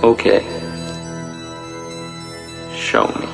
Okay. Show me.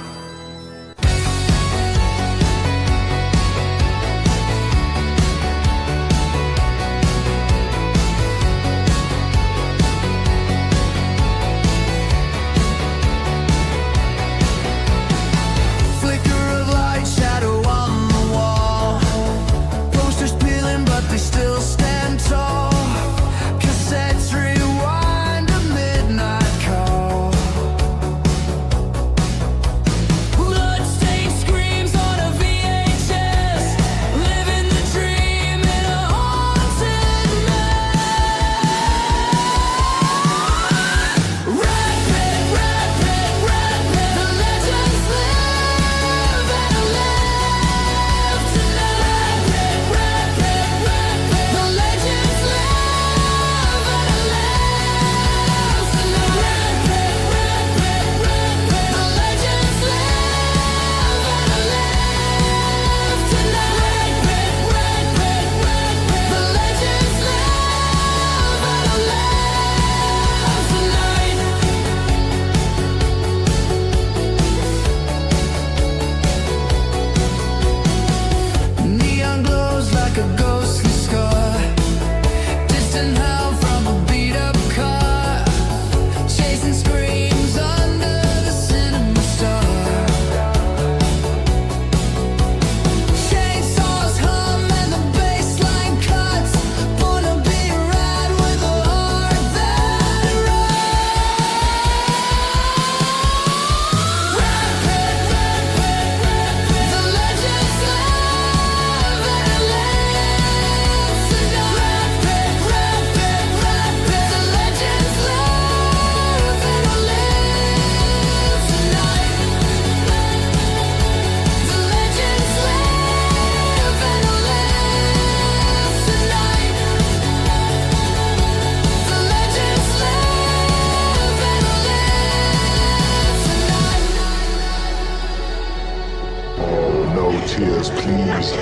tears, please.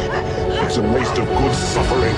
It's a waste of good suffering.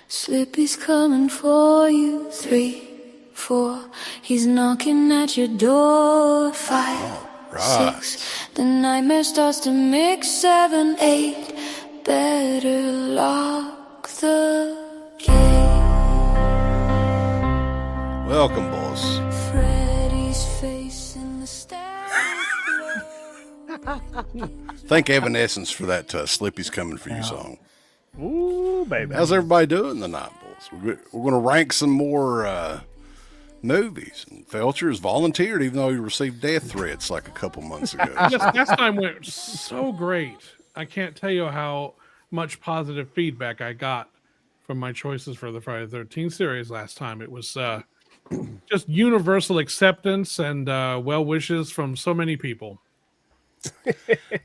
Slippy's coming for you. 3, 4, he's knocking at your door. 5, 6, the nightmare starts to mix. 7, 8, better lock the gate. Welcome, boss. Freddy's face in the stairs. Thank Evanescence for that Slippy's Coming For You song. Ooh, baby. How's everybody doing tonight, boys? We're going to rank some more movies. And Felcher has volunteered, even though he received death threats like a couple months ago. Last time went so great. I can't tell you how much positive feedback I got from my choices for the Friday the 13th series last time. It was just universal acceptance and well wishes from so many people.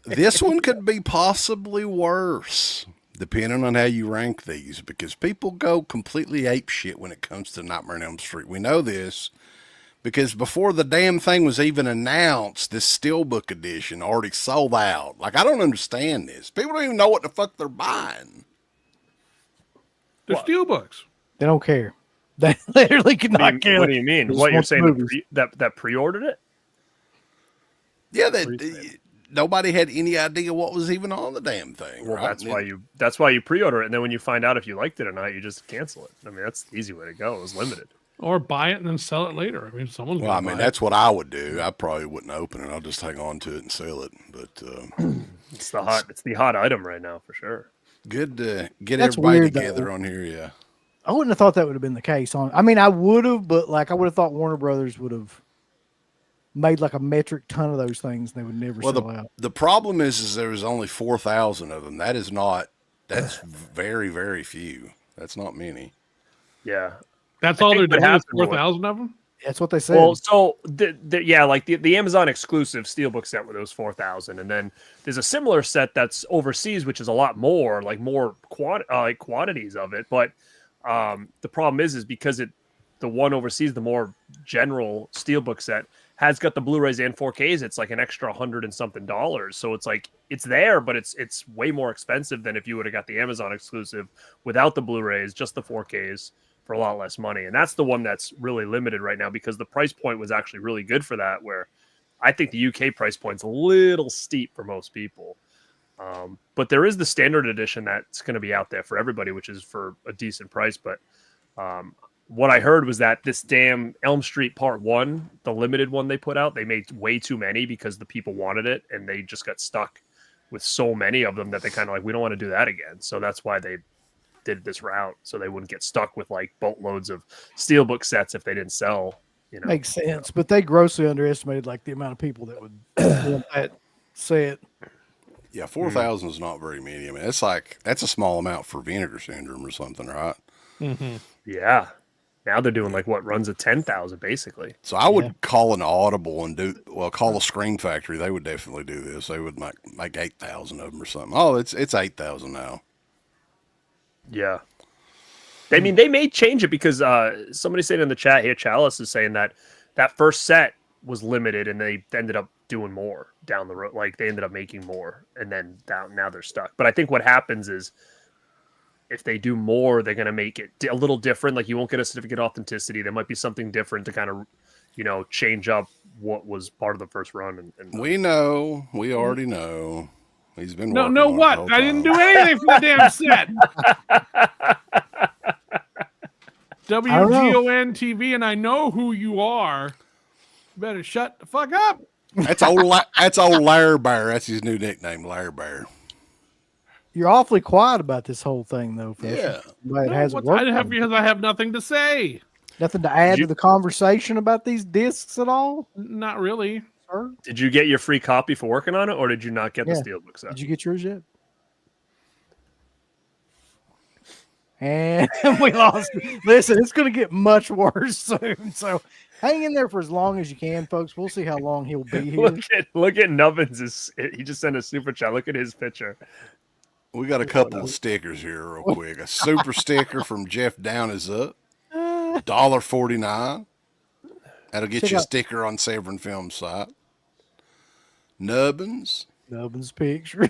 This one could be possibly worse, depending on how you rank these, because people go completely apeshit when it comes to Nightmare on Elm Street. We know this because before the damn thing was even announced, this Steelbook edition already sold out. Like, I don't understand this. People don't even know what the fuck they're buying. They're Steelbooks. They don't care. They literally could not care. What do you mean? What, you're saying that pre-ordered it? Yeah, nobody had any idea what was even on the damn thing. Well, right? that's why you pre-order it, and then when you find out if you liked it or not, you just cancel it. I mean, that's the easy way to go. It was limited. Or buy it and then sell it later. I mean, someone's Well, I gonna mean, buy that's what I would do. I probably wouldn't open it. I'll just hang on to it and sell it. But It's the hot item right now for sure. good to get That's everybody weird, together though. on here. Yeah. I wouldn't have thought that would have been the case. I mean, I would have, but like I would have thought Warner Brothers would have made like a metric ton of those things. And they would never sell out. The problem is there was only 4,000 of them. That's very, very few. That's not many. Yeah. That's all they're think what doing is happened 4,000 of them? That's what they said. Well, so like the Amazon exclusive Steelbook set with those 4,000, and then there's a similar set that's overseas, which is a lot more, like more quantities of it. But the problem is because the one overseas, the more general Steelbook set has got the Blu-rays and 4Ks. It's like an extra $100 and something. So it's like it's there, but it's way more expensive than if you would have got the Amazon exclusive without the Blu-rays, just the 4Ks. For a lot less money. And that's the one that's really limited right now because the price point was actually really good for that, where I think the UK price point's a little steep for most people. But there is the standard edition that's going to be out there for everybody, which is for a decent price. But what I heard was that this damn Elm Street Part 1, the limited one they put out, they made way too many because the people wanted it and they just got stuck with so many of them that they kind of like, we don't want to do that again. So that's why they did this route, so they wouldn't get stuck with like boatloads of Steelbook sets if they didn't sell. You know, makes sense, but they grossly underestimated like the amount of people that would want that set. Yeah, 4,000 is not very many. I mean, that's a small amount for Vinegar Syndrome or something, right? Mm-hmm. Yeah. Now they're doing like what runs at 10,000 basically. So I would call an Audible and call a Screen Factory. They would definitely do this. They would make 8,000 of them or something. Oh, it's 8,000 now. Yeah. I mean, they may change it because somebody said in the chat here, Chalice is saying that first set was limited and they ended up doing more down the road. Like they ended up making more and then now they're stuck. But I think what happens is if they do more, they're going to make it a little different. Like you won't get a certificate of authenticity. There might be something different to kind of, change up what was part of the first run. And we already know. He's been No, working no, on it what? the whole I didn't time. do anything for the damn set. WGON TV, and I know who you are. You better shut the fuck up. That's old Lair Bear. That's his new nickname, Lair Bear. You're awfully quiet about this whole thing, though. Yeah. But it hasn't worked. Because I have nothing to say. Nothing to add to the conversation about these discs at all? Not really. Sir? Did you get your free copy for working on it, or did you not get the Yeah. Steelbook set? Did you get yours yet? And we lost. Listen, it's going to get much worse soon. So hang in there for as long as you can, folks. We'll see how long he'll be here. Look at Nubbins. He just sent a super chat. Look at his picture. We got a couple of stickers here real quick. A super sticker from Jeff Down is up. $1.49. That'll get you a sticker on Severin Film site. Nubbins picture.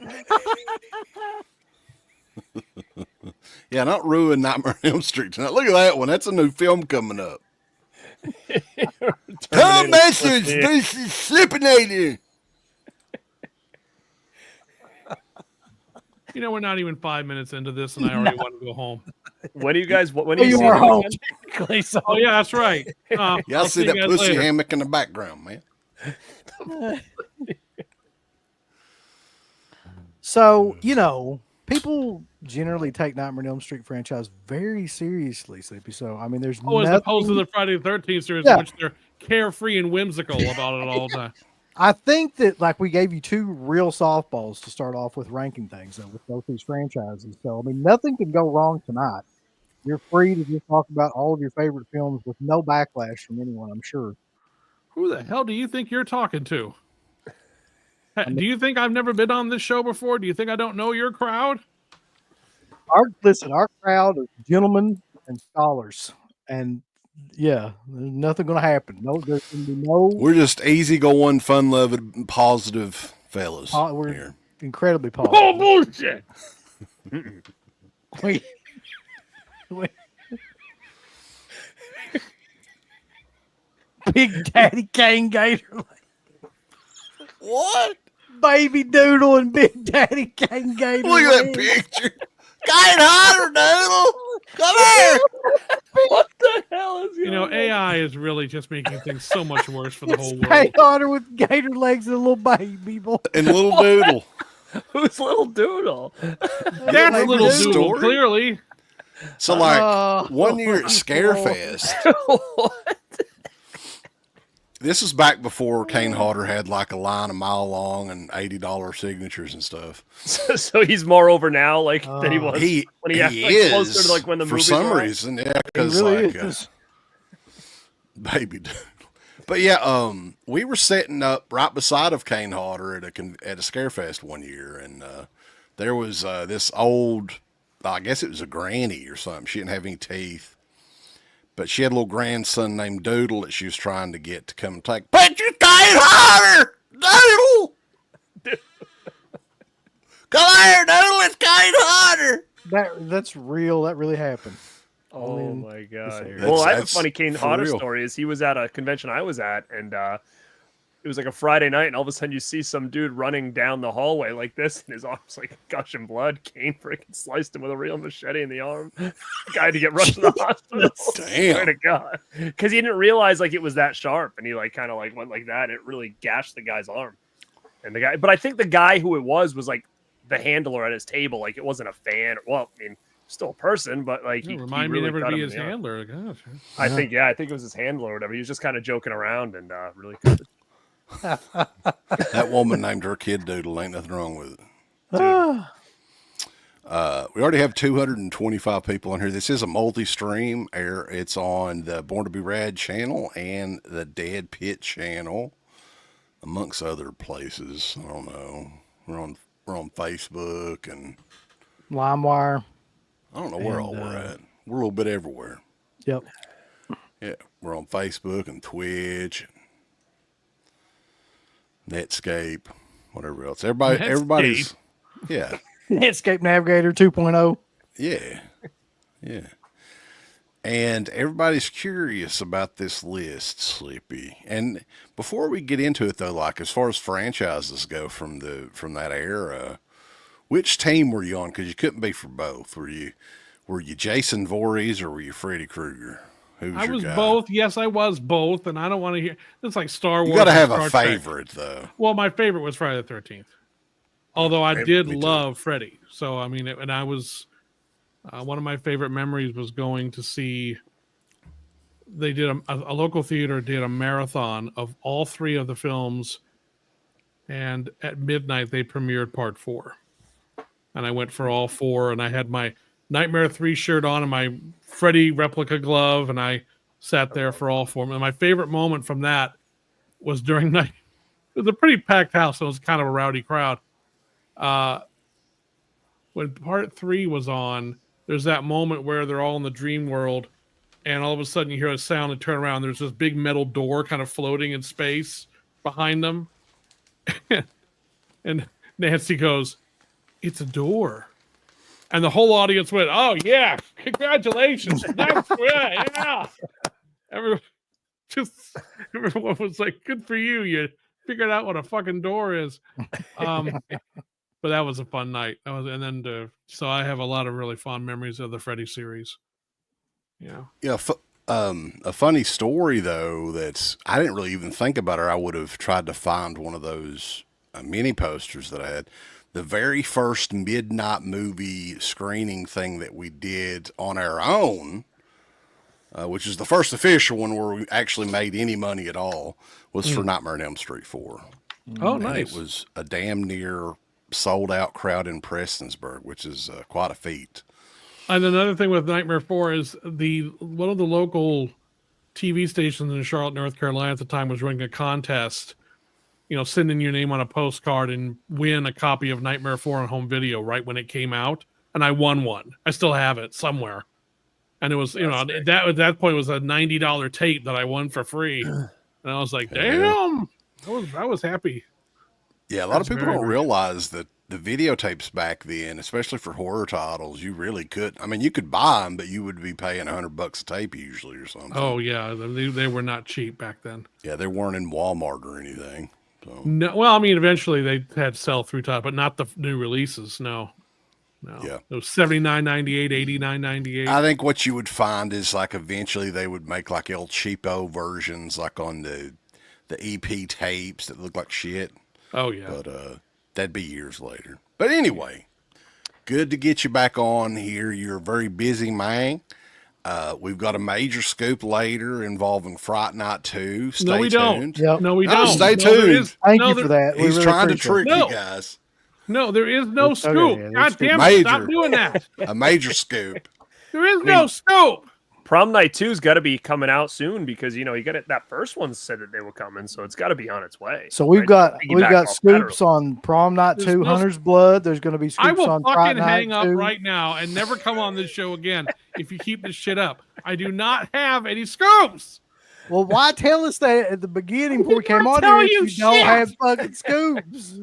Yeah, not ruin Nightmare on Elm Street tonight. Look at that one. That's a new film coming up. Come message, this is Slippinator. We're not even 5 minutes into this, and I already want to go home. When do you guys? When do You see are them home. again? Technically, so. Oh, yeah, that's right. Y'all I'll see you that guys pussy later. hammock in the background, man. So, people generally take Nightmare on Elm Street franchise very seriously, Sleepy. So, I mean, there's as opposed to the Friday the 13th series, Yeah. in which they're carefree and whimsical about it all the time. I think that like we gave you two real softballs to start off with ranking things though, with both these franchises. So I mean, nothing can go wrong tonight. You're free to just talk about all of your favorite films with no backlash from anyone, I'm sure. Who the hell do you think you're talking to? Do you think I've never been on this show before? Do you think I don't know your crowd? Our crowd is gentlemen and scholars, and yeah, there's nothing going to happen. No, there's going to be no. We're just easygoing, fun-loving, positive fellas We're here. incredibly positive. Oh, bullshit! We- Big Daddy Kane Gator, What? Baby Doodle, and Big Daddy Kane Gator. Look at that picture. Kane Hunter, Doodle. Come here. What the hell is You know, AI is really just making things so much worse for the whole world. Kane Hodder with gator legs and a little baby boy. And Little Doodle. Who's Little Doodle? That's like Little this Doodle, story? clearly. So, like, 1 year at Scarefest, this was back before Kane Hodder had like a line a mile long and $80 signatures and stuff. So he's more over now, like than he was when he had, like, is closer to like when the for movie some reason, yeah, because really like is. baby Doodle. But yeah, we were setting up right beside of Kane Hodder at a Scarefest 1 year, and there was this old, I guess it was a granny or something. She didn't have any teeth, but she had a little grandson named Doodle that she was trying to get to come and take. Put your Kane Hodder, Doodle. Come here, Doodle. It's Kane Hodder. That's real. That really happened. Oh I mean, my god! that's- Well, I have a that's funny Kane for Hodder real. story. Is he was at a convention I was at, and it was like a Friday night, and all of a sudden you see some dude running down the hallway like this, and his arm's like gushing blood. Kane freaking sliced him with a real machete in the arm. Guy had to get rushed to the hospital. Damn. Swear to God, because he didn't realize like it was that sharp, and he like kind of like went like that. It really gashed the guy's arm. And the guy, but I think the guy who it was like the handler at his table. Like it wasn't a fan. Well, I mean, still a person, but like he Remind me really never cut to be him his in the arm. handler. Gosh. I think it was his handler or whatever. He was just kind of joking around and really cut it. That woman named her kid Doodle. Ain't nothing wrong with it. We already have 225 people on here. This is a multi-stream air. It's on the Born to Be Rad channel and the DEADPIT channel, amongst other places. I don't know. We're on Facebook and LimeWire. I don't know where all we're at. We're a little bit everywhere. Yep. Yeah, we're on Facebook and Twitch, Netscape, whatever else. Everybody's yeah. Netscape Navigator 2.0. Yeah. Yeah. And everybody's curious about this list, Slippy. And before we get into it though, like as far as franchises go from that era, which team were you on? Because you couldn't be for both. Were you Jason Voorhees or were you Freddy Krueger? Who was I your was guy? both. Yes, I was both, and I don't want to hear. It's like Star Wars. You got to have and a Star Trek. favorite though. Well, my favorite was Friday the 13th. Although I did me too. love Freddy. So, I mean, and I was, one of my favorite memories was going to see, they did a local theater did a marathon of all three of the films. And at midnight, they premiered part 4. And I went for all 4. And I had my Nightmare 3 shirt on and my Freddy replica glove. And I sat there for all 4. And my favorite moment from that was during night. It was a pretty packed house. So it was kind of a rowdy crowd. When part 3 was on, there's that moment where they're all in the dream world, and all of a sudden you hear a sound and turn around. There's this big metal door kind of floating in space behind them. And Nancy goes, "It's a door." And the whole audience went, "Oh, yeah, congratulations. That's yeah. Everyone was like, "Good for you. You figured out what a fucking door is." But that was a fun night. So I have a lot of really fond memories of the Freddy series. Yeah. Yeah. A funny story though, I didn't really even think about her. I would have tried to find one of those mini posters that I had. The very first midnight movie screening thing that we did on our own, which is the first official one where we actually made any money at all, was for Nightmare on Elm Street 4. Oh, And nice. it was a damn near sold out crowd in Prestonsburg, which is quite a feat. And another thing with Nightmare 4 is one of the local TV stations in Charlotte, North Carolina at the time was running a contest, send in your name on a postcard and win a copy of Nightmare 4 on home video right when it came out. And I won one. I still have it somewhere. And it was, at that point it was a $90 tape that I won for free. And I was like, damn, I was happy. Yeah, a lot of people very don't rich. realize that the videotapes back then, especially for horror titles, you really could. I mean, you could buy them, but you would be paying $100 a tape usually or something. Oh, yeah. They were not cheap back then. Yeah, they weren't in Walmart or anything. So No, well, I mean, eventually they had sell-through type, but not the new releases, no. No. Yeah. It was $79.98, $89.98. I think what you would find is like eventually they would make like El Cheapo versions, like on the EP tapes that look like shit. Oh yeah. But that'd be years later. But anyway, good to get you back on here. You're a very busy man. We've got a major scoop later involving Fright Night 2. Stay No, we don't. tuned. Yep. No, we No, don't. stay No, there tuned. is- Thank no, you there- for that. We He's really trying to appreciate trick it. No. you guys. No, there is no Okay, scoop. yeah, God that's damn major. it! Stop doing that. A major scoop. There is no scoop. Prom Night 2's got to be coming out soon because you got it. That first one said that they were coming, so it's got to be on its way. So we've right? got Piggyback off that scoops early. on Prom Night There's 2, no- Hunter's Blood. There's going to be scoops I will on Fright fucking Night hang up 2. right now and never come on this show again if you keep this shit up. I do not have any scoops. Well, why tell us that at the beginning before we came on tell here you if you don't shit. have fucking scoops?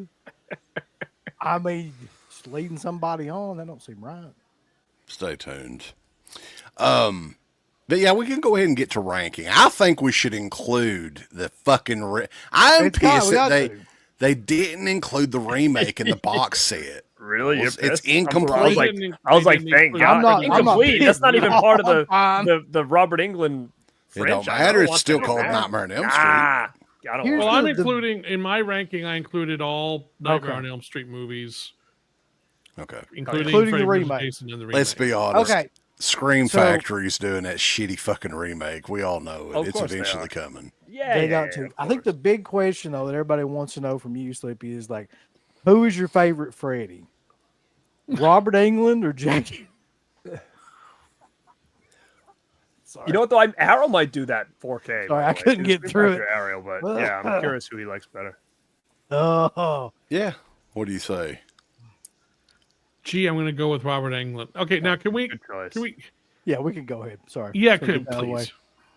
I mean, just leading somebody on, that don't seem right. Stay tuned. But yeah, we can go ahead and get to ranking. I think we should include the fucking. I'm It's got- pissed we that got to. they didn't include the remake in the box set. Really? You're It's pissed? incomplete. I was like, thank I'm God. not- I'm not Incomplete. That's not even pissed. part of I'm fine. the Robert Englund It don't franchise. I matter. It's want still that. called Nightmare on Elm Street. Ah, I don't Here's Well, want I'm the- including in my ranking. I included all Nightmare Okay. on Elm Street movies, Okay. including Including Freddy the vs. remake. Jason and the remake. Let's be honest. Okay. Scream So- Factory's doing that shitty fucking remake. We all know it. Of It's course they eventually are. coming. Yeah, They yeah, got yeah, to. of I think the course. big question, though, that everybody wants to know from you, Slippy, is like, who is your favorite Freddy? Robert Englund or Jackie? You know what though? Arrow might do that 4K. by Sorry, the I way. couldn't He was get through after it. Arrow, but yeah, I'm curious who he likes better. Oh, Yeah. What do you say? Gee, I'm going to go with Robert Englund. Okay, now can we? Good choice. Can we? yeah, we can go ahead. Sorry. Yeah, So get could that out of the way. please.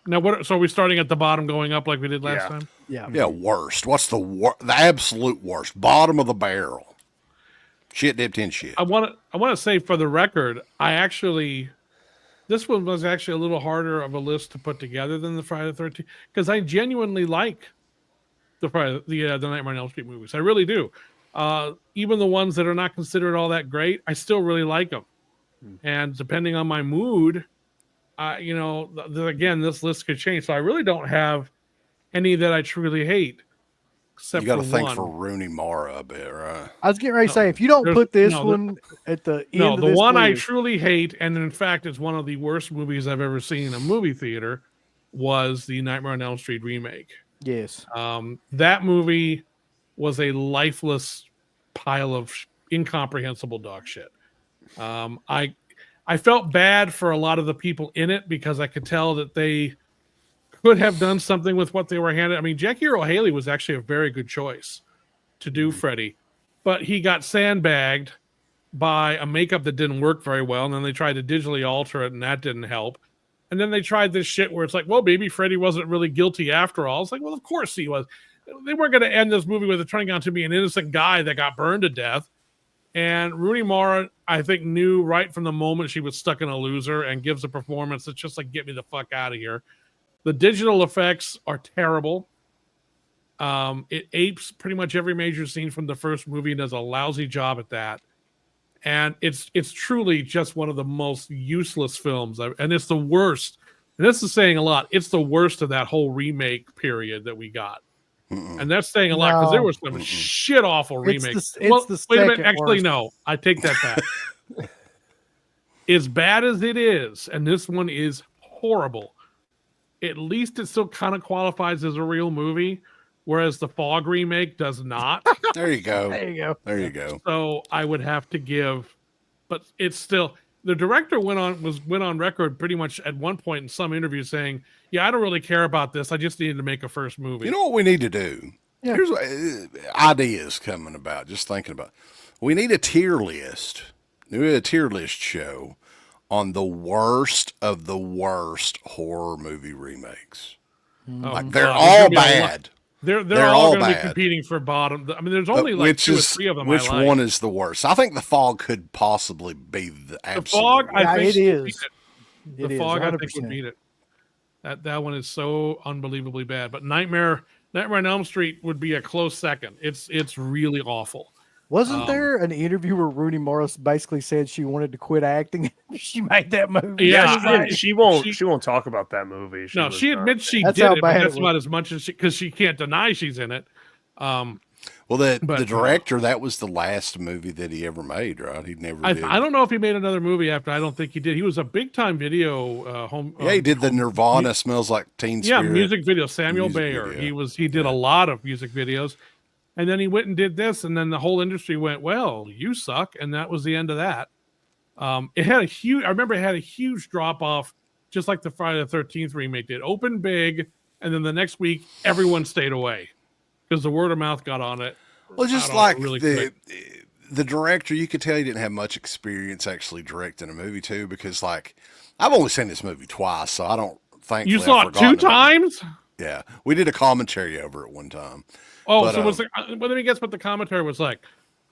Now, what? So are we starting at the bottom, going up like we did last Yeah. time? Yeah. Yeah, worst. What's the absolute worst? Bottom of the barrel. Shit dipped in shit. I want to say for the record, this one was actually a little harder of a list to put together than the Friday the 13th because I genuinely like the Nightmare on Elm Street movies. I really do. Even the ones that are not considered all that great, I still really like them. And depending on my mood, again, this list could change. So I really don't have any that I truly hate. Except You got to for think one. for Rooney Mara a bit, right? I was getting ready to say, No, if you don't there's- put this no, one at the end No, of the this one I list- truly hate, and in fact, it's one of the worst movies I've ever seen in a movie theater, was the Nightmare on Elm Street remake. yes. That movie was a lifeless pile of incomprehensible dog shit. I felt bad for a lot of the people in it because I could tell that they could have done something with what they were handed. I mean, Jackie Earle Haley was actually a very good choice to do Freddy, but he got sandbagged by a makeup that didn't work very well, and then they tried to digitally alter it, and that didn't help. And then they tried this shit where it's like, well, maybe Freddy wasn't really guilty after all. It's like, well, of course he was. They weren't going to end this movie with it turning out to be an innocent guy that got burned to death. And Rooney Mara, I think, knew right from the moment she was stuck in a loser and gives a performance that's just like, get me the fuck out of here. The digital effects are terrible. It apes pretty much every major scene from the first movie and does a lousy job at that. And it's truly just one of the most useless films. And it's the worst. And this is saying a lot. It's the worst of that whole remake period that we got. And that's saying a lot because there was some shit awful remakes. the Wait a minute. second Actually, worst. no. I take that back. As bad as it is, and this one is horrible, at least it still kind of qualifies as a real movie, whereas the Fog remake does not. There you go. There you go. There you go. So I would have to give, but it's still, the director went on record pretty much at one point in some interview saying, yeah, I don't really care about this. I just needed to make a first movie. You know what we need to do? Yeah. Here's what, ideas coming about. Just thinking about. We need a tier list. We need a tier list show on the worst of the worst horror movie remakes. Like they're all bad. They're all going to be competing for bottom. I mean, there's only like which two or is three of them. which I like. one is the worst? I think the Fog could possibly be the absolute. Fog, worst. Yeah, I think it would is. beat it. It The is, Fog, I think, 100%. would beat it. That one is so unbelievably bad. But Nightmare on Elm Street would be a close second. It's really awful. Wasn't there an interview where Rooney Mara basically said she wanted to quit acting? She made that movie. Yeah, she won't talk about that movie. She admits she That's did how it, but bad that's it about as much as because she can't deny she's in it. Well, the director, that was the last movie that he ever made, right? He never did. I don't know if he made another movie after. I don't think he did. He was a big time video home. Yeah, he did the Nirvana Smells Like Teen Spirit. Yeah, music video. Samuel Music Bayer. video. He did a lot of music videos, and then he went and did this, and then the whole industry went, "Well, you suck," and that was the end of that. It had a huge. I remember it had a huge drop off, just like the Friday the 13th remake did. Opened big, and then the next week everyone stayed away because the word of mouth got on it. Well, just like the director, you could tell he didn't have much experience actually directing a movie too, because like I've only seen this movie twice, so I don't think you saw it 2 times. Yeah, we did a commentary over it one time. Oh, but, so was let me guess what the commentary was like.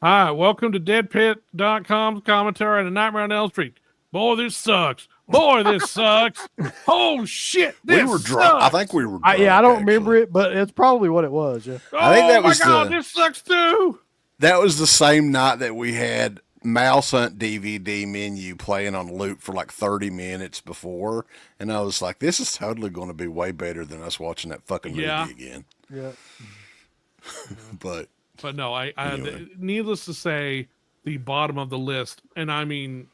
Hi, welcome to DEADPIT.com's commentary on the Nightmare on Elm Street. Boy, this sucks. Boy, this sucks. Oh shit, this we were drunk. I think we were drunk, I don't remember it, but it's probably what it was. Yeah. Oh I think that my was god, this sucks too. That was the same night that we had Mouse Hunt DVD menu playing on loop for like 30 minutes before, and I was like, this is totally going to be way better than us watching that fucking movie again. Yeah. But no, anyway. Needless to say, the bottom of the list, and I mean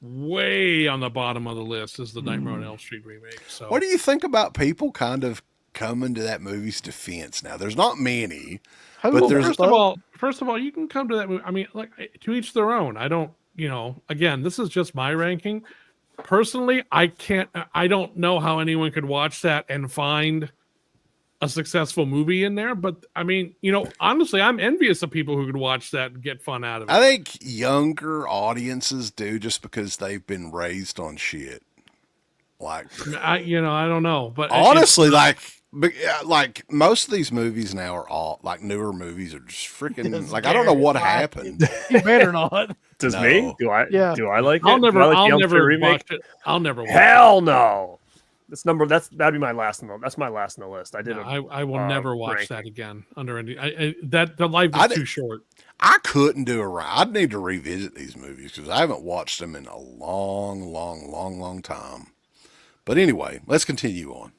way on the bottom of the list, is the Nightmare on Elm Street remake. So, what do you think about people kind of coming to that movie's defense now? There's not many, but there's first of all, you can come to that movie. I mean, like, to each their own. I don't, again, this is just my ranking. Personally, I don't know how anyone could watch that and find a successful movie in there, but I mean, honestly, I'm envious of people who could watch that and get fun out of it. I think younger audiences do, just because they've been raised on shit. Like, I don't know, but honestly, like most of these movies now are all like newer movies are just freaking like I don't know what happened. You better not. Does me? Do I? Yeah. Do I like it? I'll never remake? watch it. I'll never watch Hell no. That'd be my last on the. That's my last on the list. I did. I will never watch ranking. that again under any. The life is too short. I couldn't do it. I'd need to revisit these movies because I haven't watched them in a long time. But anyway, let's continue on.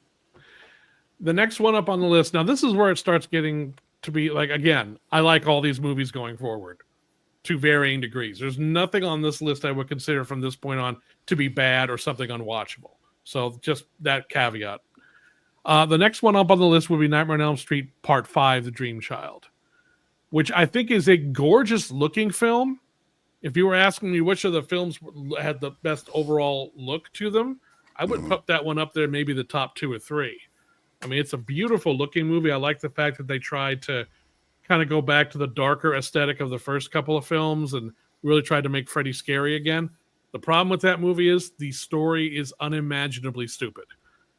The next one up on the list. Now, this is where it starts getting to be like, again, I like all these movies going forward to varying degrees. There's nothing on this list I would consider from this point on to be bad or something unwatchable. So just that caveat. The next one up on the list would be Nightmare on Elm Street Part 5, The Dream Child, which I think is a gorgeous looking film. If you were asking me which of the films had the best overall look to them, I would put that one up there, maybe the top 2 or 3. I mean, it's a beautiful looking movie. I like the fact that they tried to kind of go back to the darker aesthetic of the first couple of films and really tried to make Freddy scary again. The problem with that movie is the story is unimaginably stupid.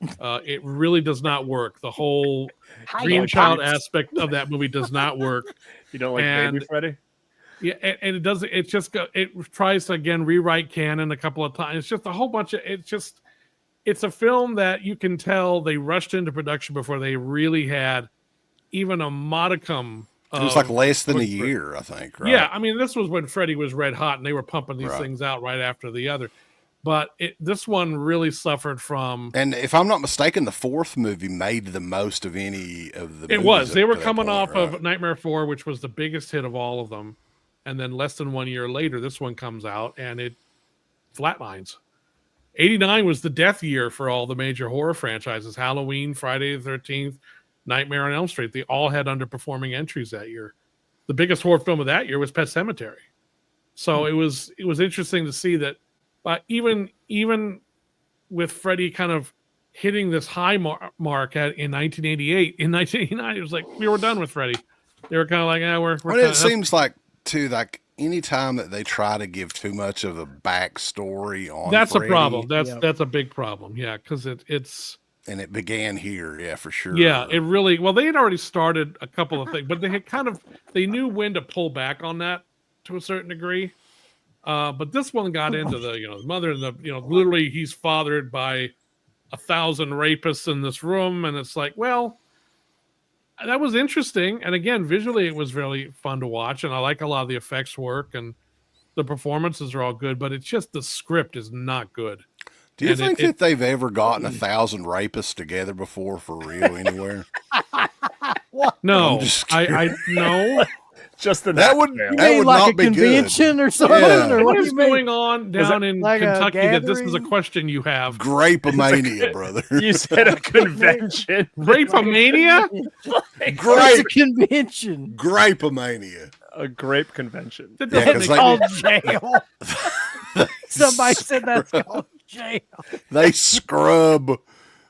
It really does not work. The whole Dream Child aspect of that movie does not work. You don't like Baby Freddy? Yeah, and it doesn't. It just it tries to again rewrite canon a couple of times. It's just a whole bunch of. It's a film that you can tell they rushed into production before they really had even a modicum. It was like less than a year, I think. Right? Yeah, I mean, this was when Freddy was red hot, and they were pumping these things out right after the other. But this one really suffered from. And if I'm not mistaken, the fourth movie made the most of any of the. It was. They were coming off of Nightmare 4, which was the biggest hit of all of them, and then less than 1 year later, this one comes out and it flatlines. 89 was the death year for all the major horror franchises: Halloween, Friday the 13th, Nightmare on Elm Street. They all had underperforming entries that year. The biggest horror film of that year was Pet Sematary. So it was interesting to see that, but even with Freddy kind of hitting this high mark in 1988, in 1989, it was like we were done with Freddy. They were kind of like, we're. Well, it seems like too like any time that they try to give too much of a backstory on that's Freddy, a problem. That's a big problem. Yeah, because it's. And it began here, yeah, for sure. Yeah, it really. Well, they had already started a couple of things, but they had they knew when to pull back on that to a certain degree. But this one got into the mother and literally he's fathered by 1,000 rapists in this room, and it's like, well, that was interesting. And again, visually, it was really fun to watch. And I like a lot of the effects work and the performances are all good, but it's just the script is not good. Do you And think that they've ever gotten 1,000 rapists together before for real anywhere? No, I'm just I no. Just the That would You that mean would like not a be good. convention or something? Yeah. Or What do is you mean? going on down in like a Kentucky that this is a gathering? question you have? Grape-a-mania, brother. You said a convention. Rape-a-mania? It's a Grape, convention. grape-a-mania. A grape convention. That Yeah, doesn't 'cause make they- Called jail. Somebody said that's called jail. They scrub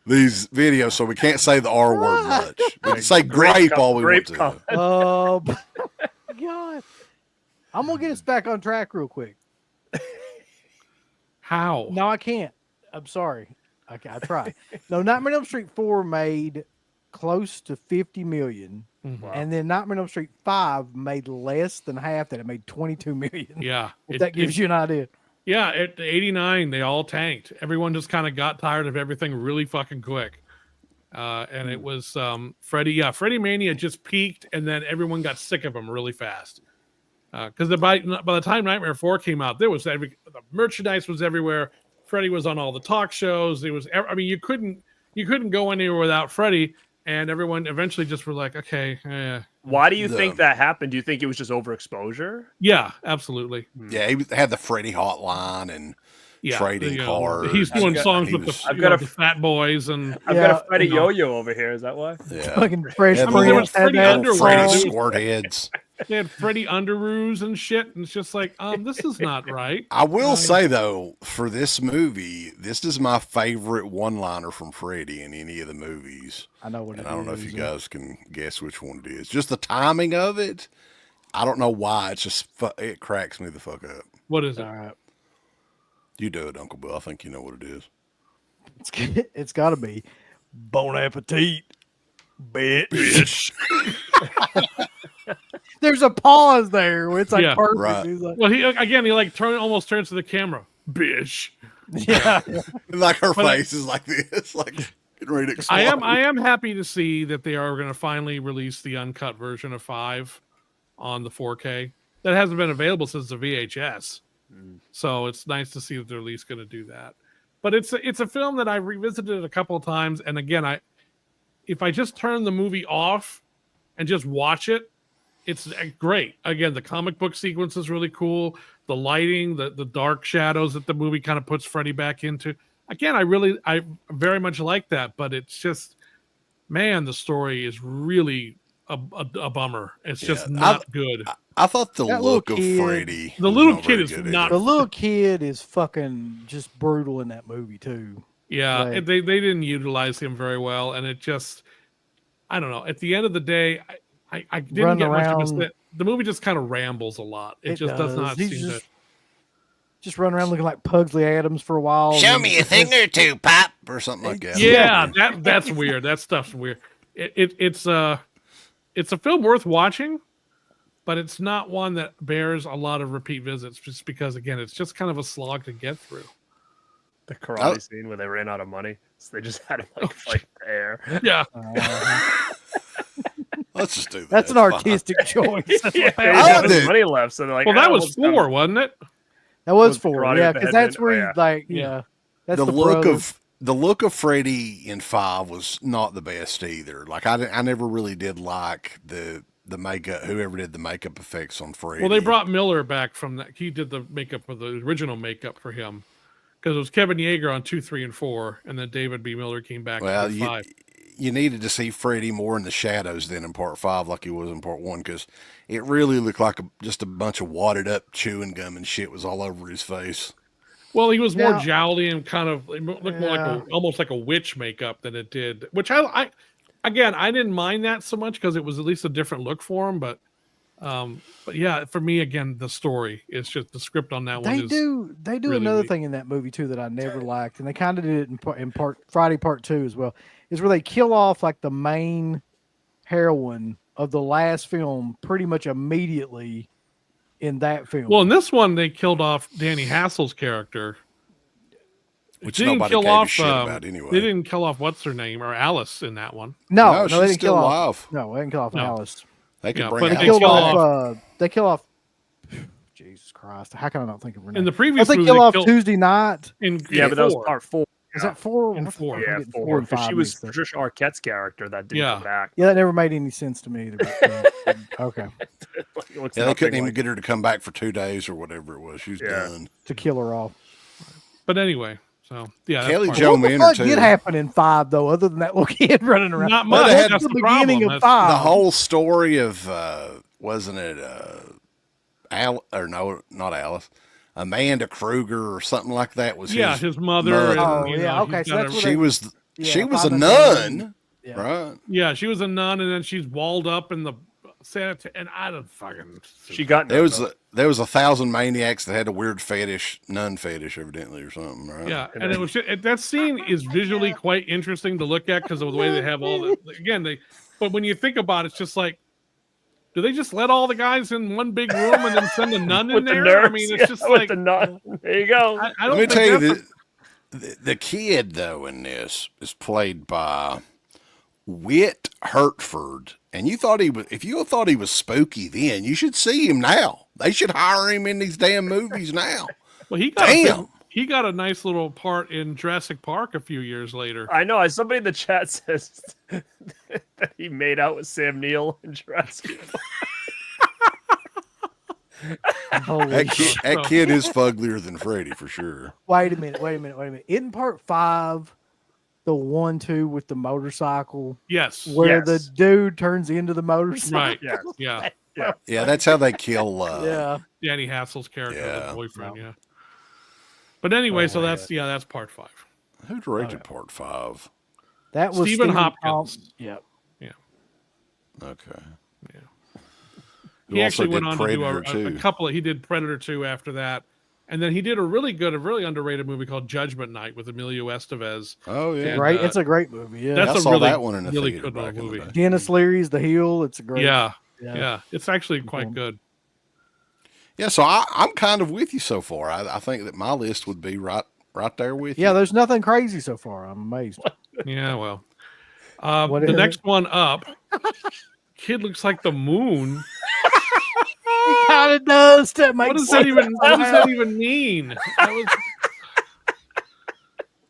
these videos, so we can't say the R word much. We can say grape all we want to. con- Oh, God. I'm going to get us back on track real quick. How? No, I can't. I'm sorry. Okay, I try. No, Nightmare on Elm Street 4 made close to 50 million. Mhm. And then Nightmare on Elm Street 5 made less than half that. It made 22 million. Yeah. If that gives you an idea. Yeah, at 89, they all tanked. Everyone just kind of got tired of everything really fucking quick. And it was Freddy. Yeah, Freddy Mania just peaked, and then everyone got sick of him really fast. Because by the time Nightmare 4 came out, there was the merchandise was everywhere. Freddy was on all the talk shows. It was, I mean, you couldn't go anywhere without Freddy, and everyone eventually just were like, okay, Why do you think that happened? Do you think it was just overexposure? yeah, absolutely. Yeah, he had the Freddy hotline and Yeah, trading cards. He's doing songs he with was- the Fat Boys and I've got a Freddy Yo-Yo over here. Is that why? Yeah. Fucking Fresh Yeah, I mean, there was Prince had Freddy that Underwood. Freddy song. squirt heads. they had Freddy Underoos and shit, and it's just like, this is not right. I will say though, for this movie, this is my favorite one-liner from Freddy in any of the movies. I know what it And is. I don't know if you guys can guess which one it is. Just the timing of it. I don't know why. It's just it cracks me the fuck up. What is it? All right. You do it, Uncle Bill. I think you know what it is. It's got to be Bon Appetit, bitch. There's a pause there where it's like Yeah. perfect. Right. He's like, Well, he like almost turns to the camera, bitch. yeah. Like her But I- face is like this, like getting ready to explode. I am happy to see that they are going to finally release the uncut version of 5 on the 4K. That hasn't been available since the VHS. So it's nice to see that they're at least going to do that. But it's a film that I revisited a couple of times, and again, if I just turn the movie off and just watch it, it's great. Again, the comic book sequence is really cool. The lighting, the dark shadows that the movie kind of puts Freddy back into. Again, I very much like that, but it's just, man, the story is really a bummer. It's just not good. I thought the That look little of kid- Freddy. The was little not kid very is good not- The either. little kid is fucking just brutal in that movie too. Yeah, Right. they didn't utilize him very well, and it just, I don't know. At the end of the day, I didn't Run get much of a around. sense. The movie just kind of rambles a lot. It just does not He's seem to. just running around looking like Pugsley Adams for a while. Show me a thing or two, Pop, or something like that. Yeah, that's weird. That stuff's weird. It's a film worth watching, but it's not one that bears a lot of repeat visits, just because again, it's just kind of a slog to get through. The karate scene where they ran out of money, so they just had him like fight the air. Yeah, Let's just do that. That's an It's fine. artistic choice. That's Yeah, what they that didn't I have was. any did. money left, so they're like, well, that "Ah, was we'll 4, wasn't it? That was Was for karate yeah, with the because that's headband? where Oh, he's yeah. like Yeah. yeah. That's The look brother. of the look of Freddy in 5 was not the best either. Like I never really did like the makeup. Whoever did the makeup effects on Freddy. Well, they brought Miller back from that. He did the makeup for the original makeup for him, because it was Kevin Yeager on 2, 3, and 4, and then David B. Miller came back Well, in 5. you needed to see Freddy more in the shadows than in part 5, like he was in part 1, because it really looked like just a bunch of wadded up chewing gum and shit was all over his face. Well, he was more Now- jowly and kind of it looked more like Yeah. almost like a witch makeup than it did. Which I again, I didn't mind that so much because it was at least a different look for him. But yeah, for me again, the story is just the script on that one. They is, do really another weak. thing in that movie too that I never liked, and they kind of did it in part Friday Part 2 as well. Is where they kill off like the main heroine of the last film pretty much immediately in that film. Well, in this one, they killed off Danny Hassel's character. which They didn't nobody kill gave a off. shit about anyway. They didn't kill off what's her name or Alice in that one. No, she's they didn't still kill alive. off. No, they didn't kill off No. Alice. They could Yeah, bring but They they Alice killed kill back. off. They kill off. Jesus Christ! How can I not think of her name? In the I previous think movie, kill they off killed Tuesday night. Yeah, but that was four. part 4. Is that 4? In What the 4. fuck? I'm Yeah, getting 4. and Because 5 she was mixed up. Patricia Arquette's character that didn't come back. Yeah, that never made any sense to me either. But, okay, Like, it looks Yeah, they nothing couldn't even like- get her to come back for 2 days or whatever it was. She was Yeah. done. to kill her off. But anyway, so yeah, that's Kelly part Jo one. What the Minor fuck too. did happen in 5 though? Other than that little kid running around. Not Well, much. they had- That's That's the the beginning problem. of That's- 5. The whole story of wasn't it not Alice, Amanda Kruger or something like that was Yeah, his his mother. mother. and, Oh, you yeah, know, okay, he's so got that's a- what she was Yeah, she was a 5 and nun, Yeah. right? Yeah, she was a nun, and then she's walled up in the sanitary. And I don't fucking. She got There was 1,000 maniacs that had a weird fetish, nun fetish, evidently, or something, right? Yeah, and it was that scene is visually quite interesting to look at because of the way they have all the But when you think about it, it's just like, do they just let all the guys in one big room and then send a nun in with the there? nurse. I mean, it's just with like the nun. There you go. I don't Let me think tell you, that's the kid though in this is played by Whit Hertford, and you thought he was. If you thought he was spooky then, you should see him now. They should hire him in these damn movies now. well, he got Damn. he got a nice little part in Jurassic Park a few years later. I know. Somebody in the chat says that he made out with Sam Neill in Jurassic Park. Holy That shit. kid is fugglier than Freddy for sure. Wait a minute. In part 5, the 1-2 with the motorcycle, Yes, where the Yes. dude turns into the motorcycle. right. Yeah. Yeah, Yeah, that's how they kill. Yeah. Danny Hassel's character, Yeah. the boyfriend. Yeah. But anyway, so that's part 5. Who directed part 5? That was Stephen Hopkins. Thompson. Yep. Okay. Yeah. Who He also actually went did on to do Predator a 2. couple. He did Predator 2 after that, and then he did a really underrated movie called Judgment Night with Emilio Estevez. Oh yeah, And, Right. It's a great movie. Yeah. That's I a saw really, that one in the really theater good back in movie. the day. Dennis Leary's The Heel. It's a great. Yeah, it's actually quite good. Yeah, so I'm kind of with you so far. I think that my list would be right there with Yeah, you. there's nothing crazy so far. I'm amazed. Yeah, well, What the is next it? one up, kid looks like the moon. He kind of does. That makes What does sense. that even mean? That was...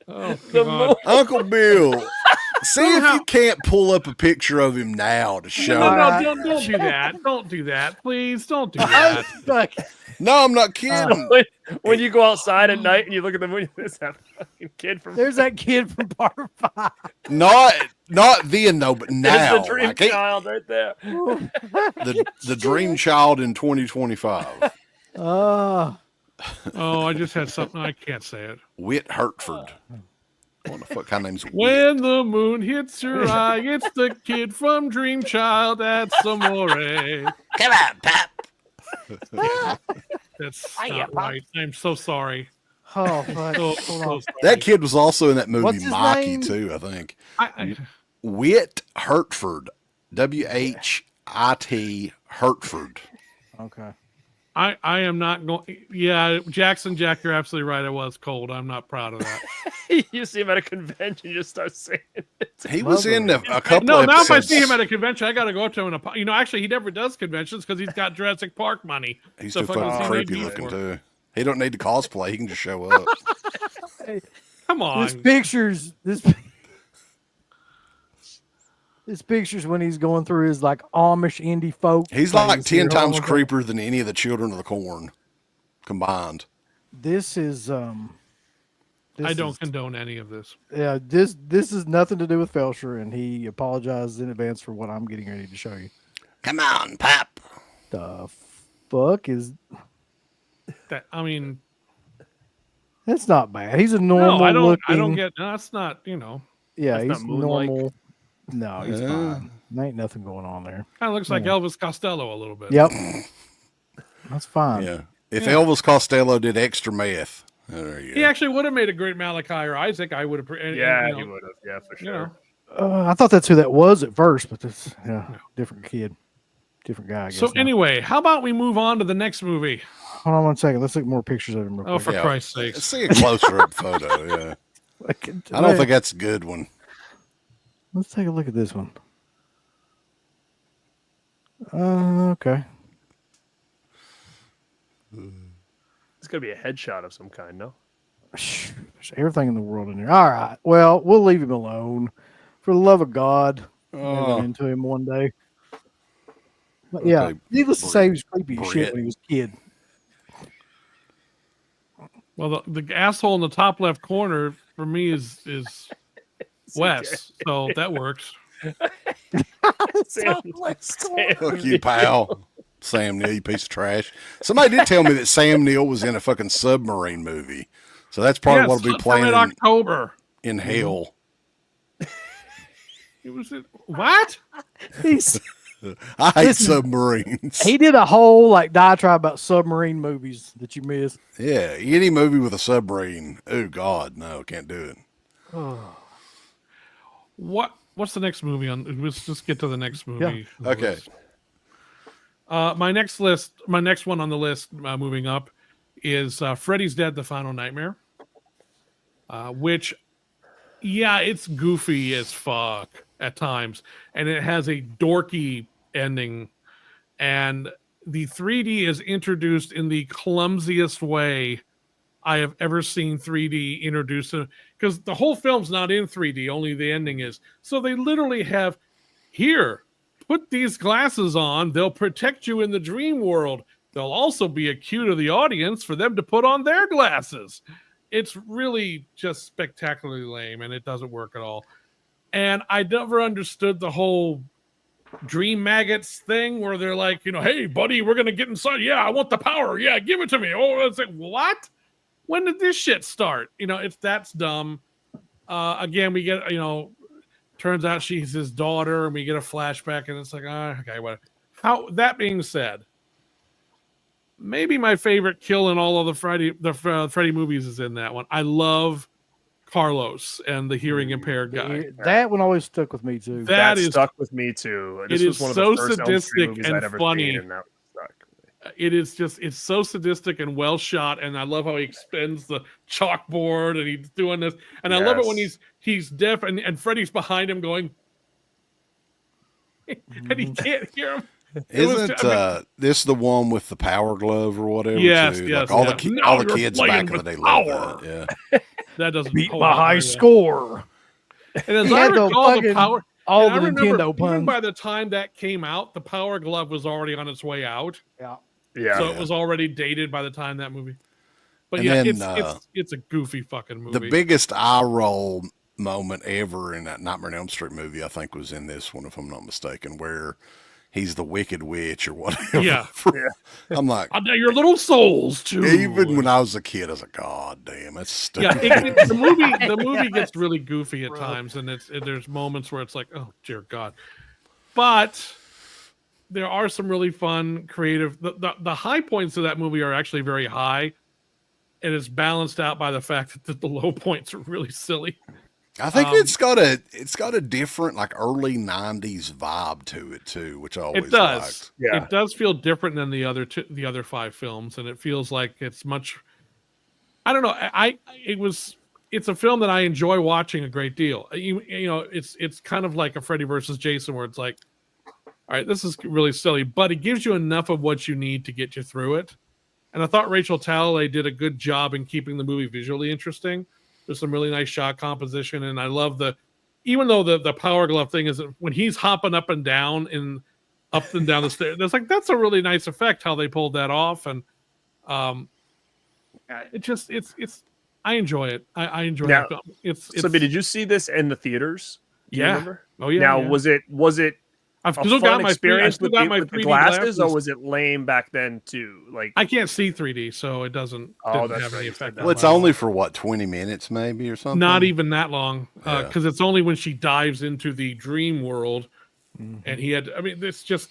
Oh, The God. Uncle Bill, see if you can't pull up a picture of him now to show. No, Alright. don't do that. Don't do that, please. Don't do that. Like, No, I'm not kidding. when you go outside at night and you look at the moon, there's that fucking kid from there's that kid from part 5. not then though, but now. There's the dream Like, he- child right there. the dream child in 2025. Oh, I just had something. I can't say it. Whit Hertford. What the fuck kind of name's Whit? When the moon hits your eye, it's the kid from Dream Child at Samore. Come on, Pop. That's not right. I'm so sorry. Oh, fuck. So, Hold so on. sorry. That kid was also in that movie What's his Maki name? too, I think. I, Whit Hertford. WHIT Hertford. Okay. I am not going. Yeah, Jack, you're absolutely right. I was cold. I'm not proud of that. You see him at a convention, you just start saying it. He was in a couple No, of now if I episodes. see him at a convention, I got to go up to him and actually, he never does conventions because he's got Jurassic Park money. He's So too if I can fucking see creepy maybe looking for- too. He don't need to cosplay. He can just show up. Come on. This picture's when he's going through his like Amish indie folk. He's like things 10 here. times Oh, okay. creepier than any of the Children of the Corn combined. This is I don't is- condone any of this. Yeah, this is nothing to do with Felcher, and he apologizes in advance for what I'm getting ready to show you. Come on, Pop. The fuck is I mean, that's not bad. He's a normal no, I don't. looking. I don't get. No, that's not. Yeah, That's he's not moon-like. normal. No, he's Yeah. fine. There ain't nothing going on there. Kind of looks like Elvis Costello a little bit. Yep, that's fine. Yeah. If Elvis Costello did extra meth, there you He go. actually would have made a great Malachi or Isaac. I would have. Yeah, he would have. Yeah, for You sure. know, I thought that's who that was at first, but this different kid. different guy. I guess So now. anyway, how about we move on to the next movie? Hold on 1 second. Let's look at more pictures of him. Real Oh, quick. for Christ's sake! See a closer up photo. Yeah, I don't think that's a good one. Let's take a look at this one. Okay. It's gonna be a headshot of some kind, no? There's everything in the world in there. All right. Well, we'll leave him alone. For the love of God, ran into him one day. But yeah, Okay, needless to say, he was creepy as shit Brit. when he was a kid. Well, the asshole in the top left corner for me is Wes, so that works. Fuck you, pal. Sam Neill, you piece of trash. Somebody did tell me that Sam Neill was in a fucking submarine movie. So that's probably Yes, what will be from playing in October. in hell. It was what? I hate Listen, submarines. He did a whole like diatribe about submarine movies that you missed. Yeah, any movie with a submarine. Oh God, no, can't do it. What's the next movie on? Let's just get to the next movie. Yeah. Okay. My next one on the list, moving up, is Freddy's Dead: The Final Nightmare. Which, yeah, it's goofy as fuck at times, and it has a dorky ending, and the 3D is introduced in the clumsiest way I have ever seen 3D introduced, because the whole film's not in 3D, only the ending is. So they literally have, here, put these glasses on, they'll protect you in the dream world. They'll also be a cue to the audience for them to put on their glasses. It's really just spectacularly lame, and it doesn't work at all. And I never understood the whole dream maggots thing where they're like, hey, buddy, we're going to get inside. Yeah, I want the power. Yeah, give it to me. Oh, it's like, what? When did this shit start? That's dumb. Again, we get, turns out she's his daughter, and we get a flashback, and it's like, okay, whatever. That being said, maybe my favorite kill in all of the Freddy movies is in that one. I love Carlos and the hearing impaired guy. That one always stuck with me too. That stuck with me too. This was one of the first Elm Street movies I'd ever funny. seen, and that stuck. It's so sadistic and well shot, and I love how he expends the chalkboard and he's doing this, and I love it when he's deaf and Freddy's behind him going, and he can't hear him. Isn't this the one with the power glove or whatever? Yes, too? yes. All yeah. all the kids back in the day loved that. Yeah. That doesn't Beat hold my up high very well. score. And as He I had the recall, the fucking- power. All and the I remember, Nintendo puns. even by the time that came out, the Power Glove was already on its way out. Yeah. Yeah. So it was already dated by the time that movie. But And yeah, then, it's a goofy fucking movie. The biggest eye roll moment ever in that Nightmare on Elm Street movie, I think, was in this one, if I'm not mistaken, where he's the Wicked Witch or whatever. Yeah. I'm like, I'll your little souls too. even when I was a kid, I was like, God damn, that's stupid. Yeah, the movie gets really goofy at times, and there's moments where it's like, oh dear God. But there are some really fun, creative. The high points of that movie are actually very high, and it's balanced out by the fact that the low points are really silly. I think it's got a different, like, early '90s vibe to it too, which I always It does. liked. Yeah. It does feel different than the other 5 films, and it feels like it's much. I don't know. It's a film that I enjoy watching a great deal. It's kind of like a Freddy versus Jason, where it's like, all right, this is really silly, but it gives you enough of what you need to get you through it. And I thought Rachel Talalay did a good job in keeping the movie visually interesting. There's some really nice shot composition, and I love even though the Power Glove thing is when he's hopping up and down the stairs. That's a really nice effect how they pulled that off, and it's I enjoy it. I enjoy Now, it. It's So, did you see this in the theaters? Do you Yeah. remember? Oh yeah. Now, yeah. was it I've a still fun got my experience with the 3D glasses, or was it lame back then too? Like, I can't see 3D, so it doesn't Oh, that's have right, any you said effect. that. on Well, it's my- only for what, 20 minutes maybe or something? not even that long, Yeah. because it's only when she dives into the dream world, and he had. I mean, it's just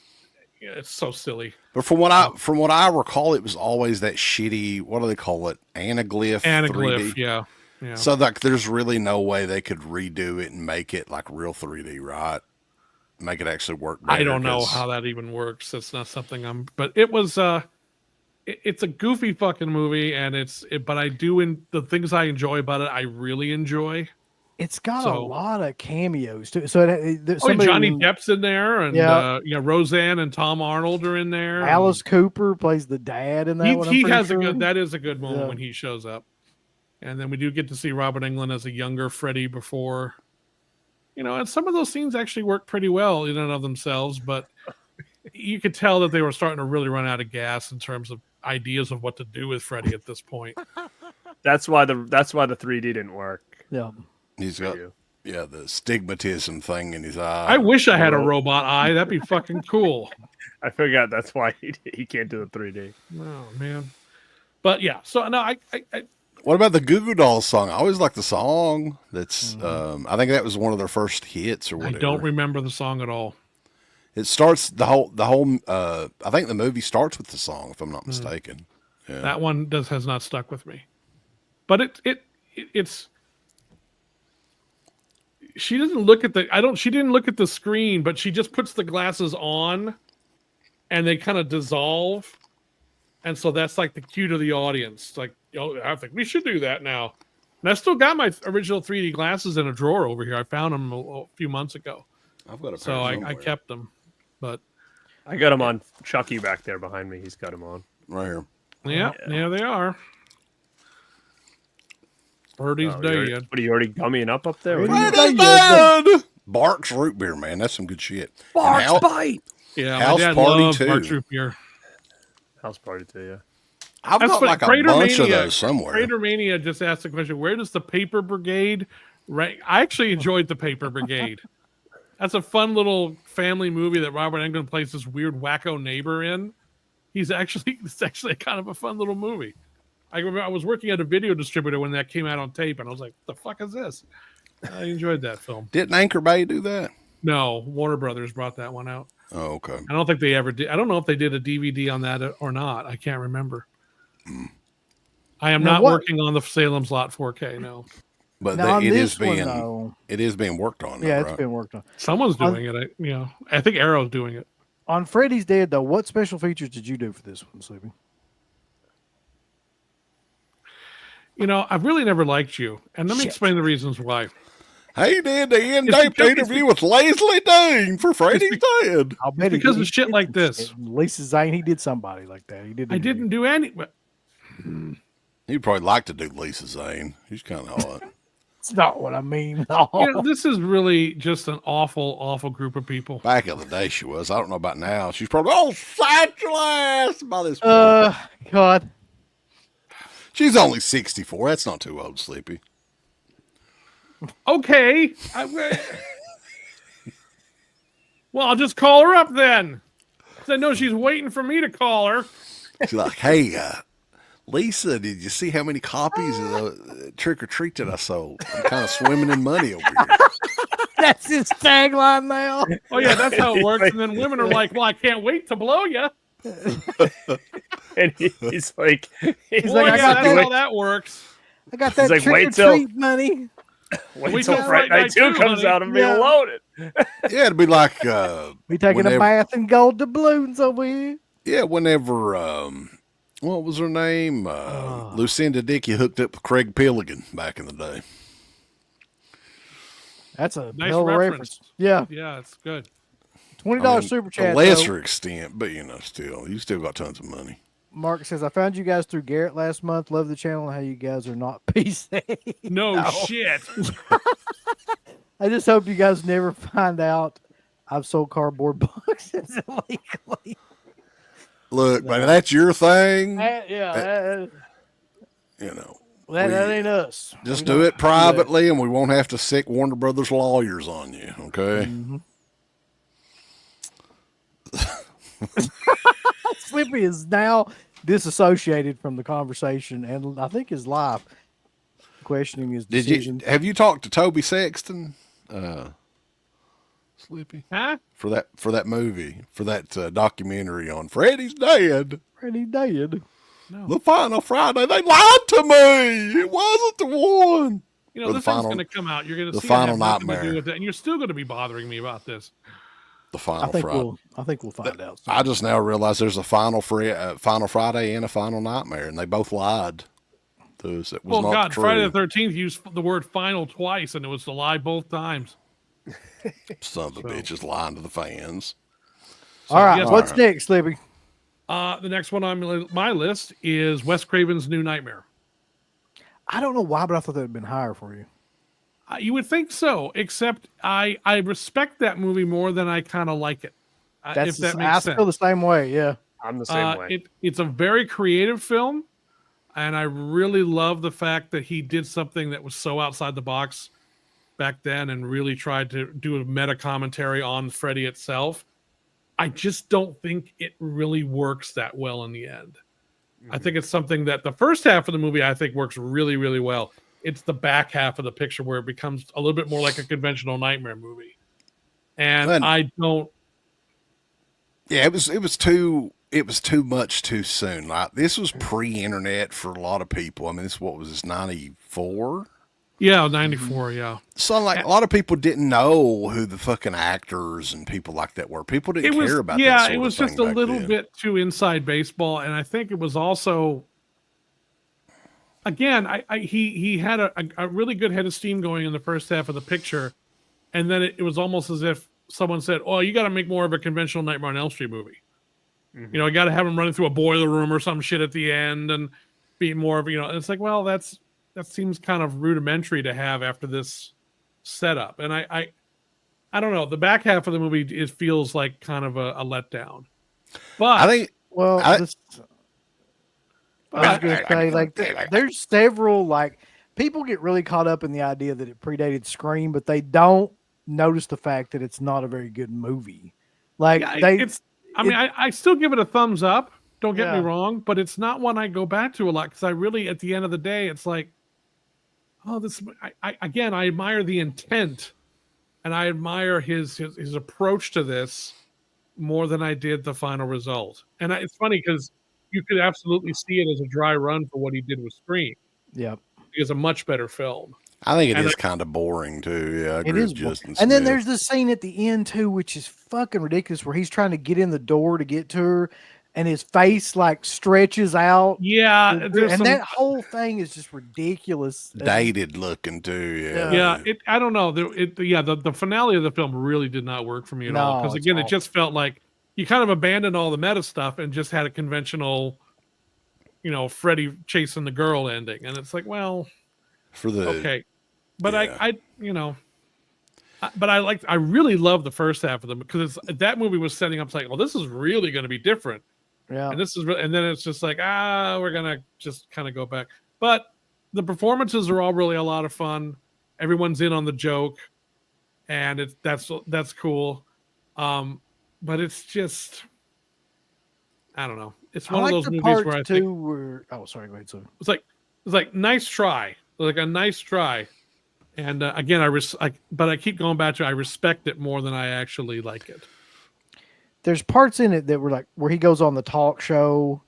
it's so silly. But from what I recall, it was always that shitty, what do they call it? Anaglyph 3D. Yeah. So like there's really no way they could redo it and make it like real 3D, right? make it actually work better. I don't know how that even works. That's not something but it was it's a goofy fucking movie, and but I do the things I enjoy about it, I really enjoy. It's got a lot of cameos too. So Johnny Depp's in there, and Roseanne and Tom Arnold are in there. Alice Cooper plays the dad in that one. He has that is a good moment when he shows up. And then we do get to see Robert Englund as a younger Freddy before. And some of those scenes actually work pretty well in and of themselves, but you could tell that they were starting to really run out of gas in terms of ideas of what to do with Freddy at this point. That's why the 3D didn't work. Yeah. He's got the stigmatism thing in his eye. I wish I had a robot eye. That'd be fucking cool. I forgot that's why he can't do the 3D. Oh man. But yeah, so no, I what about the Goo Goo Dolls song? I always like the song. That's I think that was one of their first hits or whatever. I don't remember the song at all. It starts the whole I think the movie starts with the song, if I'm not mistaken. Yeah. That one has not stuck with me. But it's she doesn't look at she didn't look at the screen, but she just puts the glasses on and they kind of dissolve. And so that's like the cue to the audience. Like, I think we should do that now. And I still got my original 3D glasses in a drawer over here. I found them a few months ago. I've got a pair so I kept them. But I got them on Chucky back there behind me. He's got them on. Right here. Yeah, they are. Birdie's dead. What are you already gummying up there? Birdie's dead! Barks root beer, man. That's some good shit. Barks bite! Yeah, House my dad Party loves 2. Barks root beer. House Party 2, yeah. I've got like a bunch of those somewhere. Crater Mania just asked the question, where does the Paper Brigade rank? I actually enjoyed the Paper Brigade. That's a fun little family movie that Robert Englund plays this weird wacko neighbor in. It's actually kind of a fun little movie. I remember I was working at a video distributor when that came out on tape, and I was like, the fuck is this? I enjoyed that film. Didn't Anchor Bay do that? No, Warner Brothers brought that one out. Oh, okay. I don't think they ever did. I don't know if they did a DVD on that or not. I can't remember. I am not working on the Salem's Lot 4K, no. But it is being worked on. Yeah, it's been worked on. Someone's doing it. I think Arrow's doing it. On Freddy's Dead, though, what special features did you do for this one, Slippy? I've really never liked you, and let me explain the reasons why. He did the in-depth interview with Leslie Dean for Freddy's Dead. I'll bet because of shit like this. Lisa Zane, he did somebody like that. He did. I didn't do any. He'd probably like to do Lisa Zane. He's kind of hot. It's not what I mean. This is really just an awful, awful group of people. Back in the day, she was. I don't know about now. She's probably satchel ass by this point. God. She's only 64. That's not too old, Sleepy. Okay. Well, I'll just call her up then. Because I know she's waiting for me to call her. She's like, hey, Lisa, did you see how many copies of the Trick or Treat that I sold? I'm kind of swimming in money over here. That's his tagline now. Oh, yeah, that's how it works. And then women are like, well, I can't wait to blow you. And he's like, I got that's how that works. I got that Trick or Treat money. Wait till Friday Night 2 comes out and being loaded. Yeah, it'd be like we taking a bath in gold doubloons over here. Yeah, whenever what was her name? Lucinda Dickey hooked up with Craig Pilligan back in the day. That's a nice hell of a reference. Yeah. Yeah, it's good. $20 super chat. A lesser extent, but you still got tons of money. Mark says, I found you guys through Garrett last month. Love the channel and how you guys are not PC. No shit. I just hope you guys never find out I've sold cardboard boxes illegally. Look, man, that's your thing. That ain't us. Just do it privately, and we won't have to sick Warner Brothers lawyers on you, okay? Mm-hmm. Slippy is now disassociated from the conversation, and I think his life questioning his decision. Have you talked to Toby Sexton, Slippy? Huh? For that movie, for that documentary on Freddy's Dead. Freddy's Dead. No. The final Friday, they lied to me. It wasn't the one. This thing's going to come out. You're going to see the final nightmare. nightmare, and you're still going to be bothering me about this. The Final Friday. I think we'll find out. I just now realize there's a Final Friday and a Final Nightmare, and they both lied to us. It was not God, true. Friday the 13th used the word final twice, and it was a lie both times. Son of the bitches lying to the fans. All right, yes, what's next, Slippy? The next one on my list is Wes Craven's New Nightmare. I don't know why, but I thought that would have been higher for you. You would think so, except I respect that movie more than I kind of like it. If that makes sense. I feel the same way. Yeah, I'm the same way. It's a very creative film, and I really love the fact that he did something that was so outside the box back then and really tried to do a meta commentary on Freddy itself. I just don't think it really works that well in the end. Mm-hmm. I think it's something that the first half of the movie I think works really, really well. It's the back half of the picture where it becomes a little bit more like a conventional nightmare movie. And I don't. Yeah, it was too much too soon. Like, this was pre-internet for a lot of people. I mean, what was this, 94? Yeah, 94, yeah. So, like, a lot of people didn't know who the fucking actors and people like that were. People didn't care about that sort of thing. Yeah, it was just a little bit too inside baseball, and I think it was also, again, he had a really good head of steam going in the first half of the picture, and then it was almost as if someone said, "Oh, you got to make more of a conventional Nightmare on Elm Street movie. Mm-hmm. You know, you got to have him running through a boiler room or some shit at the end, and be more of, you know." And it's like, well, that seems kind of rudimentary to have after this setup. And I don't know. The back half of the movie, it feels like kind of a letdown. But I think, I was going to say, like, there's several, like, people get really caught up in the idea that it predated Scream, but they don't notice the fact that it's not a very good movie. Like, I still give it a thumbs up. Don't get me wrong, but it's not one I go back to a lot because I really, at the end of the day, it's like, oh, this. I admire the intent, and I admire his approach to this more than I did the final result. And it's funny because you could absolutely see it as a dry run for what he did with Scream. Yeah, it's a much better film. I think it is kind of boring too. Yeah, I agree with Justin. And then there's the scene at the end too, which is fucking ridiculous, where he's trying to get in the door to get to her, and his face like stretches out. Yeah, and that whole thing is just ridiculous. Dated looking too. Yeah. Yeah. I don't know. The finale of the film really did not work for me at all, because again, it just felt like you kind of abandoned all the meta stuff and just had a conventional, you know, Freddy chasing the girl ending, and it's like, well, okay, but I really love the first half of them because that movie was setting up like, well, this is really going to be different. Yeah, and then it's just like, we're gonna just kind of go back. But the performances are all really a lot of fun. Everyone's in on the joke, and that's cool. But it's just, I don't know. It's one of those movies where I think, sorry, go ahead. So it's like nice try, like a nice try. And again, but I keep going back to I respect it more than I actually like it. There's parts in it that were like where he goes on the talk show,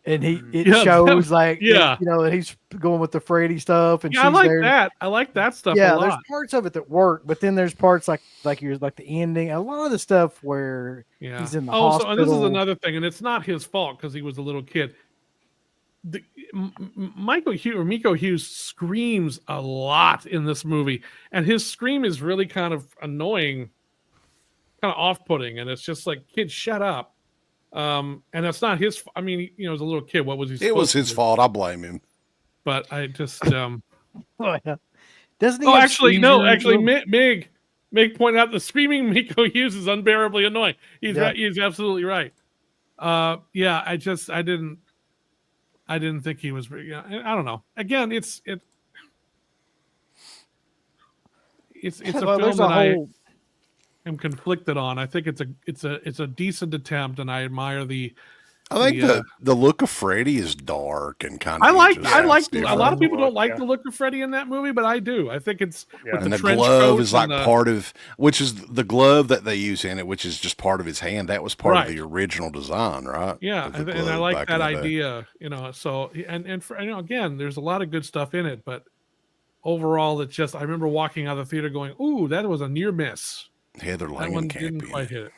and shows like that he's going with the Freddy stuff, and she's I like there. that. I like that stuff. Yeah, a lot. There's parts of it that work, but then there's parts like the ending. A lot of the stuff where he's in the hospital. And this is another thing, and it's not his fault because he was a little kid. Miko Hughes screams a lot in this movie, and his scream is really kind of annoying, kind of off-putting, and it's just like, kid, shut up. And that's not his. I mean, as a little kid, what was he? It was his fault. I blame him. But I just. Doesn't he? Actually, Mig pointed out the screaming Miko Hughes is unbearably annoying. He's right. He's absolutely right. I didn't think he was. I don't know. Again, it's a film that I am conflicted on. I think it's a decent attempt, and I admire the. I think the look of Freddy is dark and kind of. I like. A lot of people don't like the look of Freddy in that movie, but I do. I think it's. And the glove is like part of, which is the glove that they use in it, which is just part of his hand. That was part of the original design, right? Yeah, and I like that idea. So and again, there's a lot of good stuff in it, but overall, it's just. I remember walking out of the theater going, "Ooh, that was a near miss." Heather That one didn't Langenkamp. quite hit it.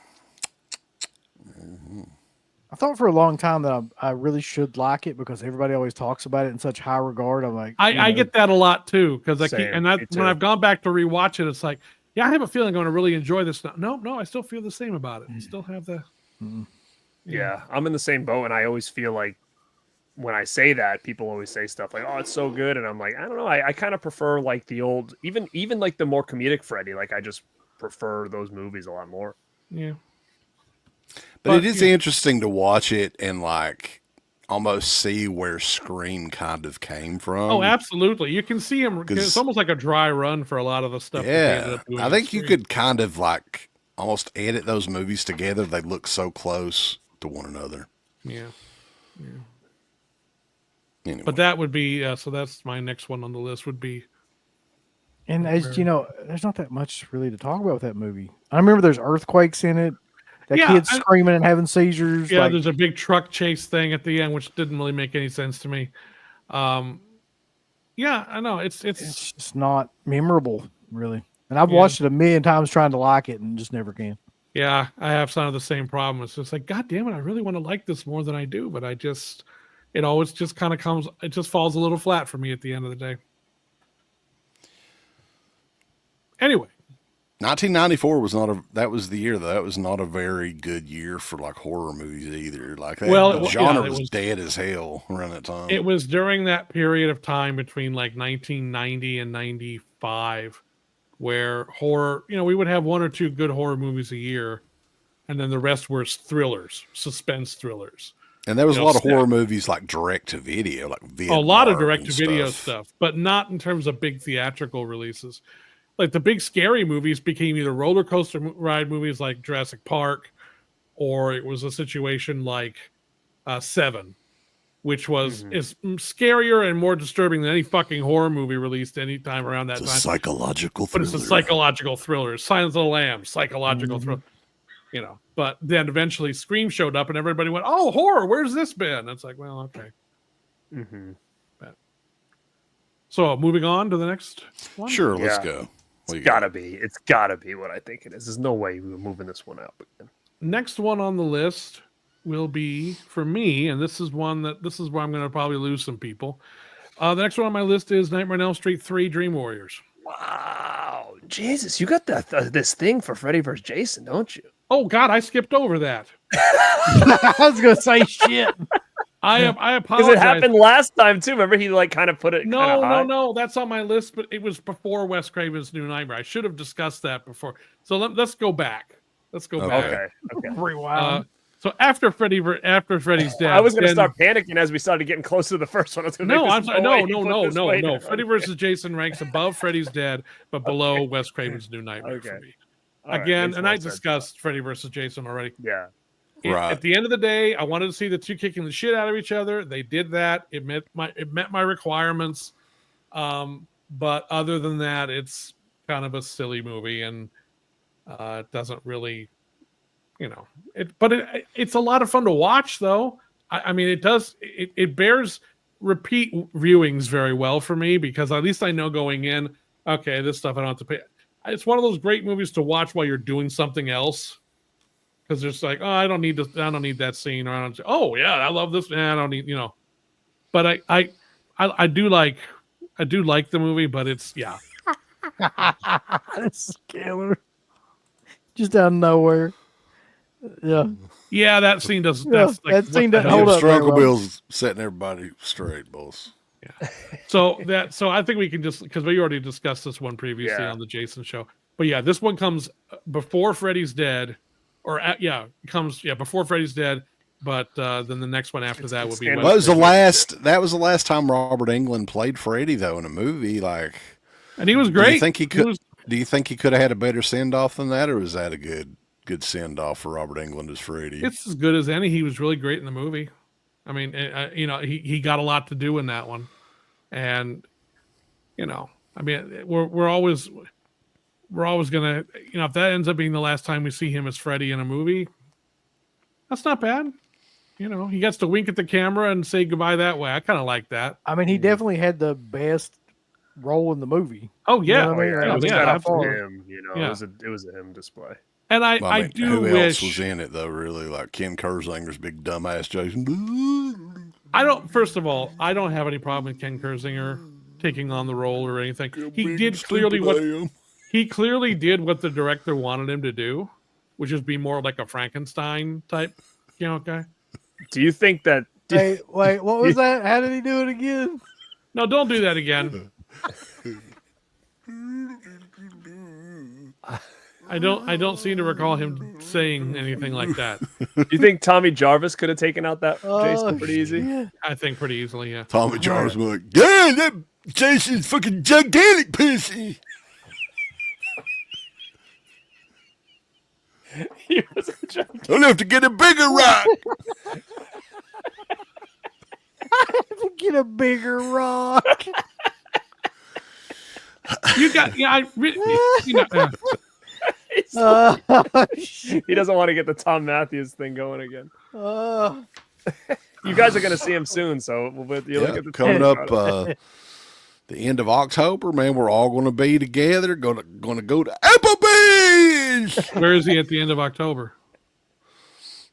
I thought for a long time that I really should like it because everybody always talks about it in such high regard. I'm like, I get that a lot too because I keep, Same, and me when too. I've gone back to rewatch it, it's like, yeah, I have a feeling I'm going to really enjoy this. No, I still feel the same about it. I still have the. Yeah, I'm in the same boat, and I always feel like when I say that, people always say stuff like, "Oh, it's so good," and I'm like, I don't know. I kind of prefer like the old, even like the more comedic Freddy. Like I just prefer those movies a lot more. Yeah. But it is interesting to watch it and like almost see where Scream kind of came from. Oh, absolutely. You can see him. It's almost like a dry run for a lot of the stuff. That they ended Yeah, up doing I in think you Scream. could kind of like almost edit those movies together. They look so close to one another. Yeah. Anyway. But that would be so. That's my next one on the list. Would be and as you know, there's not that much really to talk about with that movie. I remember there's earthquakes in it. That kid's screaming and having seizures. Yeah, like, there's a big truck chase thing at the end, which didn't really make any sense to me. Yeah, I know it's just not memorable, really. And I've watched it a million times trying to like it and just never can. Yeah, I have some of the same problem. It's just like, God damn it, I really want to like this more than I do, but it always just kind of comes, it just falls a little flat for me at the end of the day. Anyway. 1994 that was the year though. That was not a very good year for like horror movies either. Like that, the genre was dead as hell around that time. It was during that period of time between like 1990 and 95 where horror, we would have one or two good horror movies a year, and then the rest were thrillers, suspense thrillers. And there was a lot of horror movies like direct to video, like a lot of direct to video stuff, but not in terms of big theatrical releases. Like the big scary movies became either roller coaster ride movies like Jurassic Park, or it was a situation like Seven, which was is scarier and more disturbing than any fucking horror movie released any time around that time. Psychological thriller. But it's a psychological thriller. Silence of the Lambs, psychological thriller. But then eventually Scream showed up and everybody went, "Oh, horror, where's this been?" It's like, well, okay. So moving on to the next one? Sure, let's go. It's gotta be what I think it is. There's no way we were moving this one out again. Next one on the list will be for me, and this is where I'm going to probably lose some people. The next one on my list is Nightmare on Elm Street 3: Dream Warriors. Wow, Jesus, you got this thing for Freddy vs. Jason, don't you? Oh God, I skipped over that. I was gonna say shit. I apologize. Because it happened last time too. Remember, he like kind of put it. No. That's on my list, but it was before Wes Craven's New Nightmare. I should have discussed that before. So let's go back. Okay. Rewind. So after Freddy's dead, I was going to start panicking as we started getting close to the first one. No. Freddy versus Jason ranks above Freddy's Dead, but below Wes Craven's New Nightmare for me. Again, and I discussed Freddy versus Jason already. Yeah. Right. At the end of the day, I wanted to see the two kicking the shit out of each other. They did that. It met my requirements. But other than that, it's kind of a silly movie, and it doesn't really, it's a lot of fun to watch, though. I mean, it bears repeat viewings very well for me because at least I know going in, okay, this stuff I don't have to pay. It's one of those great movies to watch while you're doing something else. Because there's like, oh, I don't need this. I don't need that scene. Or I love this. I don't need, But I do like the movie, but it's That's killer. Just out of nowhere. Yeah. Yeah, that scene does. Yeah, that's like, that scene doesn't hold up. Struggle Bill's setting everybody straight, boss. Yeah. So I think we can just because we already discussed this one previously on the Jason show. But yeah, this one comes before Freddy's dead. Before Freddy's dead, but then the next one after that will be. That was the last time Robert Englund played Freddy though in a movie, like. And he was great. Do you think he could have had a better send off than that, or was that a good send off for Robert Englund as Freddy? It's as good as any. He was really great in the movie. I mean, he got a lot to do in that one, and I mean, we're always gonna, if that ends up being the last time we see him as Freddy in a movie, that's not bad. He gets to wink at the camera and say goodbye that way. I kind of like that. I mean, he definitely had the best role in the movie. Oh You yeah, know what I mean? It I was mean, set by up for far. him. You know, Yeah. it was a him display. and I Well, I mean, do who wish else was in it though? Really, like Ken Kersinger's big dumbass Jason. I don't. First of all, I don't have any problem with Ken Kersinger taking on the role or anything. He did clearly what the director wanted him to do, which is be more like a Frankenstein type, guy. Do you think that? Wait, what was that? How did he do it again? No, don't do that again. I don't seem to recall him saying anything like that. Do you think Tommy Jarvis could have taken out that Jason pretty easy? shit. I think pretty easily, yeah. Tommy Jarvis was like, yeah, that Jason's fucking gigantic pussy. He was a giant. I'll have to get a bigger rock. To get a bigger rock. You got Shit. He doesn't want to get the Tom Matthews thing going again. Uh, You guys are going to see him soon, so you look Yeah, at the coming up the end of October, man. We're all going to be together. Going to go to Applebee's. Where is he at the end of October?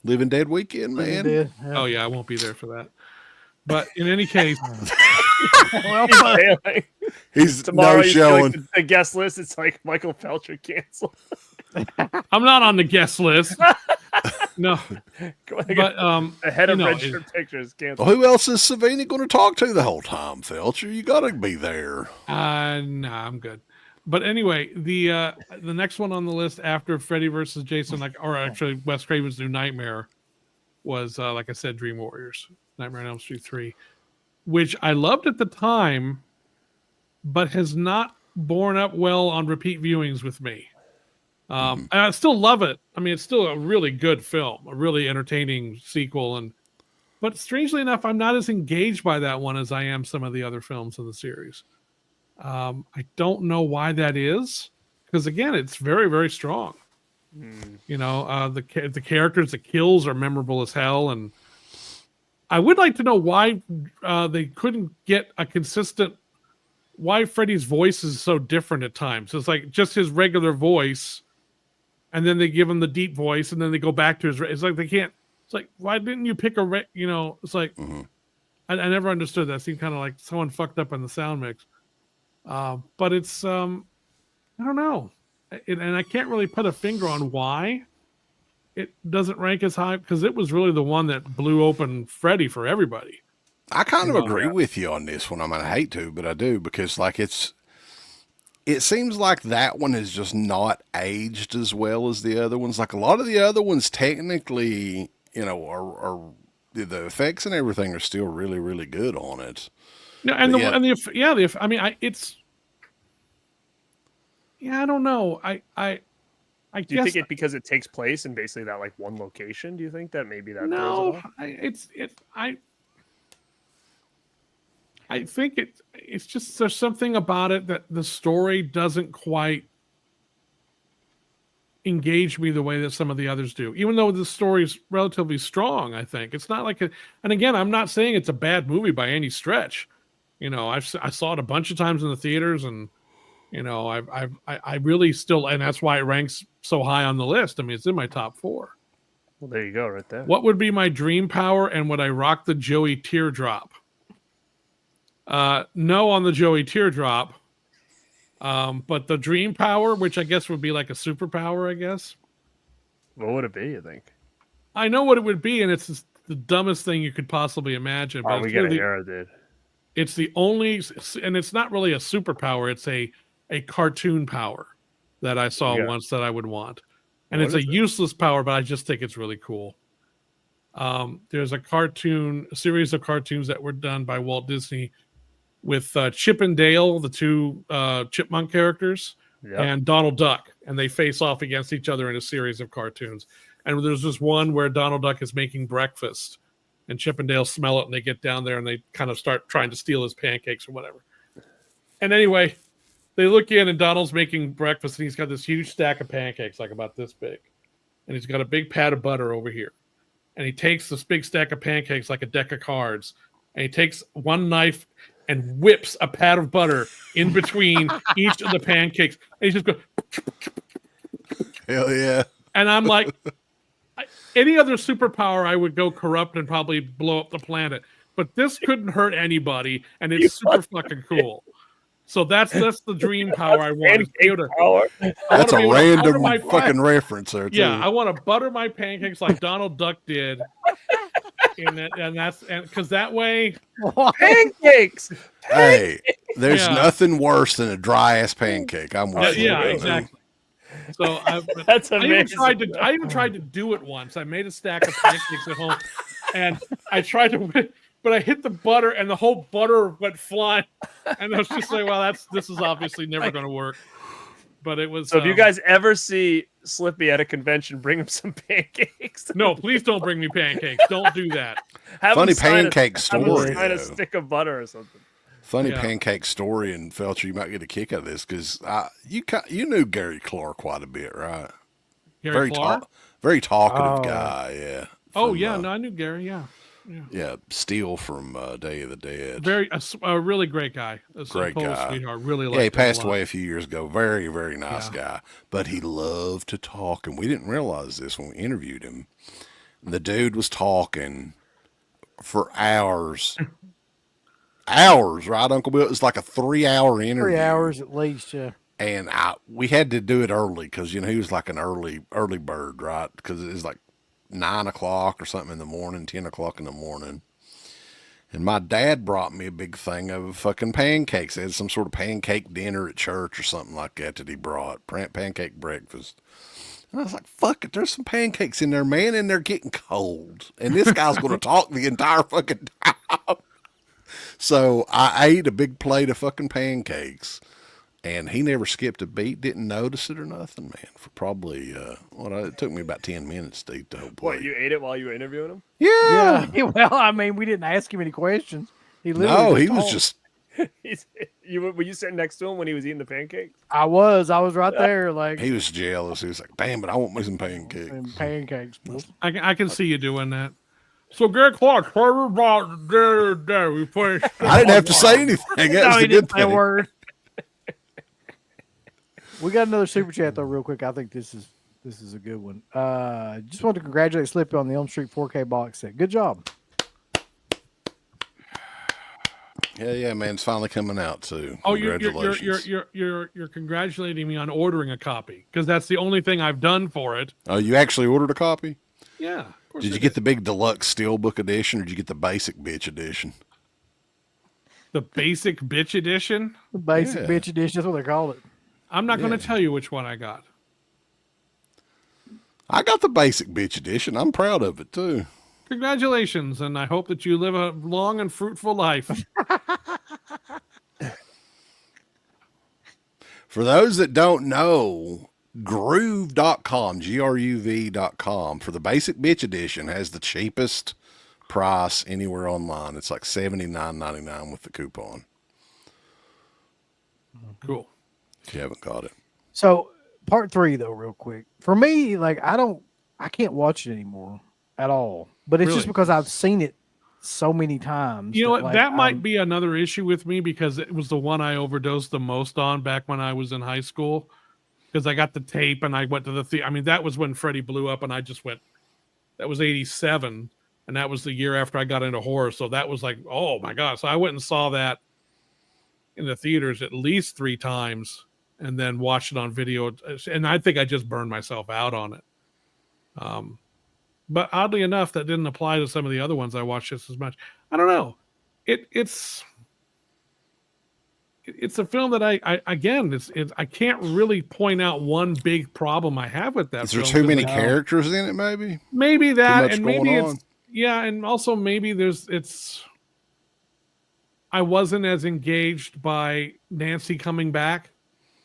Living Dead weekend, man. did. Oh yeah, I won't be there for that. But in any case, Well, He's failing. He's Tomorrow no you see, showing. like, the guest list. It's like Michael Felcher canceled. I'm not on the guest list. No, but The head of you know, Red Shirt Pictures canceled. Well, who else is Savini going to talk to the whole time, Felcher? You got to be there. nah, I'm good. But anyway, the next one on the list after Freddy versus Jason, or actually Wes Craven's New Nightmare, was like I said, Dream Warriors, Nightmare on Elm Street 3, which I loved at the time, but has not borne up well on repeat viewings with me. And I still love it. I mean, it's still a really good film, a really entertaining sequel, but strangely enough, I'm not as engaged by that one as I am some of the other films in the series. I don't know why that is, because again, it's very, very strong. The characters, the kills are memorable as hell, and I would like to know why they couldn't get a consistent. Why Freddy's voice is so different at times. It's like just his regular voice, and then they give him the deep voice, and then they go back to his. It's like they can't. It's like, why didn't you pick a? It's like I never understood that. It seemed kind of like someone fucked up on the sound mix. But it's I don't know, and I can't really put a finger on why it doesn't rank as high, because it was really the one that blew open Freddy for everybody. I kind of agree with you on this one. I mean, I hate to, but I do, because like it seems like that one has just not aged as well as the other ones. Like a lot of the other ones technically, are the effects and everything are still really, really good on it. No, and I don't know. I Do you guess think because it takes place in basically that like one location? Do you think that maybe that? no. throws it off? I think it's just there's something about it that the story doesn't quite engage me the way that some of the others do, even though the story is relatively strong. I think it's not like and again, I'm not saying it's a bad movie by any stretch. I saw it a bunch of times in the theaters, and I really still, and that's why it ranks so high on the list. I mean, it's in my top 4. Well, there you go, right there. What would be my dream power, and would I rock the Joey teardrop? No on the Joey teardrop. But the dream power, which I guess would be like a superpower, I guess. What would it be, you think? I know what it would be, and it's the dumbest thing you could possibly imagine. But We got to hear it, dude. It's the only, and it's not really a superpower. It's a cartoon power that I saw once that I would want. And it's a useless power, but I just think it's really cool. There's a series of cartoons that were done by Walt Disney with Chip and Dale, the two chipmunk characters, and Donald Duck. And they face off against each other in a series of cartoons. And there's this one where Donald Duck is making breakfast, and Chip and Dale smell it, and they get down there and they kind of start trying to steal his pancakes or whatever. And anyway, they look in, and Donald's making breakfast, and he's got this huge stack of pancakes, like about this big. And he's got a big pat of butter over here. And he takes this big stack of pancakes like a deck of cards, and he takes one knife, and whips a pat of butter in between each of the pancakes. And he just goes, Hell yeah. and I'm like, any other superpower, I would go corrupt and probably blow up the planet. But this couldn't hurt anybody, and it's super fucking cool. So that's the dream power I want. That's a random fucking reference there, too. Yeah, I want to butter my pancakes like Donald Duck did. And that's because that way pancakes. Hey, there's nothing worse than a dry ass pancake. I'm with you. Yeah, exactly. So that's amazing. I even tried to do it once. I made a stack of pancakes at home, and I tried to, but I hit the butter, and the whole butter went flying. And I was just like, "Well, this is obviously never going to work." But it was. So, if you guys ever see Slippy at a convention, bring him some pancakes. No, please don't bring me pancakes. Don't do that. Funny pancake story. Have a stick of butter or something. Funny pancake story, and Felcher, you might get a kick out of this because you knew Gary Clark quite a bit, right? Gary Clark? Very talkative guy, yeah. No, I knew Gary, yeah. Steele from Day of the Dead. A really great guy. Great guy. Sweetheart. Really liked he passed away a few years ago. Very, very nice guy. But he loved to talk, and we didn't realize this when we interviewed him. The dude was talking for hours. Hours, right, Uncle Bill? It was like a 3-hour interview. 3 hours at least, yeah. And we had to do it early because, he was like an early bird, right? Because it was like 9 o'clock or something in the morning, 10 o'clock in the morning. And my dad brought me a big thing of fucking pancakes. They had some sort of pancake dinner at church or something like that he brought. Pancake breakfast. And I was like, fuck it, there's some pancakes in there, man, and they're getting cold. And this guy's going to talk the entire fucking time. So I ate a big plate of fucking pancakes, and he never skipped a beat, didn't notice it or nothing, man, for probably, it took me about 10 minutes to eat the whole plate. What, you ate it while you were interviewing him? Yeah. Well, I mean, we didn't ask him any questions. He was just... Were you sitting next to him when he was eating the pancakes? I was right there. Like, he was jealous. He was like, damn, but I want me some pancakes. Pancakes. I can see you doing that. So Gary Clark, sorry about there. We put. I didn't have to say anything. That's the good thing. Word. We got another super chat though, real quick. I think this is a good one. Just wanted to congratulate Slippy on the Elm Street 4K box set. Good job. Yeah, man, it's finally coming out too. Oh, you're congratulating me on ordering a copy because that's the only thing I've done for it. Oh, you actually ordered a copy? Yeah. Did you get the big deluxe steelbook edition, or did you get the basic bitch edition? The basic bitch edition? The basic bitch edition, that's what they call it. I'm not going to tell you which one I got. I got the basic bitch edition. I'm proud of it, too. Congratulations, and I hope that you live a long and fruitful life. For those that don't know, Groove.com, GRUV.com, for the basic bitch edition has the cheapest price anywhere online. It's like $79.99 with the coupon. Cool. If you haven't got it. So part 3 though, real quick. For me, like I can't watch it anymore at all. But it's just because I've seen it so many times. You know what? That might be another issue with me because it was the one I overdosed the most on back when I was in high school. Because I got the tape and I went to the theater. I mean, that was when Freddy blew up and I just went, that was 87. And that was the year after I got into horror. So that was like, oh my God. So I went and saw that in the theaters at least 3 times and then watched it on video. And I think I just burned myself out on it. But oddly enough, that didn't apply to some of the other ones I watched just as much. I don't know. It's a film that I can't really point out one big problem I have with that. Is there too many characters in it? Maybe that, and maybe and also maybe I wasn't as engaged by Nancy coming back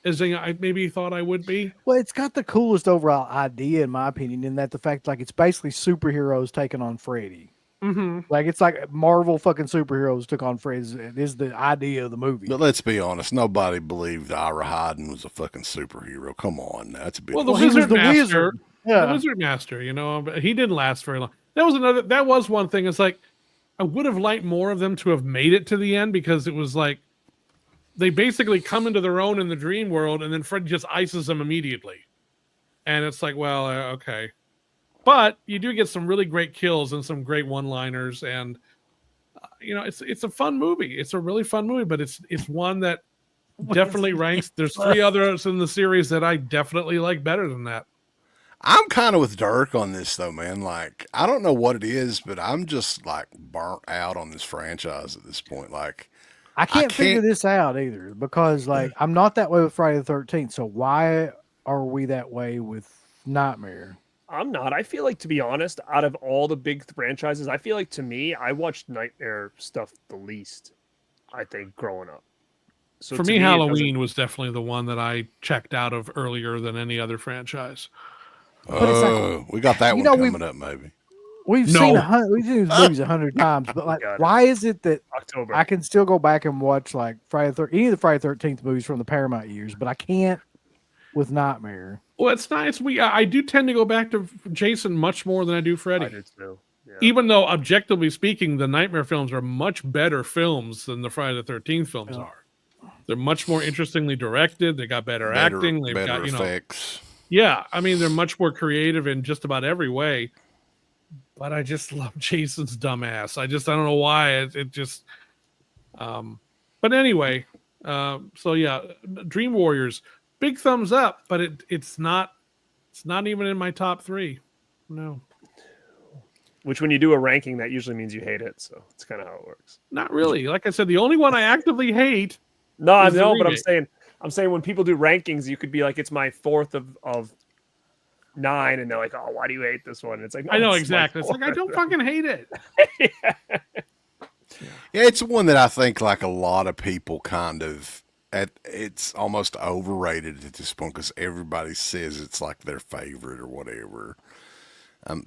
as I maybe thought I would be. Well, it's got the coolest overall idea, in my opinion, in that the fact like it's basically superheroes taking on Freddy. Mm-hmm. Like it's like Marvel fucking superheroes took on Freddy. It is the idea of the movie. But let's be honest, nobody believed Ira Hayden was a fucking superhero. Come on, that's a bit. Well, the Wizard Master, but he didn't last very long. That was one thing. It's like I would have liked more of them to have made it to the end, because it was like they basically come into their own in the dream world, and then Freddy just ices them immediately. And it's like, well, okay. But you do get some really great kills and some great one-liners, and it's a fun movie. It's a really fun movie, but it's one that definitely ranks. There's 3 others in the series that I definitely like better than that. I'm kind of with Dirk on this though, man. Like, I don't know what it is, but I'm just like burnt out on this franchise at this point. Like, I can't figure this out either, because like I'm not that way with Friday the 13th. So why are we that way with Nightmare? I'm not. I feel like, to be honest, out of all the big franchises, I feel like, to me, I watched Nightmare stuff the least, I think, growing up. So for me, Halloween was definitely the one that I checked out of earlier than any other franchise. Oh, we got that one coming up, maybe. We've seen these movies 100 times, but like, why is it that October. I can still go back and watch like any of the Friday the 13th movies from the Paramount years, but I can't with Nightmare? Well, it's nice. I do tend to go back to Jason much more than I do Freddy. I do too. Yeah. Even though, objectively speaking, the Nightmare films are much better films than the Friday the 13th films are. They're much more interestingly directed. They got better acting. They've better got effects. Yeah, I mean, they're much more creative in just about every way. But I just love Jason's dumbass. I don't know why. It just. But anyway, so yeah, Dream Warriors, big thumbs up. But it's not even in my top 3. No. Which, when you do a ranking, that usually means you hate it. So it's kind of how it works. Not really. Like I said, the only one I actively hate. No, I know, but I'm saying when people do rankings, you could be like, it's my 4th of 9, and they're like, oh, why do you hate this one? It's like, no, I know exactly. It's like, I don't fucking hate it. Yeah, it's one that I think like a lot of people kind of it's almost overrated at this point, because everybody says it's like their favorite or whatever.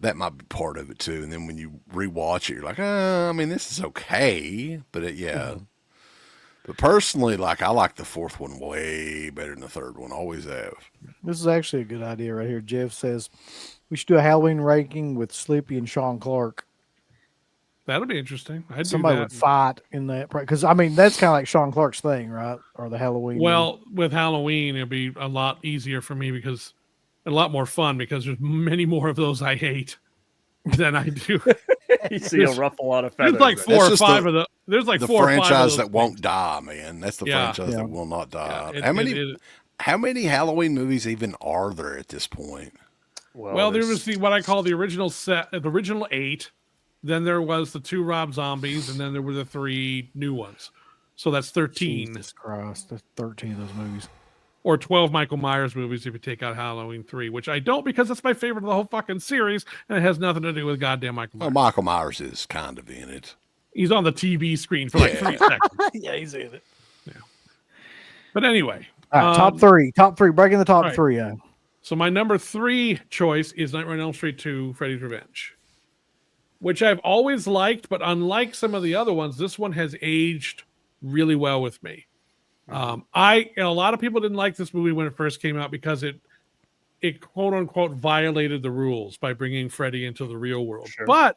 That might be part of it too. And then when you rewatch it, you're like, I mean, this is okay, but But personally, like, I like the 4th one way better than the 3rd one. Always have. This is actually a good idea right here. Jeff says we should do a Halloween ranking with Slippy and Sean Clark. That'll be interesting. Somebody would fight in that, because I mean that's kind of like Sean Clark's thing, right? Or the Halloween. Well, with Halloween, it'll be a lot easier for me, because a lot more fun, because there's many more of those I hate than I do. So you'll ruffle a lot of feathers. There's like 4 or 5 of the. There's like 4 or 5 franchise that won't die, man. That's the franchise that will not die. Yeah, how many Halloween movies even are there at this point? Well, there was what I call the original set, the original 8. Then there was the 2 Rob Zombies, and then there were the 3 new ones. So that's 13. Jesus Christ, that's 13 of those movies. Or 12 Michael Myers movies if you take out Halloween 3, which I don't, because that's my favorite of the whole fucking series, and it has nothing to do with goddamn Michael Myers. Well, Michael Myers is kind of in it. He's on the TV screen for like 3 seconds. Yeah, he's in it. Yeah. But anyway. All right, top three, breaking the top 3. Yeah. So my number 3 choice is Nightmare on Elm Street 2, Freddy's Revenge, which I've always liked, but unlike some of the other ones, this one has aged really well with me. A lot of people didn't like this movie when it first came out, because it quote unquote violated the rules by bringing Freddy into the real world. Sure. But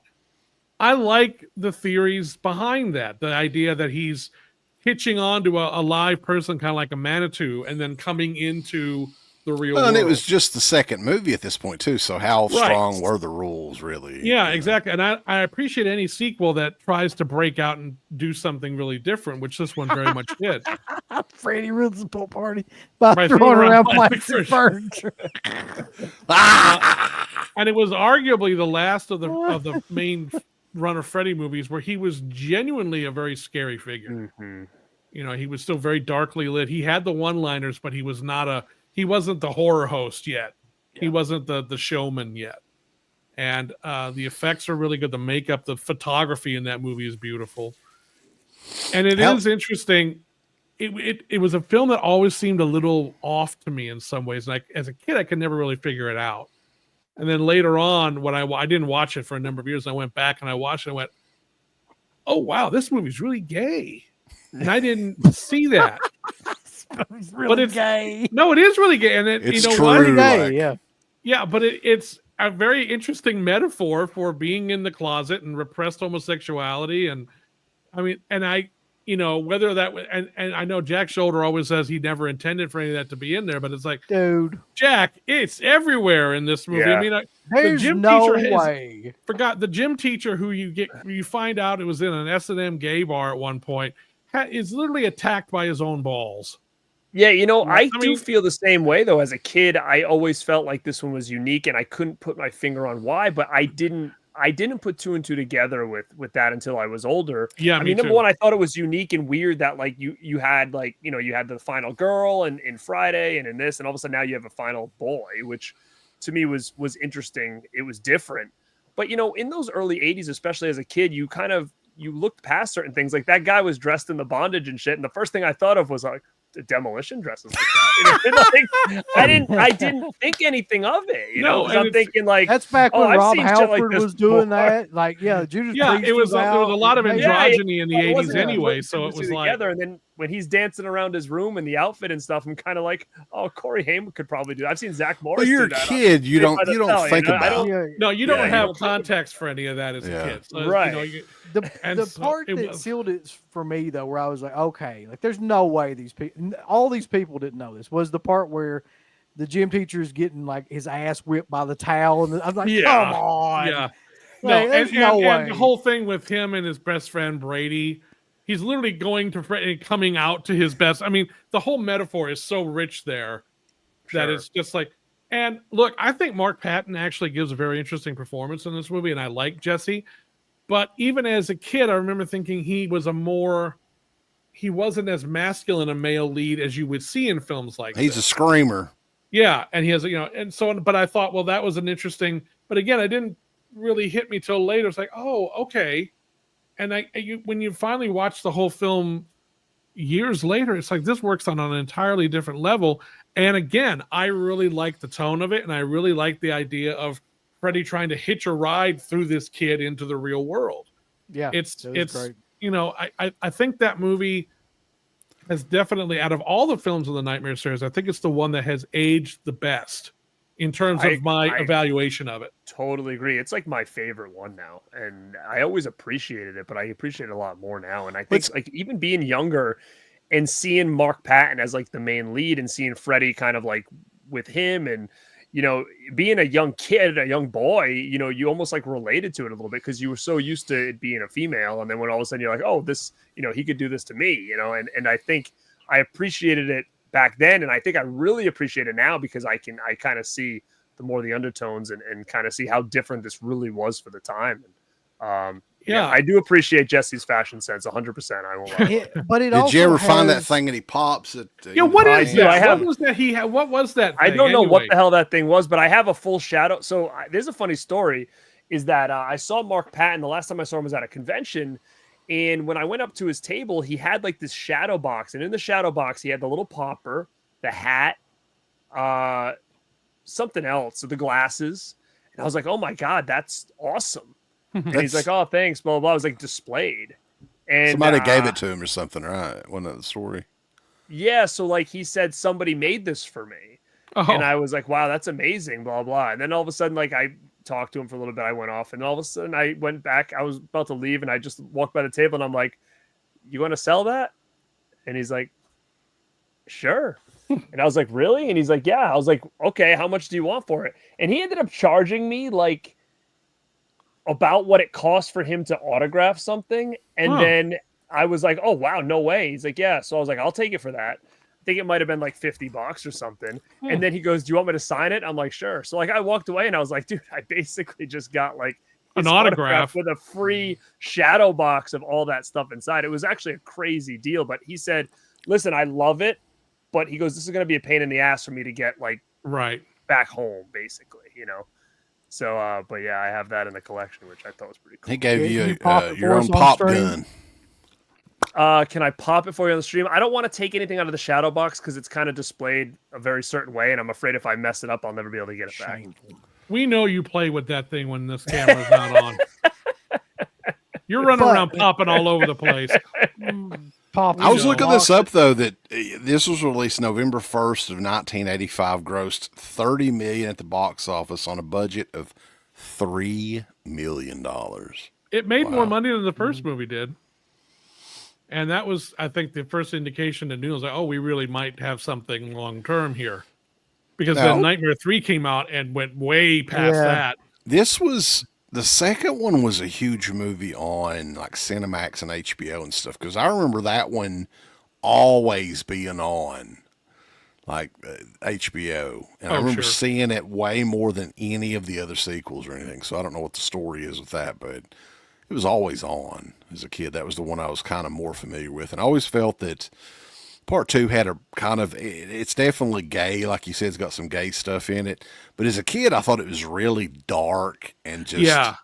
I like the theories behind that. The idea that he's hitching on to a live person, kind of like a Manitou, and then coming into the real world. And it was just the 2nd movie at this point too. So how strong were the rules, really? Yeah, exactly. And I appreciate any sequel that tries to break out and do something really different, which this one very much did. Freddy ruins the pool party by throwing around plastic furniture. And it was arguably the last of the main run of Freddy movies where he was genuinely a very scary figure. Mm-hmm. He was still very darkly lit. He had the one-liners, but he wasn't the horror host yet. Yeah. He wasn't the showman yet. And the effects are really good. The makeup, the photography in that movie is beautiful. And it is interesting. It was a film that always seemed a little off to me in some ways. Like as a kid, I could never really figure it out. And then later on, when I didn't watch it for a number of years, I went back and I watched it and went, oh, wow, this movie's really gay. And I didn't see that. It's really gay. No, it is really gay. And it's true. Really gay, yeah. Yeah, but it's a very interesting metaphor for being in the closet and repressed homosexuality. And I mean, and I, you know, whether that was, and I know Jack Shoulder always says he never intended for any of that to be in there, but it's like, Dude, Jack, it's everywhere in this movie. Yeah. I mean, there's the gym no teacher way. forgot the gym teacher who you find out it was in an S&M gay bar at one point is literally attacked by his own balls. Yeah, you know, I do mean, feel the same way though. As a kid, I always felt like this one was unique, and I couldn't put my finger on why. But I didn't put two and two together with that until I was older. Yeah, I mean, number one, I thought it was unique and weird that like you had like, you know, you had the final girl and in Friday and in this, and all of a sudden now you have a final boy, which to me was interesting. It was different. But you know, in those early 80s, especially as a kid, you looked past certain things. Like that guy was dressed in the bondage and shit, and the first thing I thought of was like, the demolition dresses like that. You know, like, I didn't think anything of it. You know, I'm thinking like that's back when I've Rob seen shit like Halford this was doing before. that. Like, yeah, Judas yeah, Priest it was there was a lot of out. androgyny in the It 80s wasn't anyway, put so it two was together. like, And then when he's dancing around his room in the outfit and stuff, I'm kind of like, oh, Corey Haim could probably do that. I've seen Zach Morris. Well, you're a do that. kid. You don't Saved by the Bell, think you know? I about. don't- no, you don't Yeah, you have don't think context for any of that as a Yeah. kid. So, Right. You know, The so part it that was- sealed it for me though, where I was like, okay, like there's no way all these people didn't know this, was the part where the gym teacher is getting like his ass whipped by the towel, and I'm like, Yeah. come on, Yeah. Like, No, there's and, no and, way. and the whole thing with him and his best friend Brady, he's literally going to and coming out to his best. I mean, the whole metaphor is so rich there that Sure. it's just like. And look, I think Mark Patton actually gives a very interesting performance in this movie, and I like Jesse. But even as a kid, I remember thinking he wasn't as masculine a male lead as you would see in films like He's this. a screamer. Yeah, and he has, you know, and so, but I thought, well, that was an interesting, but again, it didn't really hit me till later. It's like, oh, okay. And when you finally watch the whole film years later, it's like, this works on an entirely different level. And again, I really like the tone of it. And I really like the idea of Freddy trying to hitch a ride through this kid into the real world. yeah, It's great. you know, I think that movie has definitely, out of all the films of the Nightmare series, I think it's the one that has aged the best in terms of my evaluation of it. Totally agree. It's like my favorite one now, and I always appreciated it, but I appreciate it a lot more now. And I think like even being younger and seeing Mark Patton as like the main lead and seeing Freddy kind of like with him, and you know, being a young kid, a young boy, you know, you almost like related to it a little bit because you were so used to it being a female, and then when all of a sudden you're like, oh, this, you know, he could do this to me, you know, and I think I appreciated it back then, and I think I really appreciate it now because I kind of see the more the undertones and kind of see how different this really was for the time. And yeah, I do appreciate Jesse's fashion sense 100%. I won't lie. But it Did also you ever find that has- thing and he pops it? Yeah, what is that? I have. What was that he had? What was that I thing don't know what anyway? the hell that thing was, but I have a full shadow. So there's a funny story is that I saw Mark Patton. The last time I saw him was at a convention. And when I went up to his table, he had like this shadow box. And in the shadow box, he had the little popper, the hat, something else, so the glasses. And I was like, oh my God, that's awesome. And he's like, oh, thanks, blah, blah, blah. I was like, displayed. And Somebody gave it to him or something, right? Wasn't that the story? Yeah, so like he said, somebody made this for me. Oh. And I was like, wow, that's amazing, blah, blah. And then all of a sudden, like I talked to him for a little bit. I went off, and all of a sudden I went back. I was about to leave, and I just walked by the table, and I'm like, you want to sell that? And he's like, sure. And I was like, really? And he's like, yeah. I was like, okay, how much do you want for it? And he ended up charging me like about what it cost for him to autograph something. And then I was like, oh, wow, no way. He's like, yeah. So I was like, I'll take it for that. I think it might have been like $50 or something. And then he goes, do you want me to sign it? I'm like, sure. So like I walked away and I was like, dude, I basically just got like An autograph with a free shadow box of all that stuff inside. It was actually a crazy deal. But he said, listen, I love it. But he goes, this is going to be a pain in the ass for me to get like back home, basically, you know? So, but yeah, I have that in the collection, which I thought was pretty cool. He gave you it your for own us on pop stream? gun. Can I pop it for you on the stream? I don't want to take anything out of the shadow box because it's kind of displayed a very certain way, and I'm afraid if I mess it up, I'll never be able to get it back. We know you play with that thing when this camera's not on. You're running around popping all over the place. Pop. I was looking this up though. That this was released November 1st of 1985, grossed $30 million at the box office on a budget of $3 million. It made more money than the first movie did. And that was, I think, the first indication to Neil was like, oh, we really might have something long term here. Because then Nightmare 3 came out and went way past that. This was, the second one was a huge movie on like Cinemax and HBO and stuff. Because I remember that one always being on like HBO. And I remember seeing it way more than any of the other sequels or anything. So I don't know what the story is with that, but it was always on as a kid. That was the one I was kind of more familiar with. And I always felt that Part 2 had a kind of, it's definitely gay. Like you said, it's got some gay stuff in it. But as a kid, I thought it was really dark and just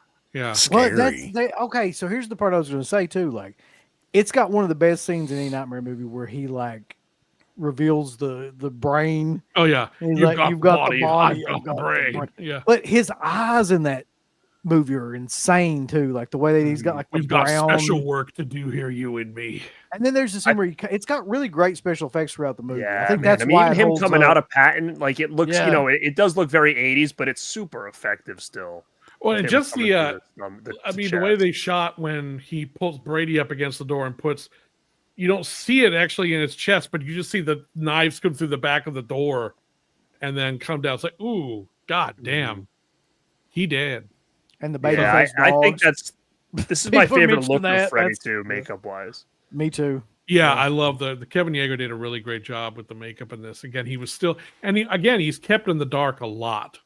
scary. Well, okay, so here's the part I was going to say too. Like, it's got one of the best scenes in any Nightmare movie where he like reveals the brain. Oh yeah, you've got the body, I've got the brain. Yeah, but his eyes in that movie are insane too. Like the way that he's got like we've got special work to do here, you and me. And then there's the scene where it's got really great special effects throughout the movie. Yeah, I think that's why him coming out of patent, like it looks, you know, it does look very 80s, but it's super effective still. Well, and just the way they shot when he pulls Brady up against the door and puts, you don't see it actually in his chest, but you just see the knives come through the back of the door and then come down. It's like, ooh, god damn, he dead. And the baby I think this is my favorite look of Freddy too, makeup wise. Me too. Yeah, I love the Kevin Yeager did a really great job with the makeup in this. Again, he was still, and he's kept in the dark a lot.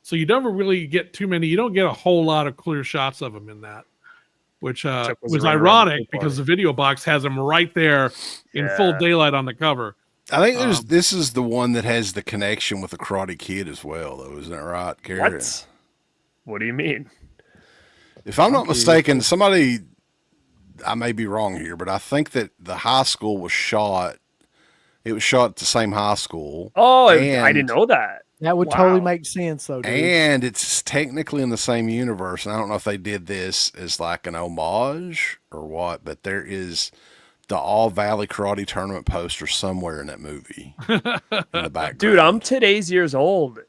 So you never really get too many, you don't get a whole lot of clear shots of him in that, which was ironic because the video box has him right there in full daylight on the cover. I think this is the one that has the connection with the Karate Kid as well, though. Isn't that right, Karen? What do you mean? If I'm not mistaken, somebody, I may be wrong here, but I think that the high school was shot. It was shot at the same high school. Oh, I didn't know that. That would totally make sense, though, dude. And it's technically in the same universe. And I don't know if they did this as like an homage or what, but there is the All Valley Karate Tournament poster somewhere in that movie in the background. Dude, I'm today's years old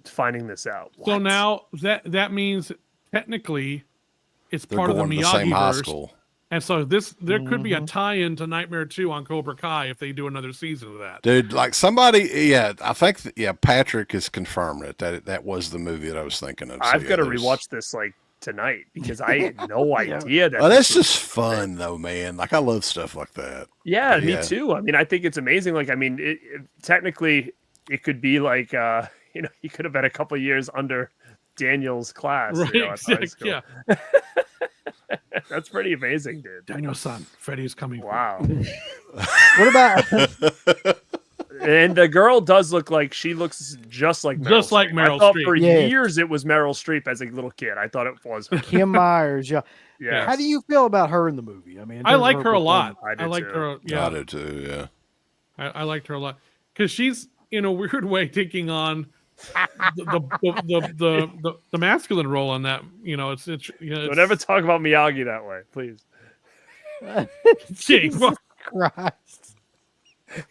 finding this out. What? So now that means technically it's part of the Miyagi-verse. And so there could be a tie-in to Nightmare 2 on Cobra Kai if they do another season of that. Dude, like somebody, I think, Patrick has confirmed it, that was the movie that I was thinking of. So, I've got to rewatch this like tonight because I had no idea that. Well, that's just fun though, man. Like I love stuff like that. Yeah, me too. I mean, I think it's amazing. Like, I mean, technically it could be like, he could have been a couple years under Daniel's class. Right, yeah. That's pretty amazing, dude. Daniel-san, Freddy is coming. Wow. What about? And the girl does look like she looks just like Meryl Streep. I thought for years it was Meryl Streep as a little kid. I thought it was her. Kim Myers. Yeah. Yeah. How do you feel about her in the movie? I mean, I like her a lot. I like her. Yeah, I do too. Yeah. I liked her a lot because she's in a weird way taking on the masculine role on that. Don't ever talk about Miyagi that way, please. Jesus Christ.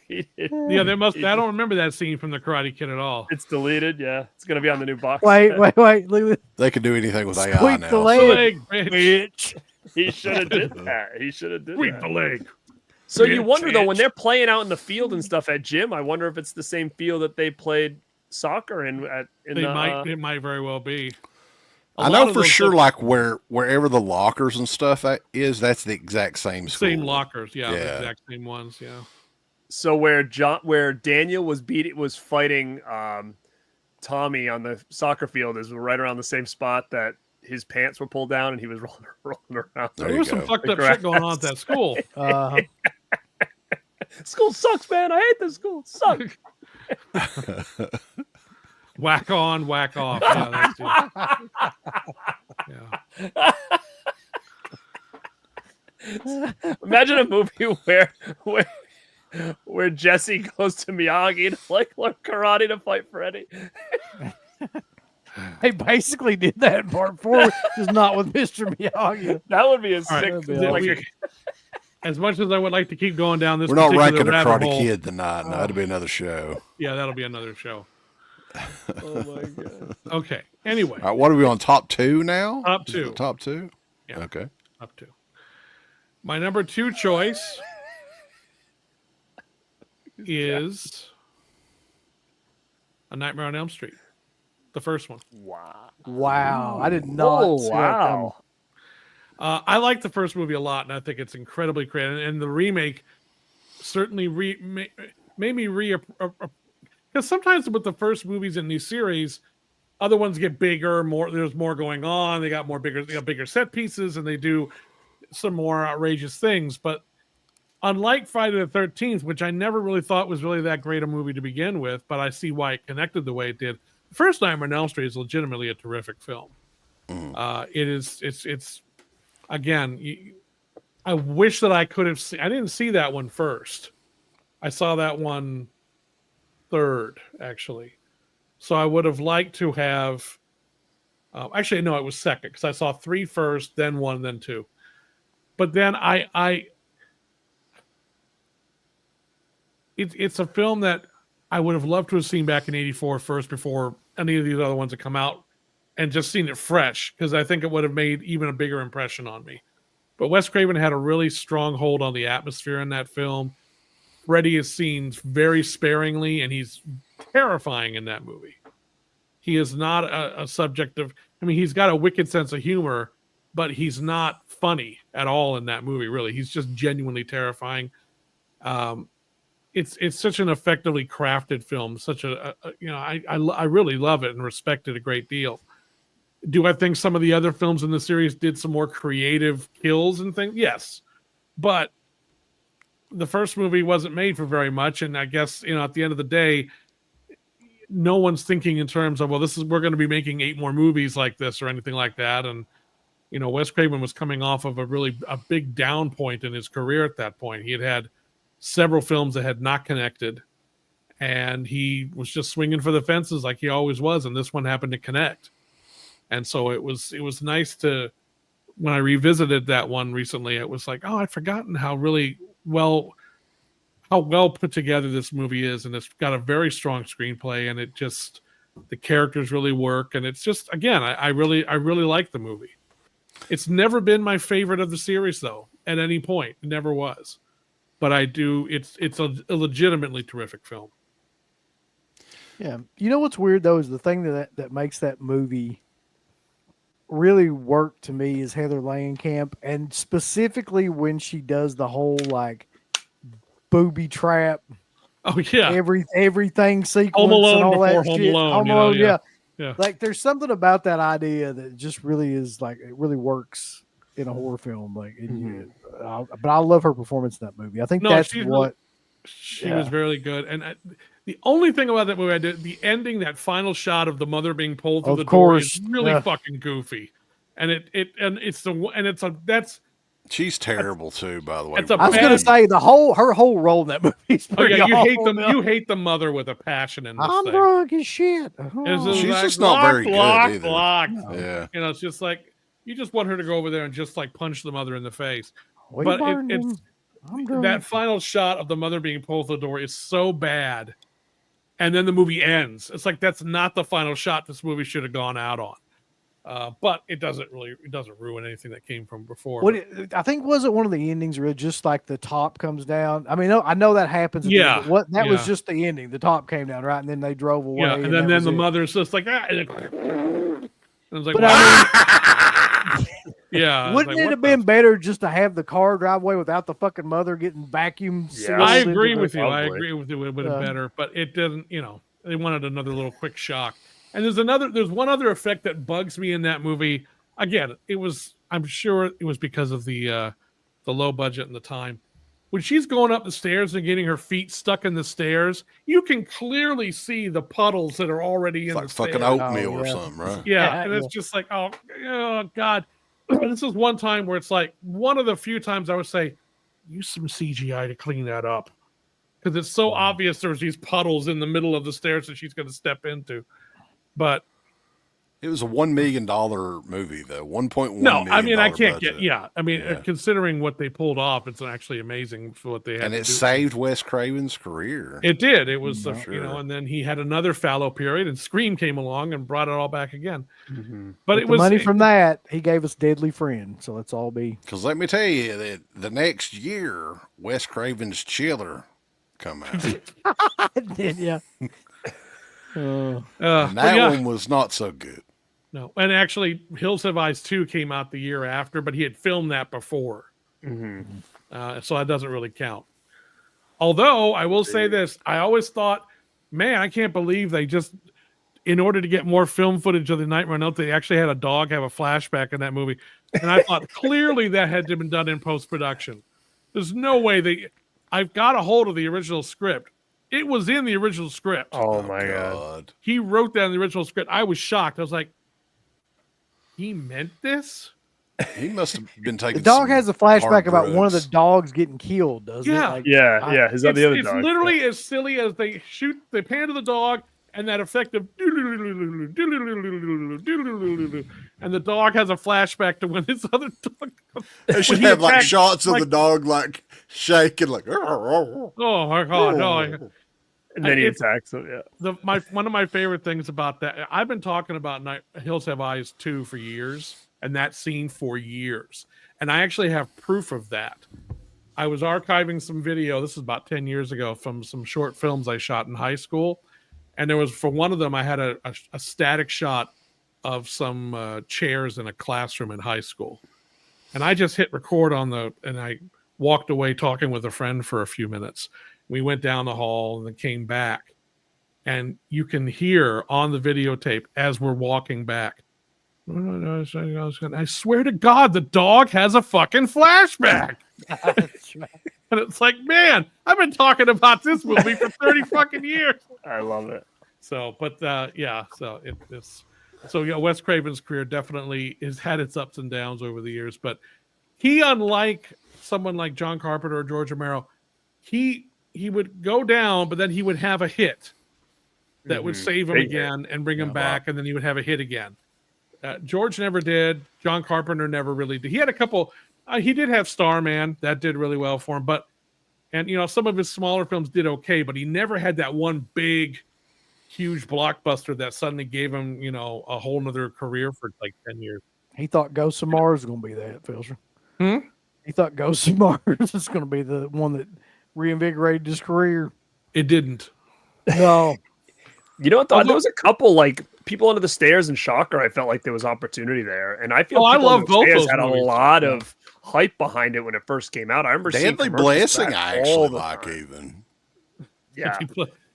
Yeah, there must. I don't remember that scene from the Karate Kid at all. It's deleted. Yeah, it's gonna be on the new box. Wait. Look, they can do anything with AI now. The leg, bitch. He should have did that. Sweep the leg. So you wonder though, when they're playing out in the field and stuff at gym, I wonder if it's the same field that they played soccer in. It might very well be. I know for sure, like wherever the lockers and stuff is, that's the exact same school. Same lockers, the exact same ones, yeah. So where Daniel was fighting Tommy on the soccer field is right around the same spot that his pants were pulled down and he was rolling around. There was some fucked up shit going on at that school. School sucks, man. I hate this school. It sucks. Whack on, whack off. Yeah. Imagine a movie where Jesse goes to Miyagi to learn karate to fight Freddy. They basically did that in part 4, just not with Mr. Miyagi. That would be a sick. as much as I would like to keep going down this, We're not particular ranking a rabbit Karate hole, Kid tonight. No, that'll be another show. Yeah, that'll be another show. Oh my god. Okay. Anyway, All right, what are we on? Top 2 now? Top Is it 2. Top 2? Yeah. Okay. Up to my number 2 choice is A Nightmare on Elm Street, the first one. Wow, I did not see that coming. I like the first movie a lot, and I think it's incredibly creative. And the remake certainly made me because sometimes with the first movies in these series, other ones get bigger, there's more going on. They got bigger set pieces, and they do some more outrageous things. But unlike Friday the 13th, which I never really thought was really that great a movie to begin with, but I see why it connected the way it did. The first Nightmare on Elm Street is legitimately a terrific film. It's again, I wish that I could have seen. I didn't see that one first. I saw that one third, actually. So I would have liked to have. Actually, no, it was second because I saw 3 first, then 1, then 2. But then it's a film that I would have loved to have seen back in '84 first, before any of these other ones had come out, and just seen it fresh, because I think it would have made even a bigger impression on me. But Wes Craven had a really strong hold on the atmosphere in that film. Freddy is seen very sparingly, and he's terrifying in that movie. He is not a subject of... I mean, he's got a wicked sense of humor, but he's not funny at all in that movie, really. He's just genuinely terrifying. It's such an effectively crafted film. Such I really love it and respect it a great deal. Do I think some of the other films in the series did some more creative kills and things? Yes. But the first movie wasn't made for very much, and I guess, at the end of the day, no one's thinking in terms of, we're going to be making 8 more movies like this or anything like that. And, Wes Craven was coming off of a big down point in his career at that point. He had several films that had not connected, and he was just swinging for the fences like he always was, and this one happened to connect. And so it was nice to, when I revisited that one recently, it was like, oh, I'd forgotten how well put together this movie is, and it's got a very strong screenplay, and the characters really work, and it's just, again, I really like the movie. It's never been my favorite of the series, though, at any point. It never was. But I do. It's a legitimately terrific film. Yeah, what's weird though is the thing that makes that movie really work to me is Heather Langenkamp, and specifically when she does the whole like booby trap. Oh yeah, everything sequence, Home Alone and all before that Home shit. Alone, Home Alone, yeah. Like there's something about that idea that just really is like it really works in a horror film. Like, but I love her performance in that movie. I think she was very good. And the only thing about that movie the ending, that final shot of the mother being pulled through the door is really fucking goofy. And that's she's terrible too, by the way. I was gonna say her whole role in that movie is pretty awful. You hate the mother with a passion in this I'm thing. drunk as shit. She's just not very good either. Yeah. It's just like you just want her to go over there and just like punch the mother in the face. But it's that final shot of the mother being pulled through the door is so bad. And then the movie ends. It's like that's not the final shot this movie should have gone out on. But it doesn't ruin anything that came from before. I think wasn't one of the endings where just like the top comes down. I mean, I know that happens. Yeah. That was just the ending. The top came down, right? And then they drove away. Yeah. And then the mother's just like, and it's like, yeah. Wouldn't it have been better just to have the car drive away without the fucking mother getting vacuum sealed? I agree with you. I agree with you. It would have been better, but it didn't. They wanted another little quick shock. And there's one other effect that bugs me in that movie. Again, I'm sure it was because of the low budget and the time. When she's going up the stairs and getting her feet stuck in the stairs, you can clearly see the puddles that are already in the stairs. Fucking oatmeal or something, right? Yeah, and it's just like, oh God. This is one time where it's like one of the few times I would say, use some CGI to clean that up. Because it's so obvious there's these puddles in the middle of the stairs that she's going to step into. But It was a $1 million movie, though. $1.1 million. I mean, I can't budget. get. Yeah, I mean, considering what they pulled off, it's actually amazing for what they had. And to it do. saved Wes Craven's career. It did. It was, Sure. and then he had another fallow period, and Scream came along and brought it all back again. Mm-hmm. But With it the was money from that. He gave us Deadly Friend. So let's all be. Because let me tell you that the next year, Wes Craven's Chiller come out. Yeah. And but that yeah. one was not so good. No, and actually, Hills Have Eyes 2 came out the year after, but he had filmed that before. So that doesn't really count. Although, I will say this. I always thought, man, I can't believe they just, in order to get more film footage of the Nightmare on Elm, they actually had a dog have a flashback in that movie. And I thought, clearly that had been done in post-production. There's no way I've got a hold of the original script. It was in the original script. Oh my God. He wrote that in the original script. I was shocked. I was like, he meant this? He must have been taking. The dog has a flashback hard about one of the drugs. dogs getting killed, doesn't it? Yeah. Like, Yeah. Is that the other It's dog? literally as silly as they pan to the dog and that effect of and the dog has a flashback to when his other dog. They should when he have like attacked- shots of the dog like shaking, like. Oh my God! No, And then he it's- attacks him. Yeah. one of my favorite things about that, I've been talking about Hills Have Eyes 2 for years, and that scene for years, and I actually have proof of that. I was archiving some video. This is about 10 years ago from some short films I shot in high school, and there was for one of them I had a static shot of some chairs in a classroom in high school, and I just hit record and I walked away talking with a friend for a few minutes. We went down the hall and then came back. And you can hear on the videotape as we're walking back. I swear to God, the dog has a fucking flashback. That's right. And it's like, man, I've been talking about this movie for 30 fucking years. I love it. So, but Wes Craven's career definitely has had its ups and downs over the years. But he, unlike someone like John Carpenter or George Romero, he would go down, but then he would have a hit that would save him again and bring him back, and then he would have a hit again. George never did. John Carpenter never really did. He had a couple. He did have Starman. That did really well for him. And some of his smaller films did okay, but he never had that one big, huge blockbuster that suddenly gave him, a whole nother career for like 10 years. He thought Ghosts of Mars was going to be that, Filcher. Hmm? He thought Ghosts of Mars was going to be the one that reinvigorated his career. It didn't. No. You know what? Though? There was a couple like People Under the Stairs and Shocker. I felt like there was opportunity there, and I feel I People love Under the both Stairs those had movies. a lot of hype behind it when it first came out. I remember seeing Deadly commercials for Blessing, that I all actually the like time. even. Yeah,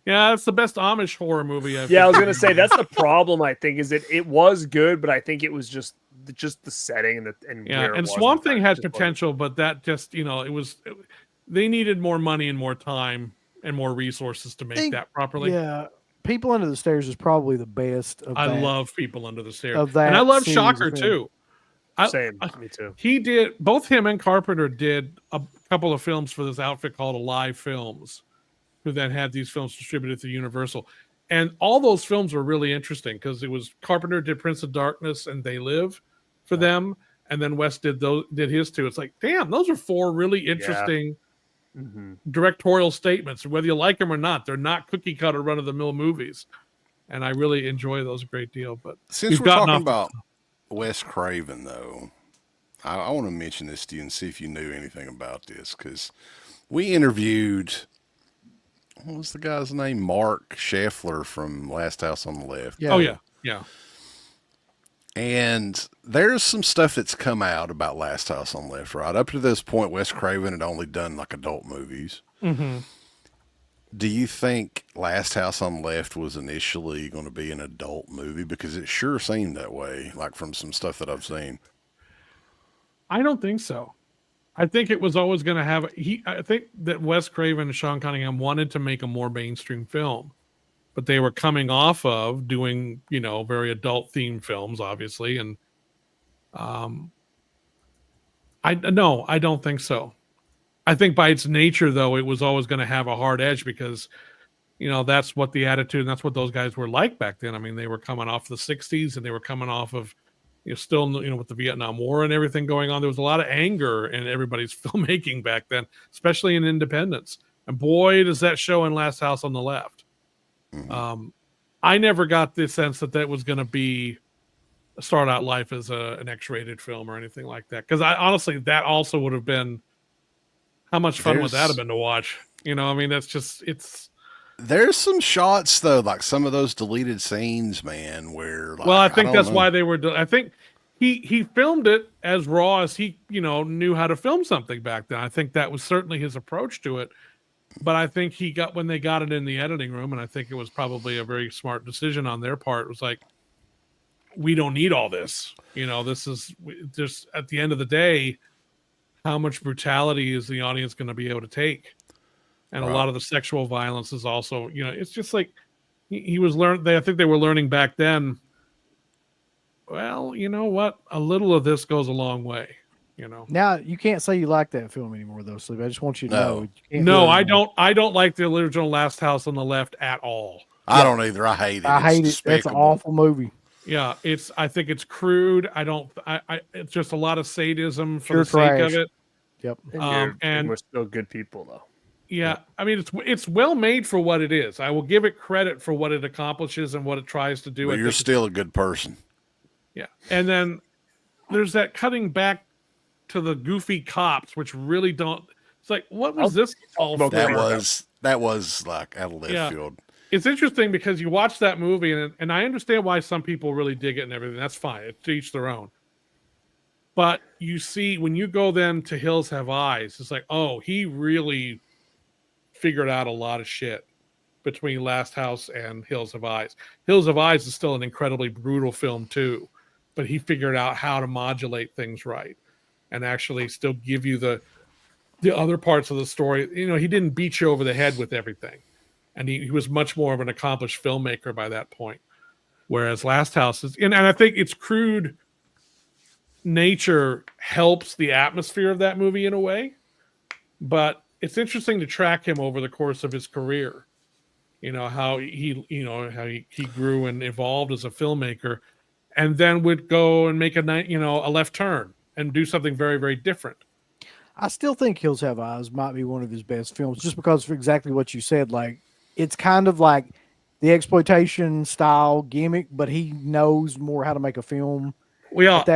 Yeah, it's the best Amish horror movie I've yeah. I was gonna say that's the problem. I think is it was good, but I think it was just the setting and where it and was Swamp and Thing that had just wasn't- potential, but that just they needed more money and more time and more resources to make that properly. Yeah. People Under the Stairs is probably the best of I that. love People Under the Stairs, of that and I love series Shocker of films. too. Same, me too. He did both him and Carpenter did a couple of films for this outfit called Alive Films, who then had these films distributed through Universal, and all those films were really interesting because it was Carpenter did Prince of Darkness and They Live for them, and then West did his too. It's like, damn, those are four really interesting directorial statements. Whether you like them or not, they're not cookie cutter run of the mill movies, and I really enjoy those a great deal. But Since we've we're gotten talking off- about Wes Craven, though, I want to mention this to you and see if you knew anything about this, because we interviewed, what was the guy's name? Mark Scheffler from Last House on the Left. Yeah. Oh yeah. And there's some stuff that's come out about Last House on the Left, right? Up to this point, Wes Craven had only done like adult movies. Mm-hmm. Do you think Last House on the Left was initially going to be an adult movie? Because it sure seemed that way, like from some stuff that I've seen. I don't think so. I think it was always going to have. I think that Wes Craven and Sean Cunningham wanted to make a more mainstream film, but they were coming off of doing, very adult themed films, obviously, and I don't think so. I think by its nature, though, it was always going to have a hard edge because that's what the attitude and that's what those guys were like back then. I mean, they were coming off the 60s and they were coming off of, still, with the Vietnam War and everything going on. There was a lot of anger in everybody's filmmaking back then, especially in independence. And boy, does that show in Last House on the Left. I never got the sense that was going to be start out life as an X-rated film or anything like that. Because honestly, that also would have been, how much fun would that have been to watch? I mean, that's just, there's some shots though, like some of those deleted scenes, man, where I think that's why they were, I think he filmed it as raw as he, knew how to film something back then. I think that was certainly his approach to it. But I think when they got it in the editing room, and I think it was probably a very smart decision on their part, it was like, we don't need all this. This is just, at the end of the day, how much brutality is the audience going to be able to take? And a lot of the sexual violence is also, it's just like he was I think they were learning back then. Well, you know what? A little of this goes a long way. Now you can't say you like that film anymore, though, Sleep. I just want you to know. No, I don't. I don't like the original Last House on the Left at all. I don't either. I hate it. I hate it. That's an awful movie. Yeah, I think it's crude. It's just a lot of sadism for the sake of it. Yep. And we're still good people, though. Yeah, I mean, it's well made for what it is. I will give it credit for what it accomplishes and what it tries to do. But you're still a good person. Yeah, and then there's that cutting back to the goofy cops, which really don't. It's like, what was this all for? That was like out of left field. It's interesting because you watch that movie, and I understand why some people really dig it and everything. That's fine. It's to each their own. But you see, when you go then to Hills Have Eyes, it's like, oh, he really figured out a lot of shit between Last House and Hills Have Eyes. Hills Have Eyes is still an incredibly brutal film too, but he figured out how to modulate things right and actually still give you the other parts of the story. He didn't beat you over the head with everything. And he was much more of an accomplished filmmaker by that point. Whereas Last House is, and I think its crude nature helps the atmosphere of that movie in a way, but it's interesting to track him over the course of his career. How he grew and evolved as a filmmaker, and then would go and make a left turn and do something very, very different. I still think Hills Have Eyes might be one of his best films, just because of exactly what you said. Like, it's kind of like the exploitation style gimmick, but he knows more how to make a film. Well, it's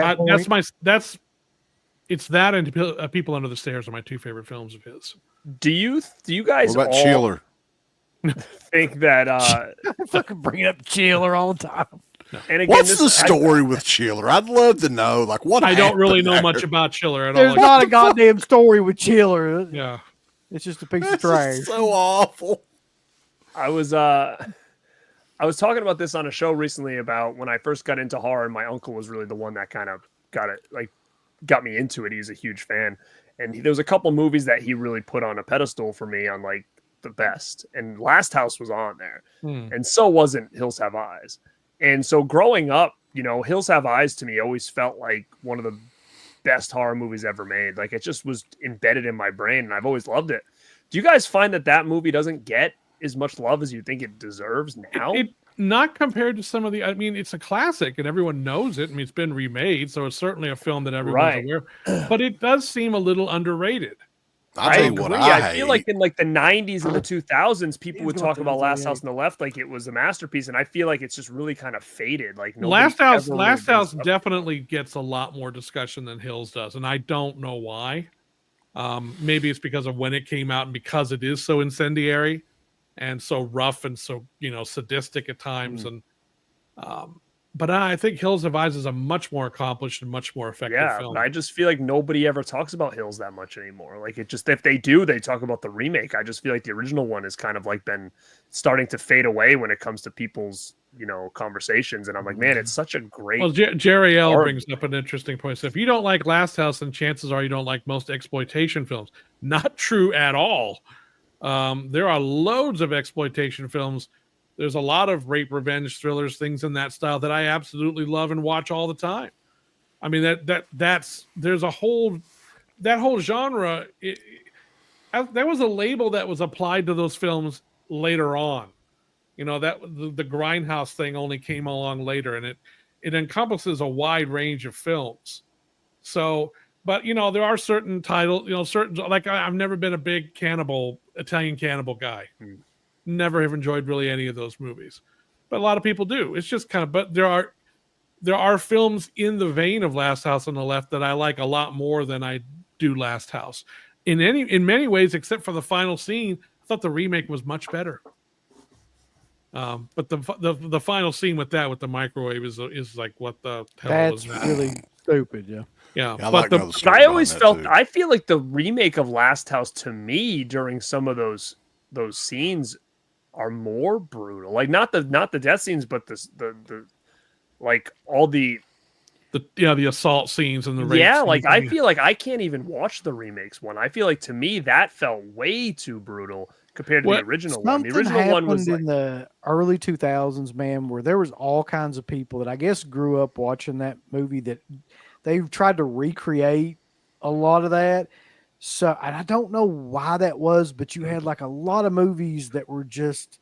that and People Under the Stairs are my two favorite films of his. Do you guys what about all Chiller? think that I fucking bring up Chiller all the time? And again, what's the story with Chiller? I'd love to know. Like, what? I don't really know much about Chiller at all. There's not a goddamn story with Chiller. Yeah, it's just a piece of trash. So awful. I was talking about this on a show recently about when I first got into horror, and my uncle was really the one that kind of got me into it. He's a huge fan, and there was a couple movies that he really put on a pedestal for me on like the best, and Last House was on there, and so wasn't Hills Have Eyes. And so growing up, Hills Have Eyes to me always felt like one of the best horror movies ever made. Like, it just was embedded in my brain, and I've always loved it. Do you guys find that movie doesn't get as much love as you think it deserves now? Not compared to some of the, I mean, it's a classic and everyone knows it. I mean, it's been remade, so it's certainly a film that everyone's aware of, but it does seem a little underrated. I'll tell you what I feel like in like the 90s and the 2000s, people would talk about Last House on the Left like it was a masterpiece, and I feel like it's just really kind of faded. Like, Last House definitely gets a lot more discussion than Hills does, and I don't know why. Maybe it's because of when it came out and because it is so incendiary and so rough and so sadistic at times, and but I think Hills Have Eyes is a much more accomplished and much more effective film. But I just feel like nobody ever talks about Hills that much anymore. Like, it just, if they do, they talk about the remake. I just feel like the original one is kind of like been starting to fade away when it comes to people's conversations. And I'm like, man, it's such a great. Well, Jerry L brings up an interesting point. So if you don't like Last House, then chances are you don't like most exploitation films. Not true at all. There are loads of exploitation films. There's a lot of rape, revenge, thrillers, things in that style that I absolutely love and watch all the time. I mean, there's a whole genre. That was a label that was applied to those films later on. You know, that the Grindhouse thing only came along later, and it encompasses a wide range of films. So, but you know, there are certain titles, you know, certain, like I've never been a big Italian cannibal guy. Never have enjoyed really any of those movies, but a lot of people do. It's just kind of, but there are films in the vein of Last House on the Left that I like a lot more than I do Last House. In many ways, except for the final scene, I thought the remake was much better. But the final scene with the microwave is like, what the hell was That's that? really stupid. Yeah. Yeah, I but like the, the story I always behind that, felt too. I feel like the remake of Last House to me during some of those scenes are more brutal. Like not the death scenes, but the like all the assault scenes and the rape yeah. scenes. Like I feel like I can't even watch the remakes one. I feel like to me that felt way too brutal compared to the original one. The Something original one was happened in like, the early 2000s, man, where there was all kinds of people that I guess grew up watching that movie that they tried to recreate a lot of that. So, and I don't know why that was, but you had like a lot of movies that were just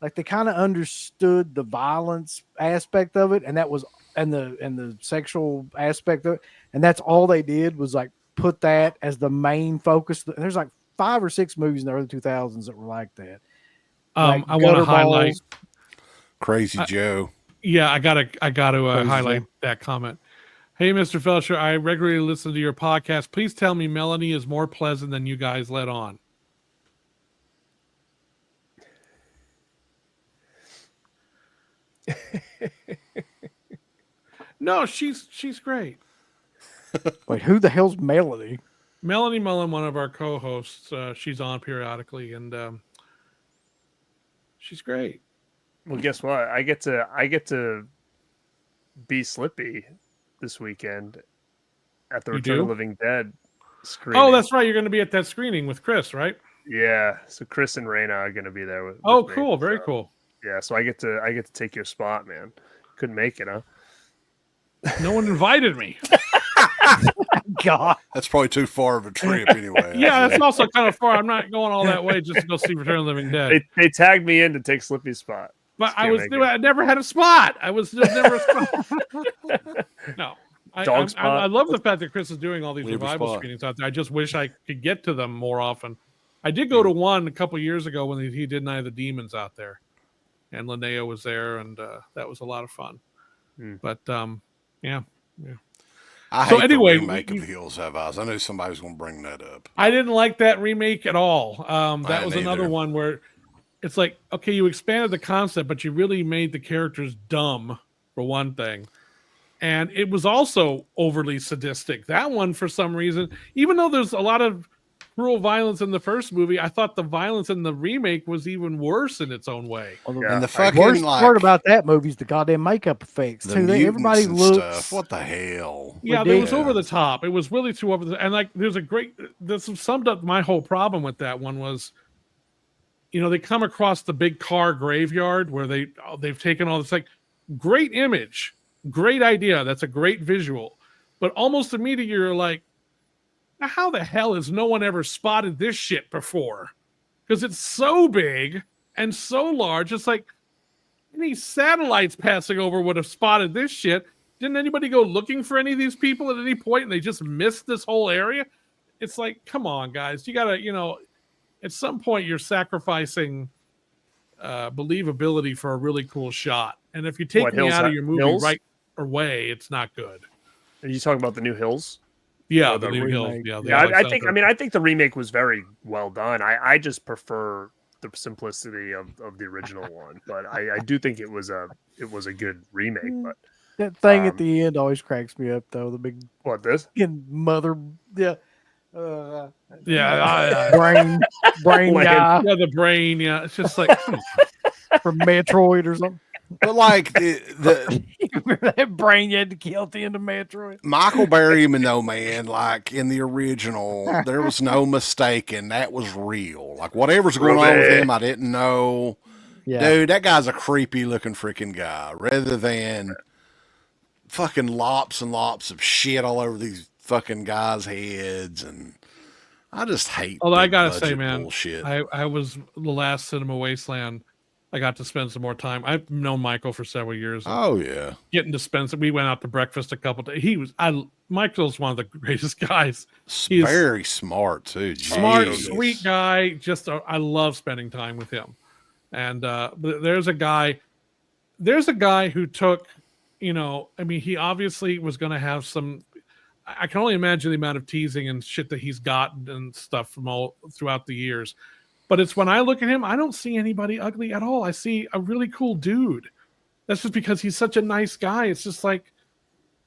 like they kind of understood the violence aspect of it, and that was and the sexual aspect of it, and that's all they did was like put that as the main focus. There's like 5 or 6 movies in the early 2000s that were like that. Like I want to Gutter highlight. Balls. Crazy Joe. Yeah, I gotta Crazy highlight Joe. that comment. Hey, Mr. Felsher, I regularly listen to your podcast. Please tell me Melanie is more pleasant than you guys let on. No, she's great. Wait, who the hell's Melanie? Melanie Mullen, one of our co-hosts, she's on periodically, and she's great. well, guess what? I get to be Slippy this weekend at the You Return do? of the Living Dead screening. Oh, that's right. You're going to be at that screening with Chris, right? Yeah. So Chris and Raina are going to be there with Oh, me, cool. Very so, cool. Yeah. So I get to take your spot, man. Couldn't make it, huh? No one invited me. God, That's probably too far of a trip anyway. Yeah, that's also kind of far. I'm not going all that way just to go see Return of the Living Dead. They tagged me in to take Slippy's spot. But Just I can't was make it. I never had a spot. I was just never a spot. No. Dog spot. I love the fact that Chris is doing all these Leave a revival spot. screenings out there. I just wish I could get to them more often. I did go to one a couple years ago when he did Night of the Demons out there, and Linnea was there, and that was a lot of fun. But yeah. I So hate anyway, the remake of Hills Have Eyes. I knew somebody was going to bring that up. I didn't like that remake at all. That I was didn't another either. one where it's like, okay, you expanded the concept, but you really made the characters dumb for one thing. And it was also overly sadistic. That one, for some reason, even though there's a lot of cruel violence in the first movie, I thought the violence in the remake was even worse in its own way. Yeah. And the the fucking worst like part about that movie is the goddamn makeup effects the too. Everybody mutants and looks stuff. What the hell? Yeah, it was Yeah. over the top. It was really too over the and like this summed up my whole problem with that one was, you know, they come across the big car graveyard where they've taken all this, like, great image, great idea. That's a great visual. But almost immediately you're like, now how the hell has no one ever spotted this shit before? Because it's so big and so large. It's like any satellites passing over would have spotted this shit. Didn't anybody go looking for any of these people at any point and they just missed this whole area? It's like, come on, guys. You got to, you know, at some point you're sacrificing believability for a really cool shot. And if you take What, me Hills out Ha- of your movie Hills? right away, it's not good. Are you talking about the new Hills? Yeah, Or the the new Hills. remake. Yeah, Yeah, I think the remake was very well done. I just prefer the simplicity of the original one, but I do think it was a good remake. But that thing at the end always cracks me up though. The big what this? fucking mother, yeah, yeah, brain Like, guy yeah, the brain. Yeah, it's just like, come on. from Metroid or something. But like the Remember that brain you had to kill at the end of Metroid? Michael Berryman though, man, like in the original, there was no mistaking that was real. Like whatever's going on with him, I didn't know. Yeah, Dude, that guy's a creepy looking freaking guy. Rather than fucking lops and lops of shit all over these fucking guys' heads and I just hate. Although I big gotta say, budget man, bullshit. I was the last Cinema Wasteland. I got to spend some more time. I've known Michael for several years. Oh yeah, Getting to spend. We went out to breakfast a couple days. Michael's one of the greatest guys. He's very smart too. smart, Jesus. sweet guy. I love spending time with him. And but there's a guy who took, he obviously was going to have some. I can only imagine the amount of teasing and shit that he's gotten and stuff from all throughout the years. But it's when I look at him, I don't see anybody ugly at all. I see a really cool dude. That's just because he's such a nice guy. It's just like,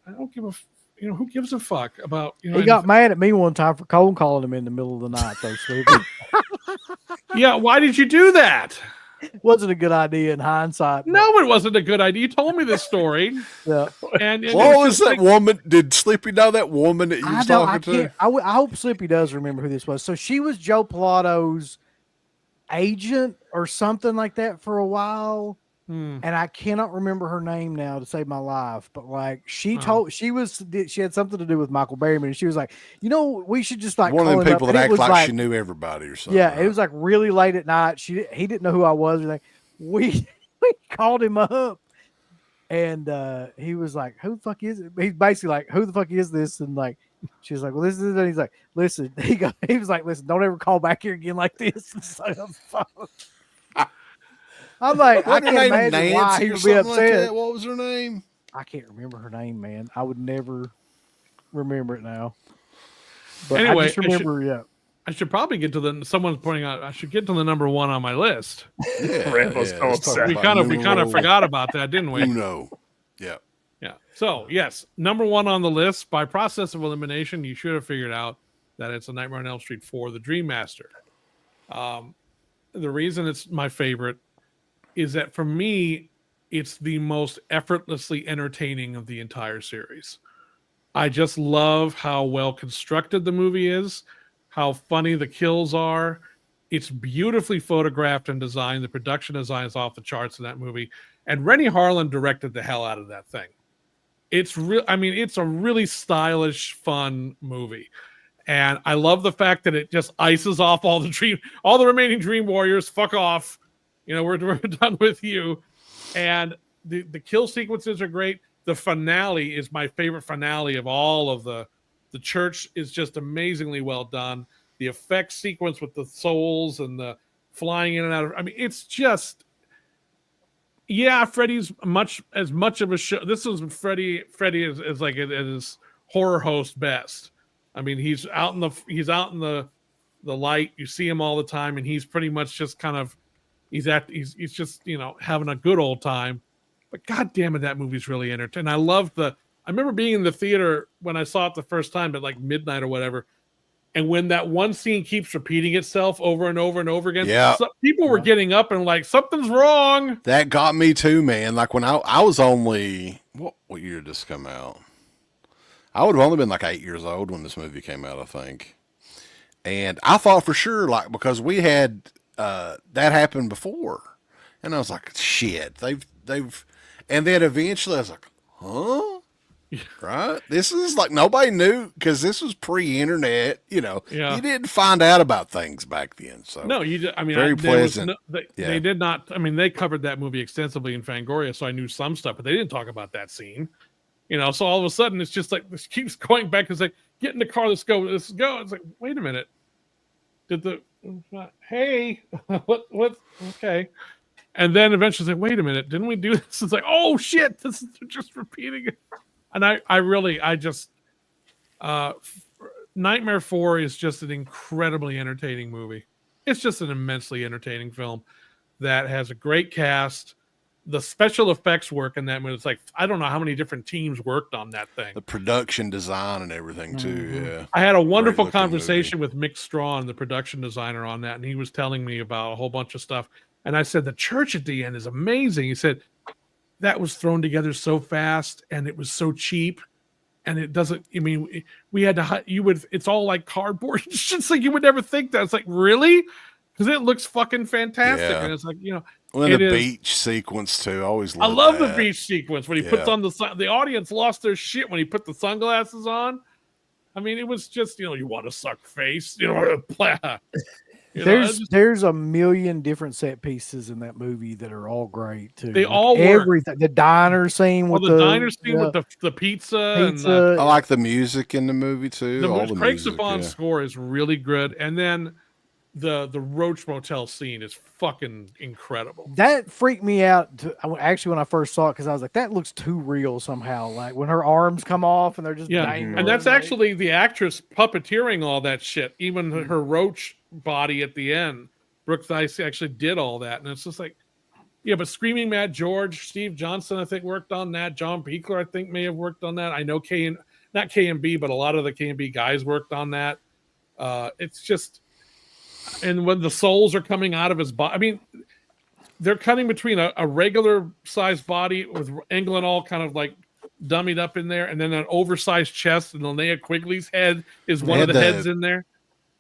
I don't give who gives a fuck about, He got mad at me one time for cold calling him in the middle of the night, though, Slippy. Yeah, why did you do that? Wasn't a good idea in hindsight. No, it wasn't a good idea. You told me this story. Yeah. And What was that woman? Did Slippy know that woman that you was talking to? I hope Slippy does remember who this was. So she was Joe Pilato's agent or something like that for a while. And I cannot remember her name now to save my life, but like she had something to do with Michael Berryman, and she was like, we should just like one of them people that act like she knew everybody or something. Yeah, right? It was like really late at night. He didn't know who I was. We called him up, and he was like, "Who the fuck is it?" He's basically like, "Who the fuck is this?" And like, she was like, "Well, this is it." And he's like, "Listen," he was like, "Listen, don't ever call back here again like this." And so I'm like, I can't imagine why he would be upset. Like what was her name? I can't remember her name, man. I would never remember it now. But anyway, I just remember, I should probably get to someone's pointing out, I should get to the number one on my list. Rambo's so upset. We kind of forgot about that, didn't we? Yeah. Yeah. So, yes, number one on the list, by process of elimination, you should have figured out that it's A Nightmare on Elm Street 4, The Dream Master. The reason it's my favorite is that for me, it's the most effortlessly entertaining of the entire series. I just love how well constructed the movie is, how funny the kills are. It's beautifully photographed and designed. The production design is off the charts in that movie. And Rennie Harlan directed the hell out of that thing. It's it's a really stylish, fun movie. And I love the fact that it just ices off all the remaining Dream Warriors. Fuck off. We're done with you. And the kill sequences are great. The finale is my favorite finale of all of the church is just amazingly well done. The effect sequence with the souls and the flying in and out of, it's just, Freddy's as much of a show. This is Freddy is like at his horror host best. He's out in the light. You see him all the time, and he's pretty much just kind of he's just having a good old time. But god damn it, that movie's really entertaining. I remember being in the theater when I saw it the first time at like midnight or whatever. And when that one scene keeps repeating itself over and over and over again, people were getting up and like, something's wrong. That got me too, man. Like when I was only, what year did this come out? I would have only been like 8 years old when this movie came out, I think. And I thought for sure, like, because we had that happened before. And I was like, shit, they've, and then eventually I was like, huh? Right? This is like nobody knew because this was pre-internet. You didn't find out about things back then. So no, very pleasant. They did not. They covered that movie extensively in Fangoria, so I knew some stuff, but they didn't talk about that scene. So all of a sudden it's just like this keeps going back. It's like, get in the car, let's go. It's like, wait a minute. Hey, what? Okay. And then eventually it's like, wait a minute, didn't we do this? It's like, oh shit, this is just repeating it. And Nightmare 4 is just an incredibly entertaining movie. It's just an immensely entertaining film that has a great cast. The special effects work in that movie. It's like, I don't know how many different teams worked on that thing. The production design and everything too. Yeah. I had a wonderful conversation with Mick Strawn, the production designer on that. And he was telling me about a whole bunch of stuff. And I said, the church at the end is amazing. He said, that was thrown together so fast and it was so cheap. And it doesn't, we had to, it's all like cardboard. It's just like, you would never think that. It's like, really? Because it looks fucking fantastic. Yeah. And it's like, well, the beach sequence too. I love the beach sequence when he puts on the audience lost their shit when he put the sunglasses on. I mean, it was just, you want to suck face, blah. There's a million different set pieces in that movie that are all great too. They like all everything. The diner scene with the diner scene with the pizza. And I like the music in the movie too. Craig Safan's score is really good, and then the Roach Motel scene is fucking incredible. That freaked me out. Actually, when I first saw it, because I was like, that looks too real somehow. Like when her arms come off and they're just dangling. And that's actually the actress puppeteering all that shit. Even her roach body at the end, Brooke Dice actually did all that, and it's just like, yeah. But Screaming Mad George, Steve Johnson, I think worked on that. John Buechler, I think, may have worked on that. I know not K&B, but a lot of the K&B guys worked on that. It's just. And when the souls are coming out of his body, I mean, they're cutting between a regular sized body with England all kind of like dummied up in there, and then an oversized chest, and Linnea Quigley's head is one of the heads in there.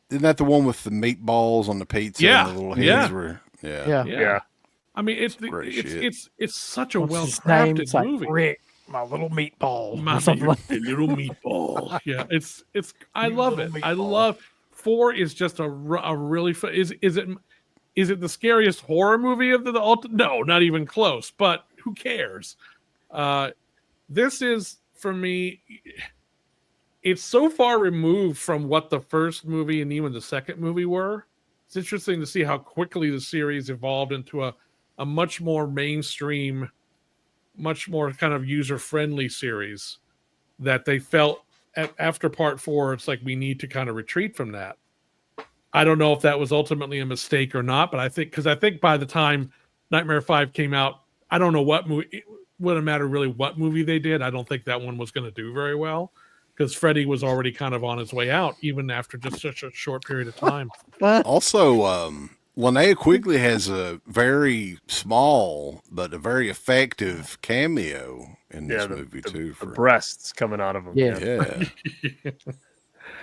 Isn't that the one with the meatballs on the pizza? Yeah, and the little heads were, yeah. I mean, it's such a well crafted movie. Rick, my little meatball, little meatball. Yeah, it's. I love it. I love. 4 is just a really fun. Is it the scariest horror movie of the No, not even close. But who cares? This is, for me, it's so far removed from what the first movie and even the second movie were. It's interesting to see how quickly the series evolved into a much more mainstream, much more kind of user-friendly series that they felt after part 4, it's like we need to kind of retreat from that. I don't know if that was ultimately a mistake or not, but I think by the time Nightmare 5 came out, I don't know what movie. It wouldn't matter really what movie they did. I don't think that one was going to do very well because Freddy was already kind of on his way out, even after just such a short period of time. Also, Linnea Quigley has a very small but a very effective cameo in this movie too. The breasts coming out of him. Yeah.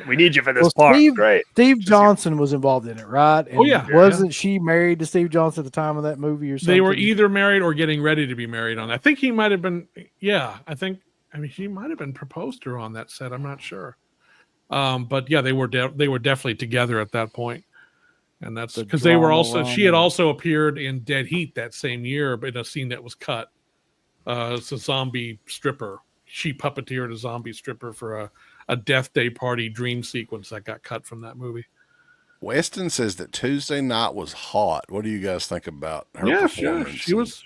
We need you for this part. Great. Steve Johnson was involved in it, right? And wasn't she married to Steve Johnson at the time of that movie or something? They were either married or getting ready to be married on. I think he might have been. Yeah, he might have been proposed to her on that set. I'm not sure. But yeah, they were definitely together at that point. And that's because they were also. She had also appeared in Dead Heat that same year, but in a scene that was cut. It's a zombie stripper. She puppeteered a zombie stripper for a Death Day party dream sequence that got cut from that movie. Weston says that Tuesday Night was hot. What do you guys think about her performance? Yeah, she was.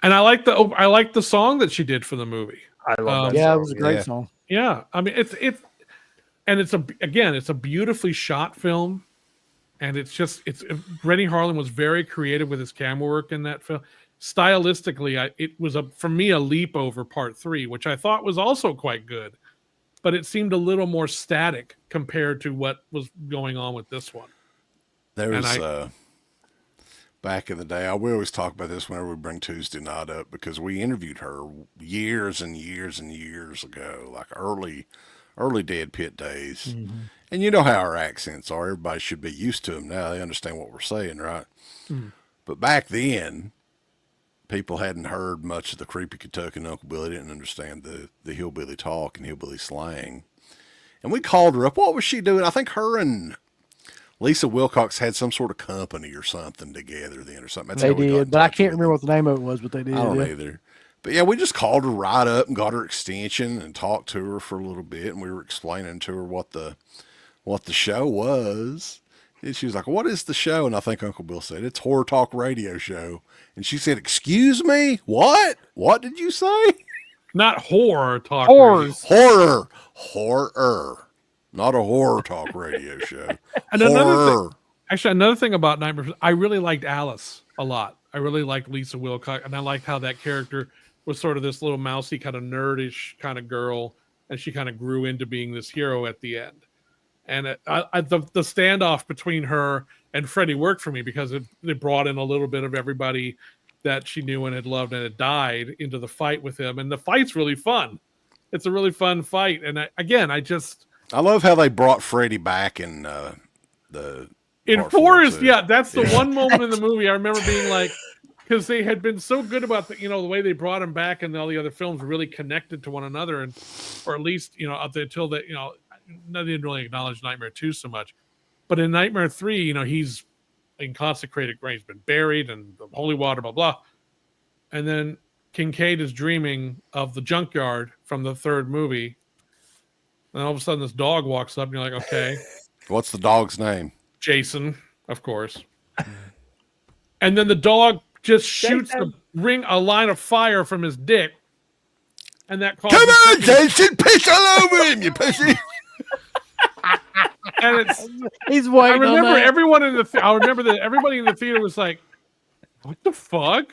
And I like the song that she did for the movie. I love that. Yeah, song. it was a great song. Yeah, I mean it's a beautifully shot film, and Rennie Harlan was very creative with his camera work in that film. Stylistically, it was for me a leap over part 3, which I thought was also quite good, but it seemed a little more static compared to what was going on with this one. There was back in the day, we always talk about this whenever we bring Tuesday Night up because we interviewed her years and years and years ago, like early DEADPIT days. Mm-hmm. And you know how our accents are. Everybody should be used to them now. They understand what we're saying, right? Mm. But back then, people hadn't heard much of the creepy Kentucky and Uncle Billy, didn't understand the hillbilly talk and hillbilly slang. And we called her up. What was she doing? I think her and Lisa Wilcox had some sort of company or something together then or something. That's they did, but I can't remember what the name of it was, but they did. I don't either. But yeah, we just called her right up and got her extension and talked to her for a little bit. And we were explaining to her what the show was. And she was like, "What is the show?" And I think Uncle Bill said, "It's Horror Talk Radio Show." And she said, "Excuse me? What? What did you say?" Not horror talk. Horrors. Radio. Horror. Not a horror talk radio show. And another thing about Nightmare, I really liked Alice a lot. I really liked Lisa Wilcox, and I liked how that character was sort of this little mousy, kind of nerdish kind of girl, and she kind of grew into being this hero at the end. And the standoff between her and Freddy worked for me because it brought in a little bit of everybody that she knew and had loved and had died into the fight with him. And the fight's really fun. It's a really fun fight. And I love how they brought Freddy back in Forrest. Yeah, that's the one moment in the movie I remember being like, because they had been so good about the way they brought him back, and all the other films really connected to one another, or at least up until that they didn't really acknowledge Nightmare 2 so much. But in Nightmare 3, you know, he's in consecrated grave. He's been buried and the holy water, blah, blah. And then Kincaid is dreaming of the junkyard from the third movie. And all of a sudden this dog walks up and you're like, okay. What's the dog's name? Jason, of course. And then the dog just shoots a line of fire from his dick. And that causes... Come on, Jason, piss all over him, you pussy. And it's... He's waiting. I remember everyone in the... I remember that everybody in the theater was like, what the fuck?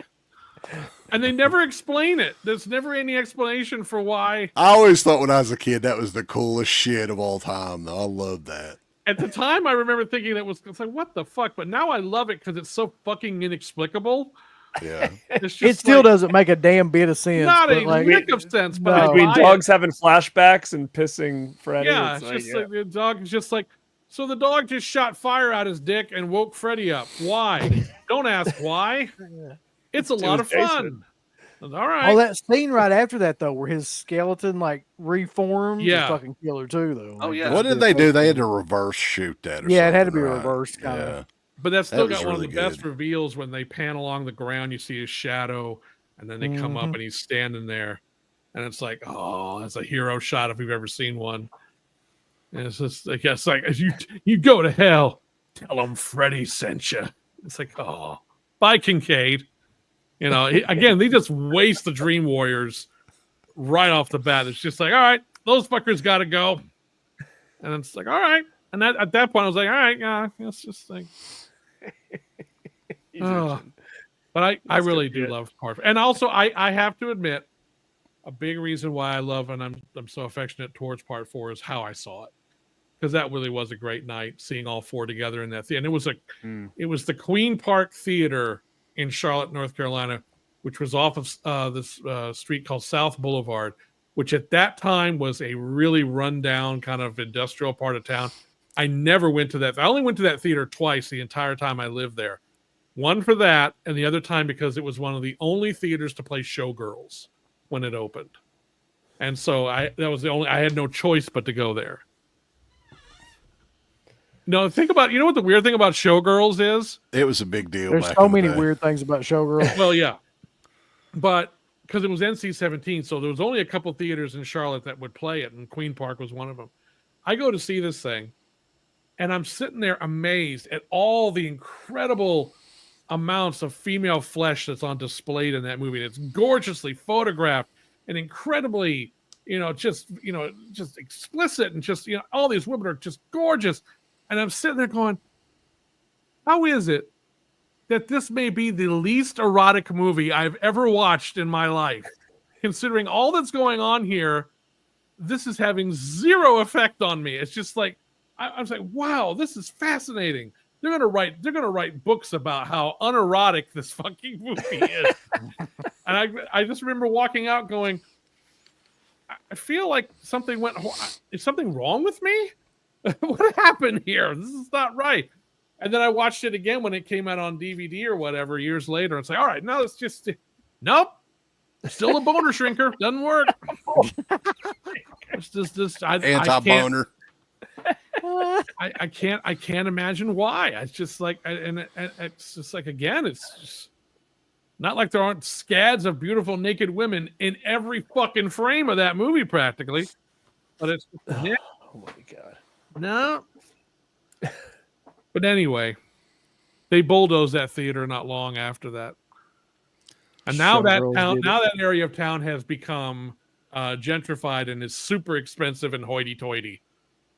And they never explain it. There's never any explanation for why. I always thought when I was a kid that was the coolest shit of all time, though. I loved that. At the time, I remember thinking it's like, what the fuck? But now I love it because it's so fucking inexplicable. Yeah. It's just It still doesn't make a damn bit of sense. not but a like, lick of sense. But No. I Between buy dogs having flashbacks and pissing Freddy. Yeah, it's it's like, just like the dog is just like, so the dog just shot fire out his dick and woke Freddy up. Why? Don't ask why. It's a lot of Jason. fun. All right. Oh, that scene right after that though, where his skeleton like reformed, Yeah. was fucking killer too, though. Oh, Like, yeah. What did they do? They had to reverse shoot that. Or Yeah, it had to something, be right? reversed, kinda. Yeah. But that's still That got was one really of the best good. reveals when they pan along the ground. You see his shadow, and then they come up and he's standing there, and it's like, oh, that's a hero shot if we've ever seen one. And it's just, I guess, like you go to hell, tell him Freddy sent you. It's like, oh, bye, Kincaid. You know, again, they just waste the Dream Warriors right off the bat. It's just like, all right, those fuckers got to go, and it's like, all right. And that, at that point, I was like, all right, yeah, it's just like. Oh. But I really do love Part 4. And also, I have to admit, a big reason why I love and I'm so affectionate towards Part 4 is how I saw it. Because that really was a great night, seeing all four together in that theater. And it was the Queen Park Theater in Charlotte, North Carolina, which was off of this street called South Boulevard, which at that time was a really rundown kind of industrial part of town. I never went to that. I only went to that theater twice the entire time I lived there. One for that, and the other time because it was one of the only theaters to play Showgirls when it opened. And so I had no choice but to go there. No, think about, you know what the weird thing about Showgirls is? It was a big deal. There's back so in the many day. weird things about Showgirls. Well, yeah. But because it was NC-17, so there was only a couple theaters in Charlotte that would play it, and Queen Park was one of them. I go to see this thing, and I'm sitting there amazed at all the incredible amounts of female flesh that's on display in that movie. And it's gorgeously photographed and incredibly, just explicit, and just, all these women are just gorgeous. And I'm sitting there going, how is it that this may be the least erotic movie I've ever watched in my life? Considering all that's going on here, this is having zero effect on me. It's just like, I was like, wow, this is fascinating. They're gonna write books about how unerotic this fucking movie is. And I just remember walking out going, I feel like something went. Is something wrong with me? What happened here? This is not right. And then I watched it again when it came out on DVD or whatever years later. It's like, all right, now it's just nope. Still a boner shrinker. Doesn't work. It's just anti-boner. I can't imagine why. It's just like, and it's just like, again, it's just not like there aren't scads of beautiful naked women in every fucking frame of that movie practically. But it's Oh my God. no. But anyway, they bulldozed that theater not long after that. And now that area of town has become gentrified and is super expensive and hoity-toity.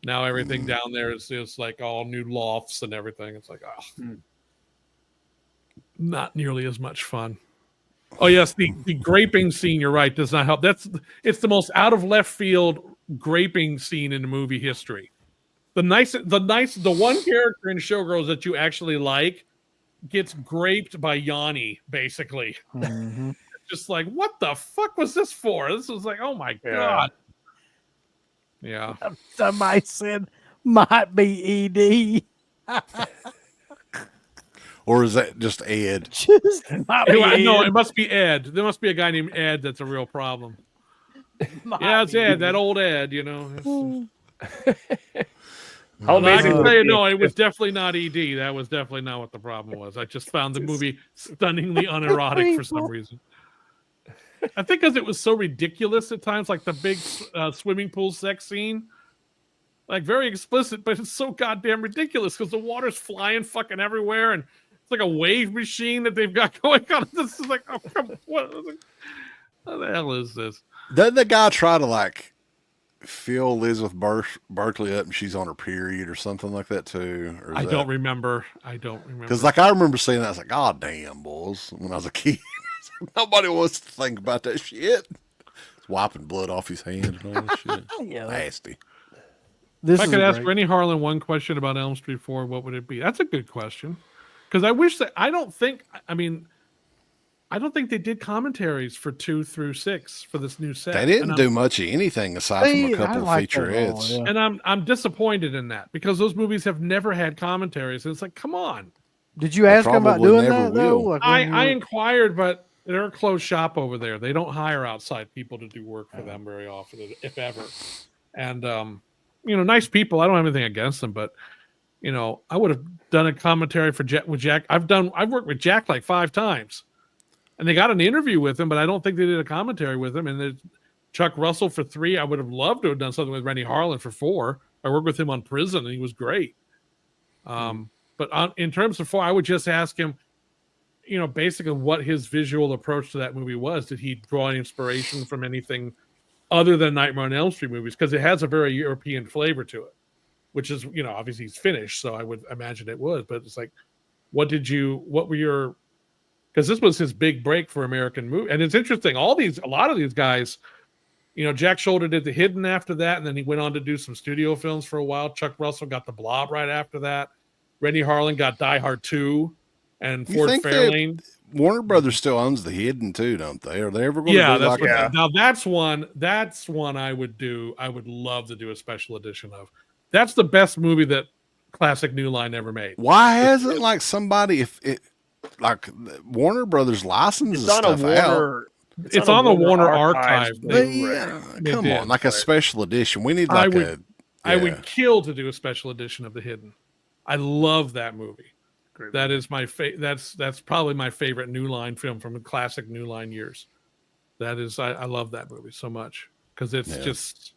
Now everything down there is like all new lofts and everything. It's like, not nearly as much fun. Oh yes, the graping scene, you're right, does not help. It's the most out of left field graping scene in movie history. The one character in Showgirls that you actually like gets graped by Yanni, basically. Mm-hmm. Just like, what the fuck was this for? This was like, oh my God. Yeah. Somebody said might be ED. Or is that just Ed? Just might be No, Ed. it must be Ed. There must be a guy named Ed that's a real problem. Might Yeah, it's be Ed, that old Ed, It's How But I amazing can would tell it you, be no, it if- was definitely not ED. That was definitely not what the problem was. I just found the movie stunningly unerotic for some reason. I think because it was so ridiculous at times, like the big swimming pool sex scene, like very explicit, but it's so goddamn ridiculous because the water's flying fucking everywhere, and it's like a wave machine that they've got going on. This is like, oh, come on, what the hell is this? Doesn't the guy try to like fill Elizabeth Berkley up and she's on her period or something like that too? Or I don't remember. Because like I remember seeing that, I was like, God damn, boys, when I was a kid. Nobody wants to think about that shit. He's wiping blood off his hands and all that shit. Yeah. Nasty. This If I is could a ask great- Rennie Harlan one question about Elm Street 4, what would it be? That's a good question. Because I wish that I don't think they did commentaries for 2 through 6 for this new set. They didn't do much of anything aside from a couple of featurettes. Yeah. And I'm disappointed in that because those movies have never had commentaries. And it's like, come on. Did you ask him about probably doing never that though? will. Like when I you- inquired, but they're a closed shop over there. They don't hire outside people to do work for them very often, if ever. And nice people. I don't have anything against them, but I would have done a commentary for Jack with Jack. I've worked with Jack like 5 times, and they got an interview with him, but I don't think they did a commentary with him. And then Chuck Russell for 3. I would have loved to have done something with Rennie Harlan for 4. I worked with him on Prison, and he was great. But in terms of 4, I would just ask him, basically what his visual approach to that movie was. Did he draw any inspiration from anything other than Nightmare on Elm Street movies? Because it has a very European flavor to it, which is, obviously he's Finnish, so I would imagine it would. But it's like, what were your, because this was his big break for American movie. And it's interesting, a lot of these guys, Jack Shoulder did The Hidden after that, and then he went on to do some studio films for a while. Chuck Russell got The Blob right after that. Rennie Harlan got Die Hard 2 and You Ford think Fairlane. Warner Brothers still owns The Hidden too, don't they? Are they ever going to Yeah, do that's like what, a, now that's one I would do. I would love to do a special edition of. That's the best movie that Classic New Line ever made. why hasn't like somebody, if it like Warner Brothers licenses It's on a stuff out? Warner. It's on the Warner Archive. But They come did, on, like a but special edition. We need I like would- I yeah. would kill to do a special edition of The Hidden. I love that movie. That is my that's probably my favorite New Line film from the classic New Line years. That is, I love that movie so much because it's just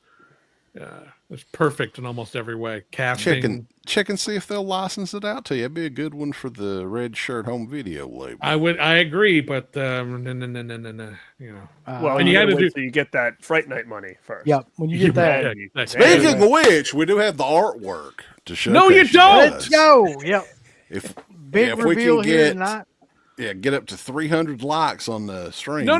it's perfect in almost every way. Casting. Check and see if they'll license it out to you. It'd be a good one for the Red Shirt Home Video label. I agree, but no. Well, And you you had gotta to wait do- till you get that Fright Night money first. Yeah, when you get that, Speaking of which, we do have the artwork to show. No, you don't! let's go. Yep. If Big if we reveal can here get tonight. get up to 300 likes on the stream. No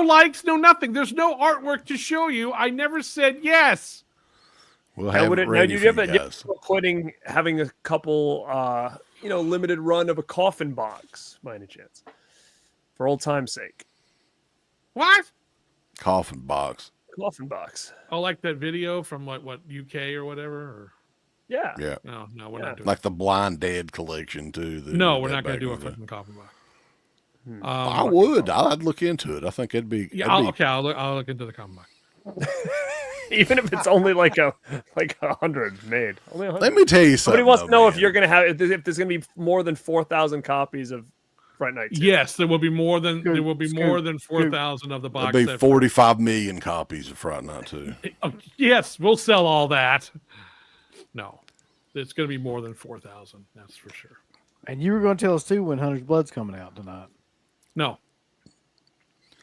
likes, no nothing. There's no artwork to show you. I never said yes. We'll Now, have would it it, now ready do you for have you a guys. having a couple, limited run of a coffin box by any chance, for old time's sake? What? Coffin box. Coffin box. Oh, like that video from what UK or whatever? Or Yeah. Yeah, no, we're not doing like the Blind Dead collection too. No, we're not going to do a fucking coffin box. I would. I'd look into it. I think it'd be. Yeah, it'd be- I'll look into the coffin box. Even if it's only like 100 made. Only 100. Let me tell you something. Somebody wants to though, know if man. you're gonna have if there's gonna be more than 4,000 copies of Fright Night 2. Yes, there will be more than Good, there will be it's more good, than 4,000 of the box There'll be set. 45 million copies of Fright Night 2. Oh, yes, we'll sell all that. No, it's going to be more than 4,000. That's for sure. And you were going to tell us too when Hunter's Blood's coming out tonight. No,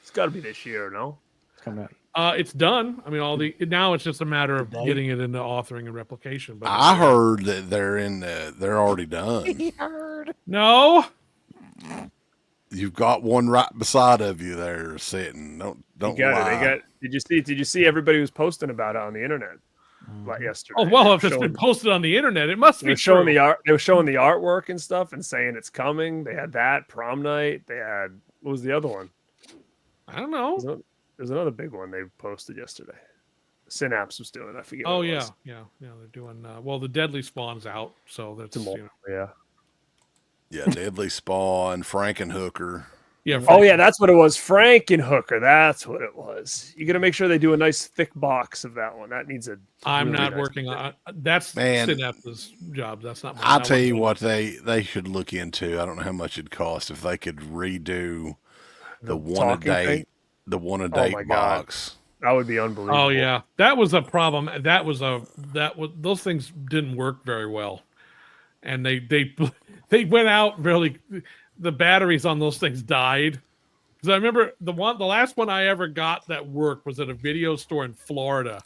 It's got to be this year, no? It's coming out. it's done. I mean, now it's just a matter of Today? getting it into authoring and replication. But I heard that they're already done. no. You've got one right beside of you there sitting. Don't You got lie. it. Did you see everybody was posting about it on the internet like yesterday? Oh well, They if were it's been showing- posted on the internet, it must they be were showing true. the art. They were showing the artwork and stuff and saying it's coming. They had that prom night. They had, what was the other one? I don't know. There's another big one they posted yesterday. Synapse was doing it. I forget. Oh what it yeah, was. yeah. They're doing well. The Deadly Spawn's out, so that's Tomorrow. Yeah. Yeah, Deadly Spawn, Frankenhooker. Yeah. Oh yeah, that's what it was. Frankenhooker. That's what it was. You got to make sure they do a nice thick box of that one. That needs a. I'm really not nice working on. That's Man. Synapse's job. That's not. I'll tell you what they should look into. I don't know how much it'd cost if they could redo the one a talking day, thing? the one a Oh day my God. box. That would be unbelievable. Oh yeah, that was a problem. Those things didn't work very well, and they went out really. The batteries on those things died. Because I remember the last one I ever got that worked was at a video store in Florida,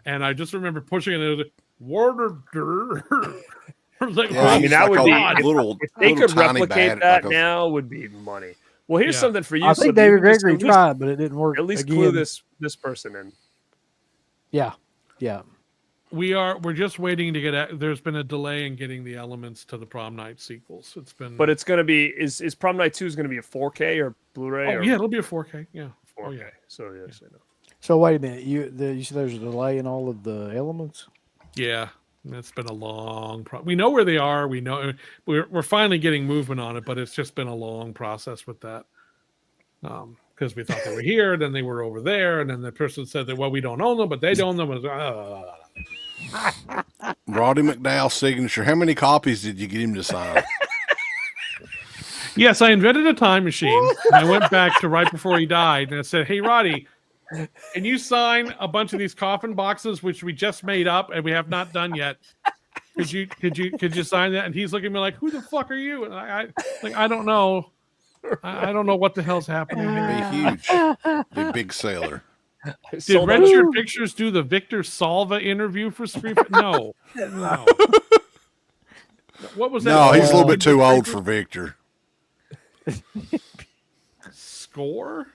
and I just remember pushing it. And it was like, water. I was like, Yeah, oh, I mean, that would a be little, if they little could tiny replicate bat- that like a- now would be money. Well, here's Yeah. something for you. I think Slippy. David You can just- Gregory at least- tried, but it didn't work. At least again. clue this person in. Yeah. we're just waiting to get. There's been a delay in getting the elements to the Prom Night sequels. It's been. But it's going to be is Prom Night 2 is going to be a 4K or Blu-ray? Oh or yeah, it'll be a 4K. Yeah. 4K. Oh yeah. So yes, I know. So wait a minute. You said there's a delay in all of the elements? Yeah. It's been a long. We know where they are. We know we're finally getting movement on it, but it's just been a long process with that. Because we thought they were here, then they were over there, and then the person said that we don't own them, but they own them. Roddy McDowell's signature. How many copies did you get him to sign? Yes, I invented a time machine. And I went back to right before he died, and I said, "Hey, Roddy, can you sign a bunch of these coffin boxes which we just made up and we have not done yet? Could you sign that?" And he's looking at me like, "Who the fuck are you?" And I don't know. I don't know what the hell's happening here. Be huge. Be big sailor. Did Registered Pictures do the Victor Salva interview for Scream? No. What was that? No, he's a little bit too old for Victor. Score?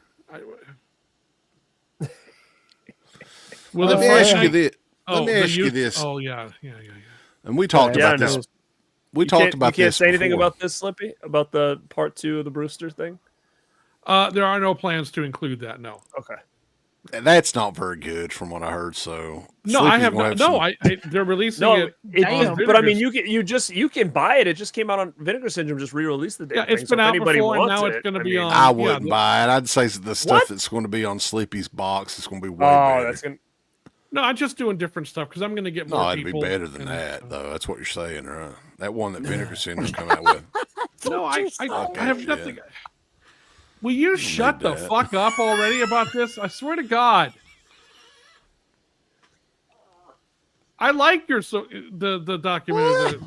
Let me ask you this. Let me ask you this. Oh yeah. And we talked Yeah, about no. this. We talked about You can't this. say anything before. about this, Slippy? About the part 2 of the Brewster thing? There are no plans to include that. No. Okay. That's not very good, from what I heard. So No, Slippy's I have gonna no. some- They're releasing No, it. on but I mean, Vinegar. you can buy it. It just came out on Vinegar Syndrome. Just re-released the damn Yeah, thing. it's So been if out anybody before, and wants now it, it's gonna I be mean- on- I yeah, wouldn't buy it. I'd say the stuff What? that's going to be on Sleepy's box is going to be way Oh, better. that's gonna. No, I'm just doing different stuff because I'm going to get more No, it'd be people. better than and- that, though. That's what you're saying, right? That one that Vinegar Syndrome come out with. No, I have shit. nothing. Will you shut the that. fuck up already about this? I swear to God. I like the documentary.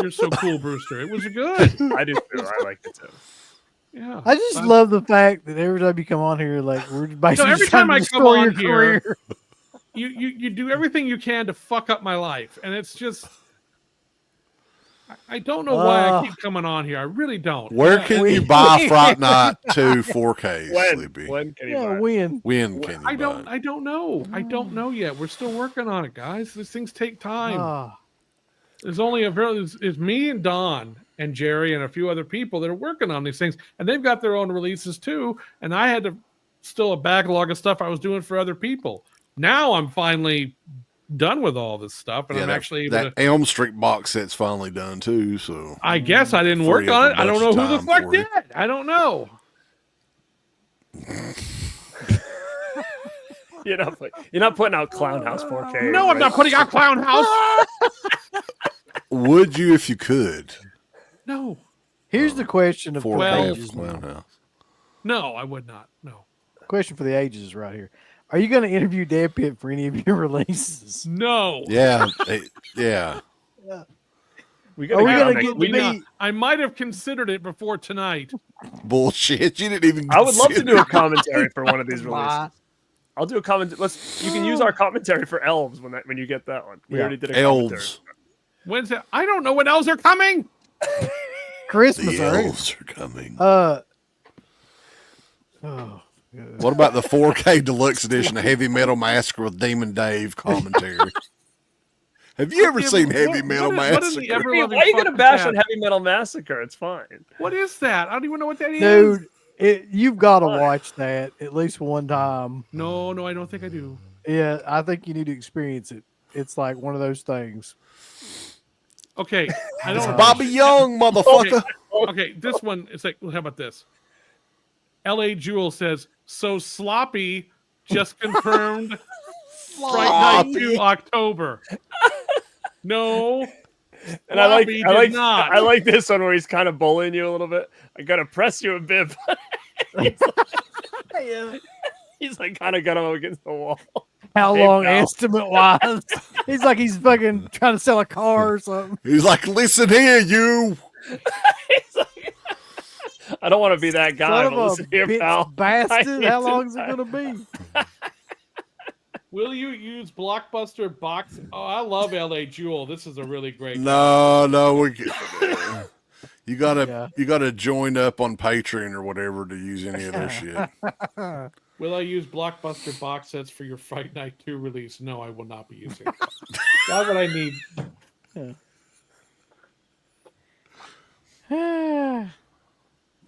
You're so cool, Brewster. It was good. I do too. I like it too. Yeah. I just love the fact that every time you come on here, like we're basically every just trying time to I come destroy on your here, career. You do everything you can to fuck up my life, and it's just. I don't know why I keep coming on here. I really don't. Where can you buy Fright Night 2 4K, When? Sleepy? When can you Yeah, buy it? win. When can you I buy don't. it? I don't know. I don't know yet. We're still working on it, guys. These things take time. Ah, There's only it's me and Don and Jerry and a few other people that are working on these things, and they've got their own releases too. And I had still a backlog of stuff I was doing for other people. Now I'm finally done with all this stuff, and I'm actually able that to. Elm Street box set's finally done too. So I guess I didn't work free up on a it. I don't bunch know of who the time fuck for you. did. I don't know. You're not putting out Clown House 4K. No, I'm not putting out Clown House. would you if you could? No, here's the question of 4K Well- ages. Clown House. no, I would not. No, Question for the ages right here. Are you going to interview DEADPIT for any of your releases? no. Yeah, yeah. We Are we gotta gonna get get on to next- No, meet? I might have considered it before tonight. Bullshit. You didn't even. I would love to consider- do a commentary for one of these Lie. releases. I'll do a comment. You can use our commentary for Elves when you get that one. We Yeah. already did a commentary. Elves. When's that? I don't know when elves are coming. Christmas, The all right? elves are coming. Oh, What about the 4K deluxe edition of Heavy Metal Massacre with Demon Dave commentary? Have you ever seen Heavy Metal what is the Massacre? ever Hey, loving why are you gonna fuck bash is on that? Heavy Metal Massacre? It's fine. What is that? I don't even know what that is. dude, you've got to Why? watch that at least one time. No, I don't think I do. Yeah, I think you need to experience it. It's like one of those things. Okay, I don't. Bobby Young, motherfucker. Okay, this one is like. How about this? L.A. Jewel says, so Sloppy just confirmed Fright Night 2 October. No. And I not. like this one where he's kind of bullying you a little bit. I gotta press you a bit. He's like kind of got him against the wall. How long estimate wise? He's like he's fucking trying to sell a car or something. He's like, listen here, you. I don't want to be that guy, Son but of listen a here, bitch pal. bastard. How long is it gonna be? Will you use Blockbuster box? Oh, I love L.A. Jewel. This is a really great. No, you gotta join up on Patreon or whatever to use any of their shit. Will I use Blockbuster box sets for your Fright Night 2 release? No, I will not be using it. Why would I need?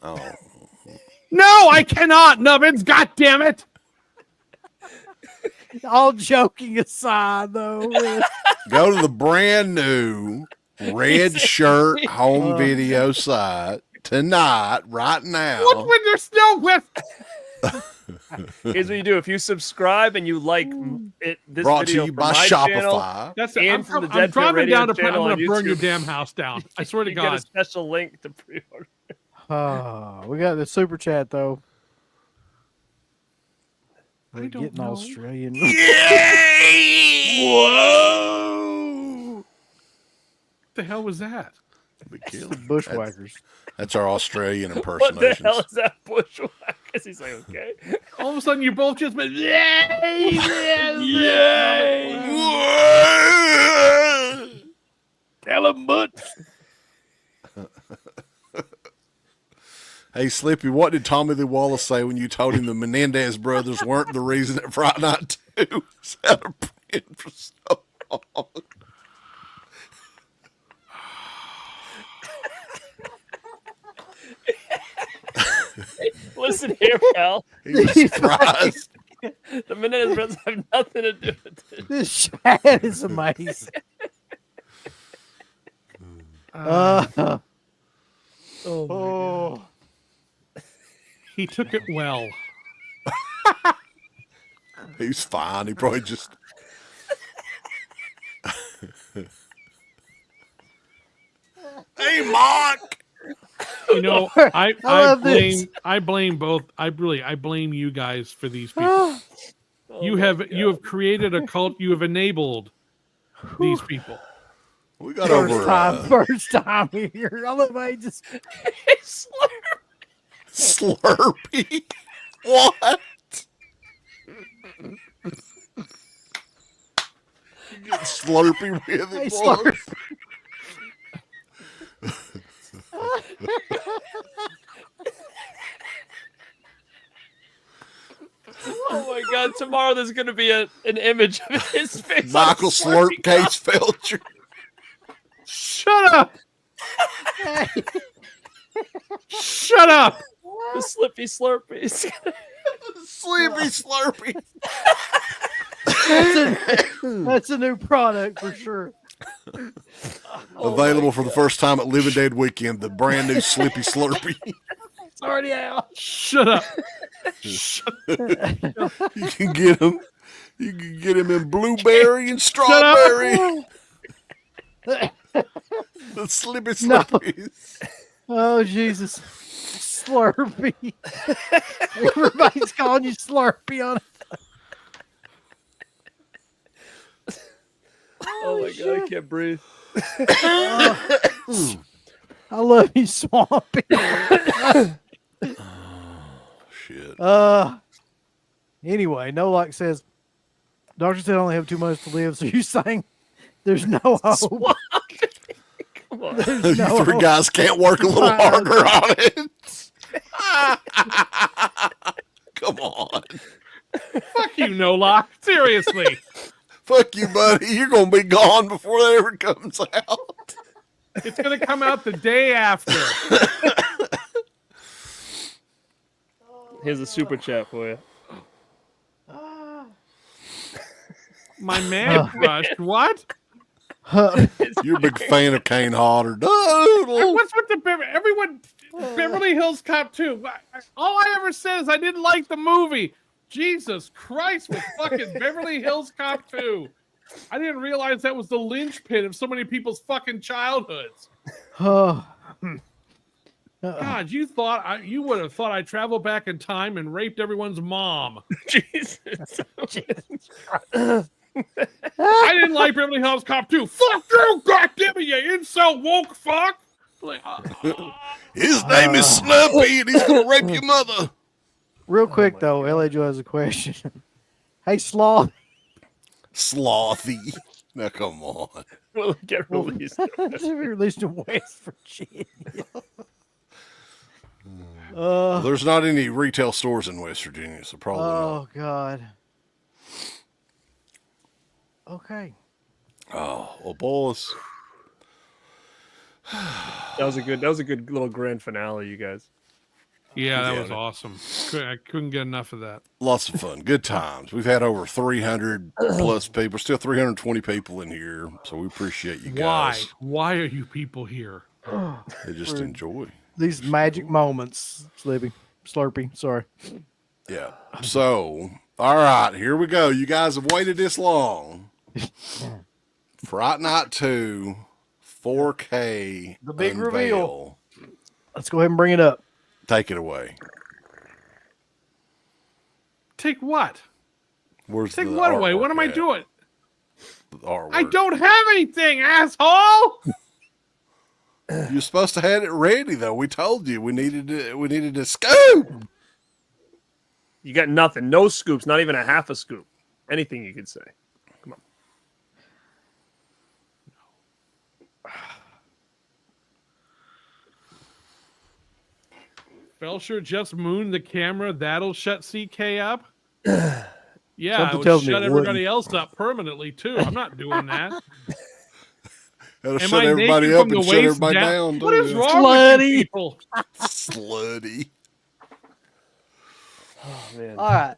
Oh, No, I cannot, Nubbins. God damn it! All joking aside, though. go to the brand new Red Shirt home video site tonight, right now. What when there's no with? Here's what you do: if you subscribe and you like it, this Brought video to you from by my channel, Shopify. That's And I'm, from the I'm DEADPIT driving Radio down to. I'm channel going on to burn your YouTube. damn house down. I swear to you get a God. special link to pre-order. We got the super chat though. They're don't getting know. Australian. Whoa! What the hell was that? Bushwhackers. That's our Australian What impersonations. the hell is that bushwhackers? He's like, okay. All of a sudden, you both just went, yay! Tell him, Butch. Hey, Slippy, what did Tommy Lee Wallace say when you told him the Menendez brothers weren't the reason that Friday Night 2 was out of print for so long? Listen here, pal. He was surprised. The Menendez brothers have nothing to do with it. This chat is amazing. Oh. He took it well. He's fine. He probably just... Hey, Mark! You know, I love this. blame both. I blame you guys for these people. You have created a cult. You have enabled these people. We got over... First time here. I love how he just... Slurpee? What? You get Slurpee with it, Hey, boy. Slurpee. Oh my God! Tomorrow there's going to be an image of his face. Michael Slurp Case Felcher. Shut up! Shut up! The Slippy Slurpees. Sleepy Slurpee. That's a new product for sure. Available for the first time at Living Dead Weekend, the brand new Slippy Slurpee. It's already out. Shut up! You can get them. You can get them in blueberry and strawberry. The Slippy Slurpees. Oh, Jesus. Slurpee. Everybody's calling you Slurpee on it. Oh my God! I can't breathe. I love you, Swampy. Shit. Anyway, No Lock says, Doctor said I only have 2 months to live, so you're saying there's no hope. Come on. There's You no three hope. guys can't work a little harder on it. Come on. Fuck you, No Lock. Seriously. Fuck you, buddy. You're going to be gone before that ever comes out. It's going to come out the day after. Here's a super chat for you. My man crush. What? You're a big fan of Kane Hodder. What's with the everyone? Beverly Hills Cop 2. All I ever said is I didn't like the movie. Jesus Christ with fucking Beverly Hills Cop 2. I didn't realize that was the linchpin of so many people's fucking childhoods. God, you would have thought I traveled back in time and raped everyone's mom. Jesus. I didn't like Beverly Hills Cop 2. Fuck you, goddamn it, you incel woke fuck. Like, His name is Slippy, and he's gonna rape your mother. Real quick though, LA Joe has a question. Hey, Sloth. Slothy. Now come on. Will it get released? Released in West Virginia. There's not any retail stores in West Virginia, so probably not. Oh God. Okay. Oh, well, boys. That was a good little grand finale, you guys. yeah, that was awesome. I couldn't get enough of that. Lots of fun. Good times. We've had over 300 plus people. Still 320 people in here, so we appreciate you guys. Why are you people here? They just enjoy. These magic moments, Slippy. Slurpy, sorry. Yeah. So, all right, here we go. You guys have waited this long. Fright Night 2, 4K. The big unveil. reveal. Let's go ahead and bring it up. Take it away. Take what? Where's Take the what away? artwork What am I at? doing? The artwork. I don't have anything, asshole. You're supposed to have it ready, though. We told you we needed a scoop. You got nothing. No scoops. Not even a half a scoop. Anything you could say. Come on. Felcher just mooned the camera. That'll shut CK up. Yeah, Something it tells would me shut it everybody wouldn't. else up permanently too. I'm not doing that. That'll Am shut I everybody naked up from and the shut waist everybody down. What too. is wrong with Slutty. you people? Slutty. Oh, man. All right.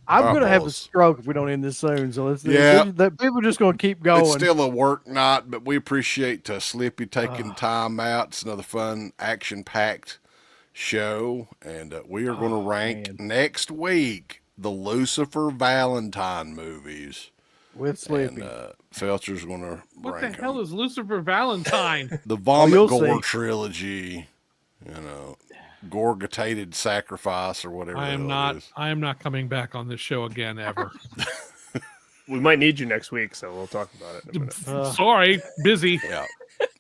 I'm All right, going to have a boys. stroke if we don't end this soon. So Yeah. people are just going to keep going. It's still a work night, but we appreciate Slippy taking time out. It's another fun, action-packed show, and we are going to rank next week the Lucifer Valentine movies. with Slippy. And Felcher's going to What rank the hell them. is Lucifer Valentine? The Vomit you'll Gore see. trilogy, Gorgatated Sacrifice or whatever. I the am hell it is. not coming back on this show again ever. We might need you next week, so we'll talk about it in a minute. Sorry, busy. Yeah.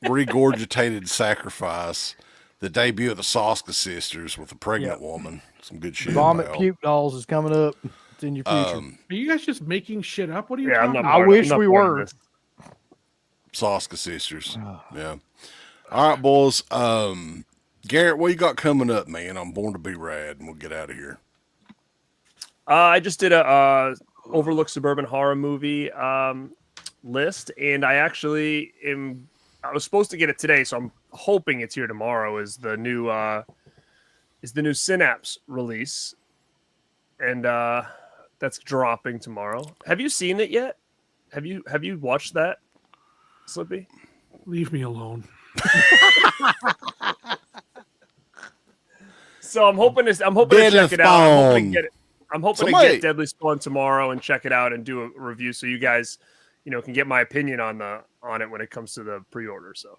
Regurgitated Sacrifice. The debut of the Soska sisters with a pregnant woman. Some good shit. Vomit about. Puke Dolls is coming up. It's in your future. Are you guys just making shit up? What are you Yeah, I'm talking not. I about? part- wish I'm not we part of were. this. Soska sisters. Yeah. All right, boys. Garrett, what you got coming up, man? I'm born to be rad, and we'll get out of here. I just did a Overlook Suburban Horror Movie list, and I actually I was supposed to get it today, so I'm hoping it's here tomorrow. Is the new Synapse release, and that's dropping tomorrow. Have you seen it yet? Have you watched that, Slippy? Leave me alone. So I'm hoping to check it out. I'm hoping to get Deadly Spawn tomorrow and check it out and do a review, so you guys, can get my opinion on it when it comes to the pre-order. So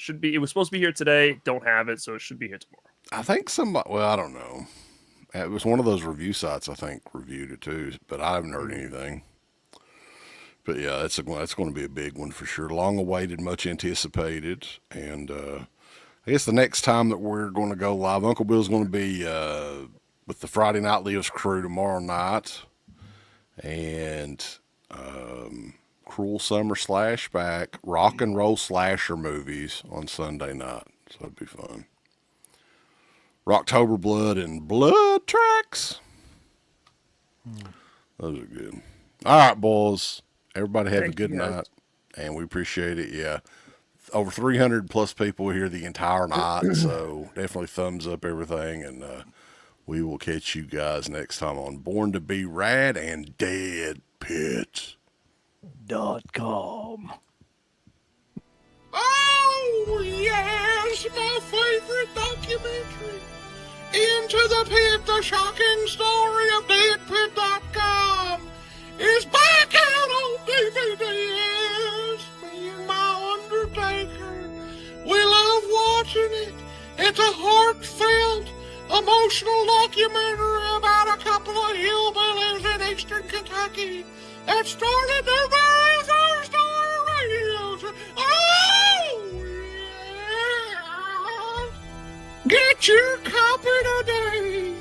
it was supposed to be here today. Don't have it, so it should be here tomorrow. I think somebody, well, I don't know. It was one of those review sites, I think, reviewed it too, but I haven't heard anything. But yeah, that's going to be a big one for sure. Long awaited, much anticipated. And I guess the next time that we're going to go live, Uncle Bill's going to be with the Friday Night Lives crew tomorrow night. And Cruel Summer Slashback, rock and roll slasher movies on Sunday night. So it'd be fun. Rocktober Blood and Blood Tracks. Those are good. All right, boys. Everybody have a good night, and we appreciate it. Yeah, over 300 plus people here the entire night, so definitely thumbs up everything, and we will catch you guys next time on Born to Be Rad and DEADPIT.com. Oh, yes, my favorite documentary. documentary. Into the Pit, the shocking story of DEADPIT.com is back out on DVD. Yes, me and my Undertaker. We love watching it. It's a heartfelt, emotional documentary about a couple of hillbillies in eastern Kentucky that started their very first radio show. Oh, yeah. Get your copy today.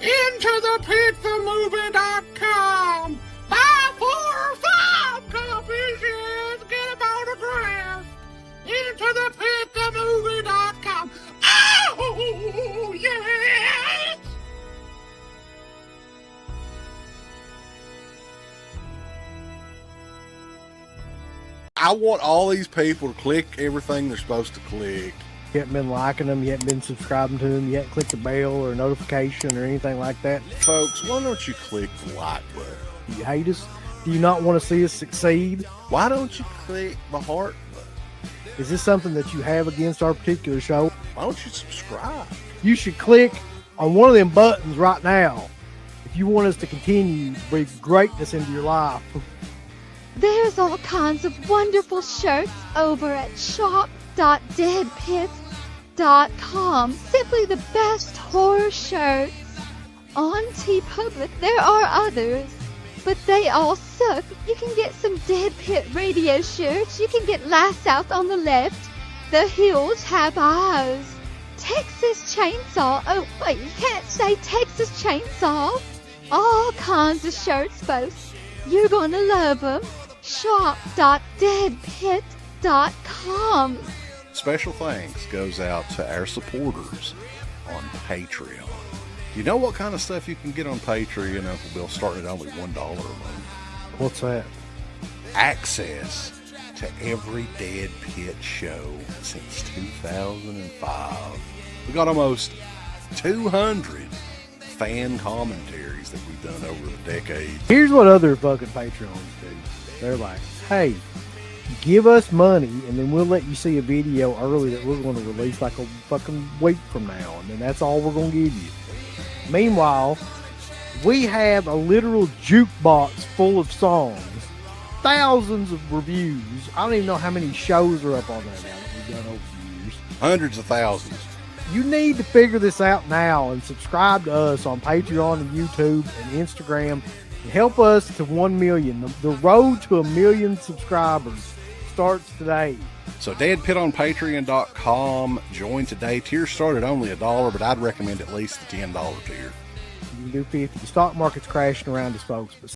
Into the Pit, themovie.com. Buy 4 or 5 copies, yes. Get them autographed. Into the Pit, themovie.com. Oh, yes. I want all these people to click everything they're supposed to click. You haven't been liking them, you haven't been subscribing to them, you haven't clicked the bell or notification or anything like that. Folks, why don't you click the like button? Do you hate us? Do you not want to see us succeed? Why don't you click the heart button? Is this something that you have against our particular show? Why don't you subscribe? You should click on one of them buttons right now if you want us to continue to bring greatness into your life. There's all kinds of wonderful shirts over at shop.deadpit.com. Simply the best horror shirts. On TeePublic, there are others, but they all suck. You can get some Dead Pit Radio shirts. You can get Last South on the Left. The Hills Have Eyes. Texas Chainsaw. Oh, wait, you can't say Texas Chainsaw. All kinds of shirts, folks. You're gonna love them. Shop.deadpit.com. Special thanks goes out to our supporters on Patreon. You know what kind of stuff you can get on Patreon, Uncle Bill, starting at only $1 a month? What's that? Access to every Dead Pit show since 2005. We got almost 200 fan commentaries that we've done over the decade. Here's what other fucking Patreons do. They're like, hey, give us money and then we'll let you see a video early that we're going to release like a fucking week from now, and then that's all we're going to give you. Meanwhile, we have a literal jukebox full of songs, thousands of reviews. I don't even know how many shows are up on there now that we've done over the years. Hundreds of thousands. You need to figure this out now and subscribe to us on Patreon and YouTube and Instagram. Help us to 1 million. The road to 1 million subscribers starts today. So DeadPit on Patreon.com. Join today. Tiers start at only $1, but I'd recommend at least the $10 tier. You can do 50. The stock market's crashing around us, folks, but